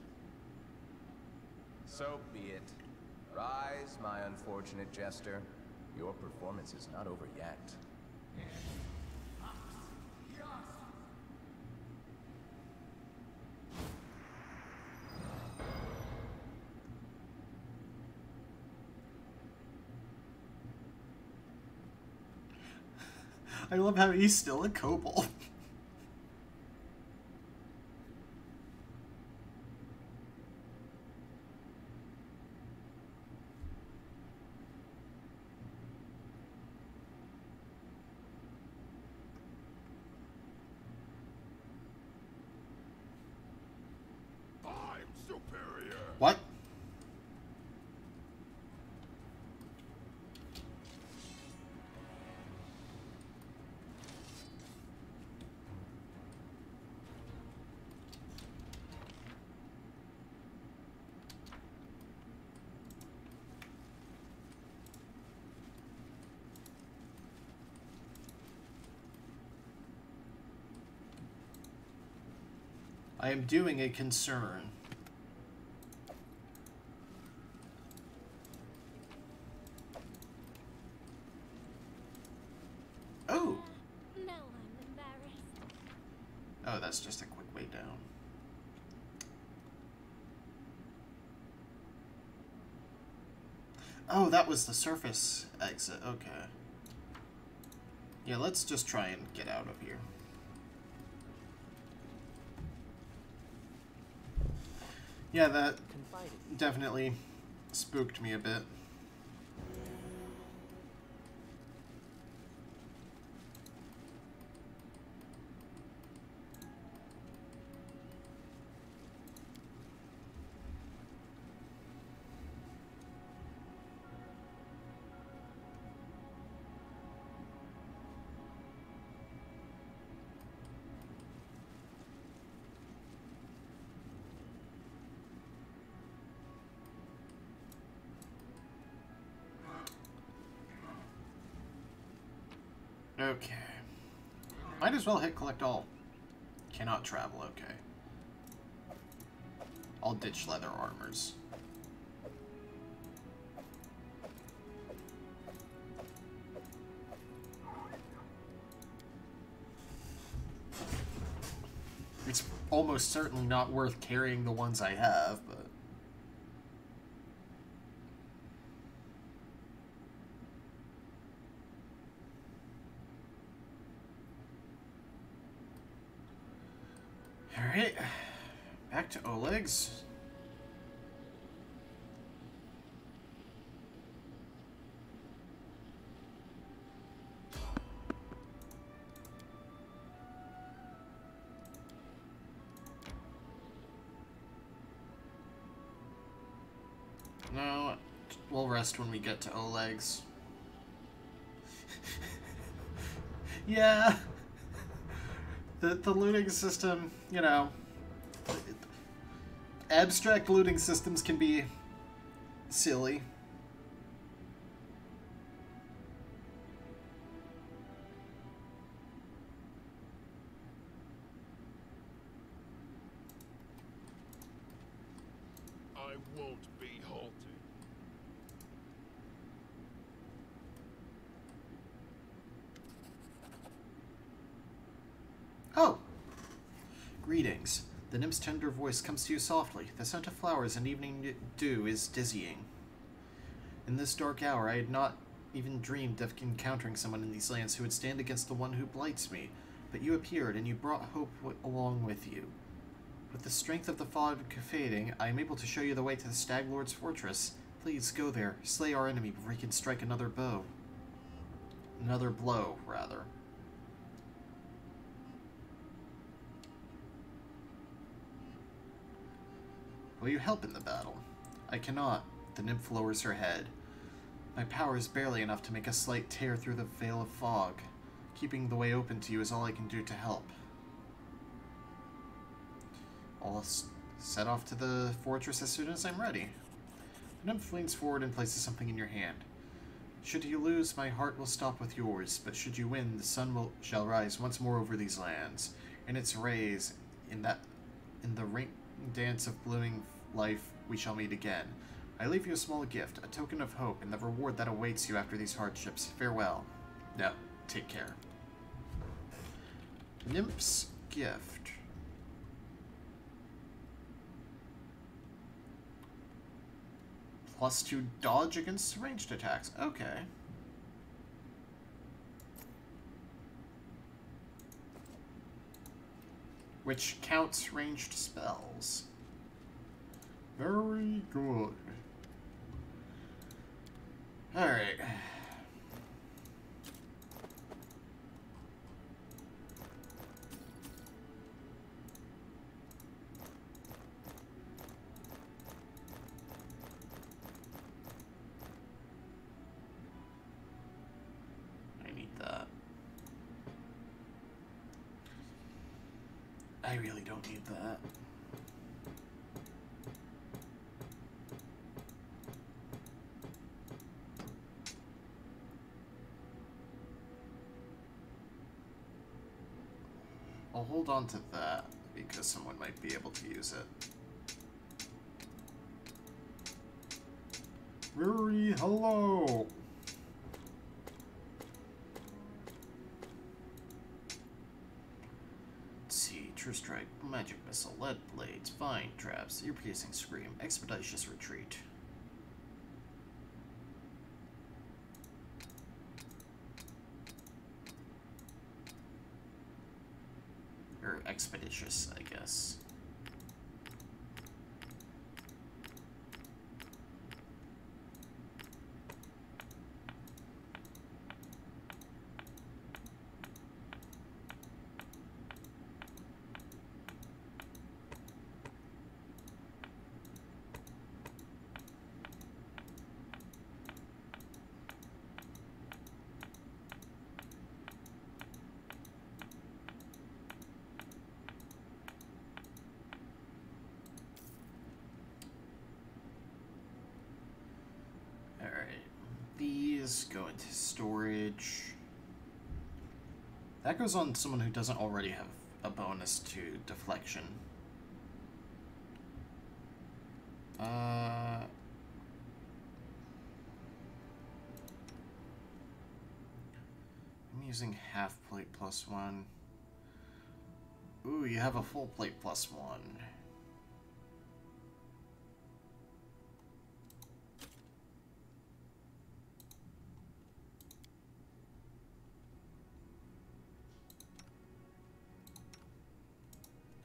So be it. Rise, my unfortunate jester. Your performance is not over yet. I love how he's still a kobold. I'm superior. What? I am doing a concern. Oh! No, I'm embarrassed. Oh, that's just a quick way down. Oh, that was the surface exit. Okay. Yeah, let's just try and get out of here. Yeah, that definitely spooked me a bit. Okay. Might as well hit collect all. Cannot travel, okay. I'll ditch leather armors. It's almost certainly not worth carrying the ones I have, but... Alright. Back to Oleg's. No, we'll rest when we get to Oleg's. Yeah. The looting system, you know, abstract looting systems can be silly. I won't be halted. Oh! Greetings. The nymph's tender voice comes to you softly. The scent of flowers and evening dew is dizzying. In this dark hour, I had not even dreamed of encountering someone in these lands who would stand against the one who blights me. But you appeared, and you brought hope along with you. With the strength of the fog fading, I am able to show you the way to the Stag Lord's fortress. Please, go there. Slay our enemy before he can strike another blow. Another blow, rather. Will you help in the battle? I cannot. The nymph lowers her head. My power is barely enough to make a slight tear through the veil of fog. Keeping the way open to you is all I can do to help. I'll set off to the fortress as soon as I'm ready. The nymph leans forward and places something in your hand. Should you lose, my heart will stop with yours, but should you win, the sun shall rise once more over these lands. In its rays, in the ring dance of blooming life, we shall meet again. I leave you a small gift, a token of hope, and the reward that awaits you after these hardships. Farewell. No, take care. Nymph's gift. +2 dodge against ranged attacks. Okay. Which counts ranged spells. Very good. Alright. I need that. I really don't need that. I'll hold on to that because someone might be able to use it. Ruri, hello! Let's see, True Strike, Magic Missile, Lead Blades, Vine Traps, Ear-Piercing Scream, Expeditious Retreat. Or Expeditious, I guess. These go into storage. That goes on someone who doesn't already have a bonus to deflection. I'm using half plate +1. Ooh, you have a full plate +1.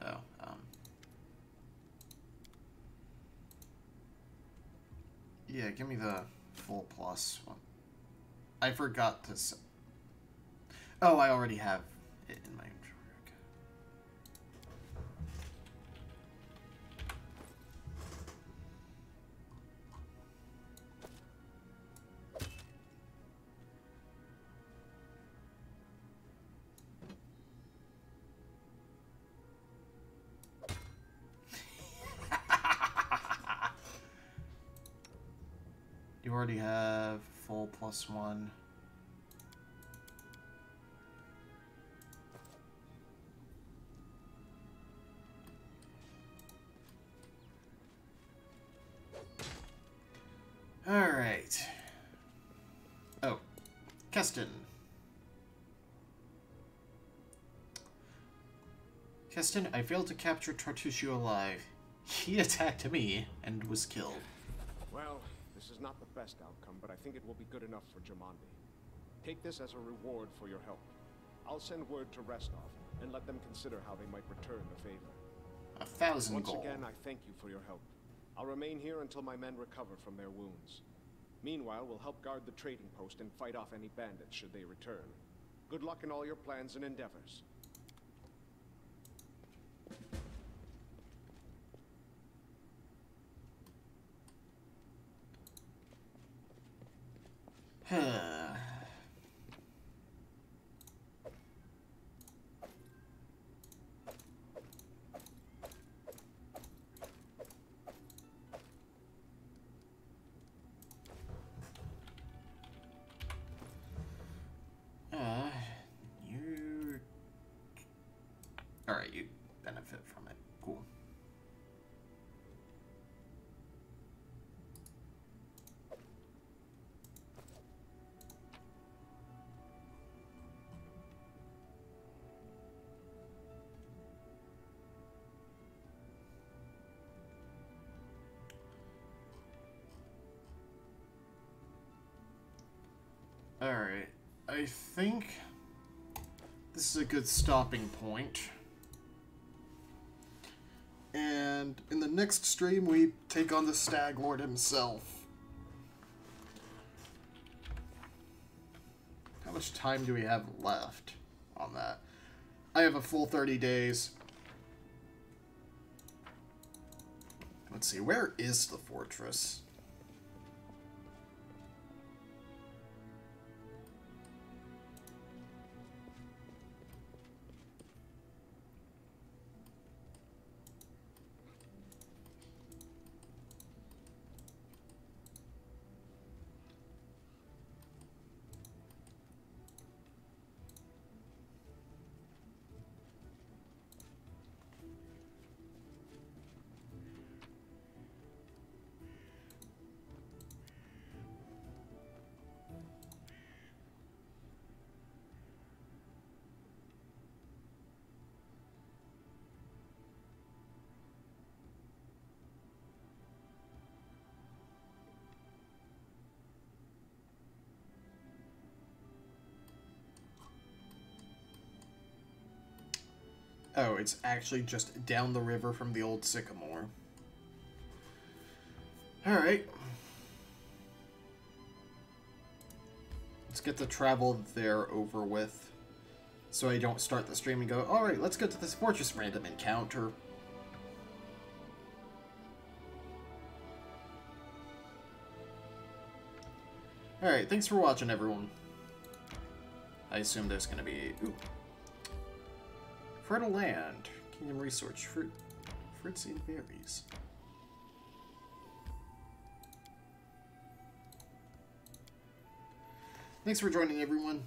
Oh, Yeah, give me the full plus one. I forgot to say. Oh, I already have it in my inventory. You already have full plus one. Alright. Oh. Keston. Keston, I failed to capture Tartusio alive. He attacked me and was killed. Well, this is not the best outcome, but I think it will be good enough for Jamandi. Take this as a reward for your help. I'll send word to Restov and let them consider how they might return the favor. 1,000 gold. Once again, I thank you for your help. I'll remain here until my men recover from their wounds. Meanwhile, we'll help guard the trading post and fight off any bandits should they return. Good luck in all your plans and endeavors. You... Alright, you benefit from it. Cool. Alright, I think this is a good stopping point. And in the next stream, we take on the Stag Lord himself. How much time do we have left on that? I have a full 30 days. Let's see, where is the fortress? Oh, it's actually just down the river from the old Sycamore. Alright. Let's get the travel there over with. So I don't start the stream and go, alright, let's go to this fortress random encounter. Alright, thanks for watching, everyone. I assume there's gonna be... Ooh. Fertile land. Kingdom resource. Fruits and berries. Thanks for joining, everyone.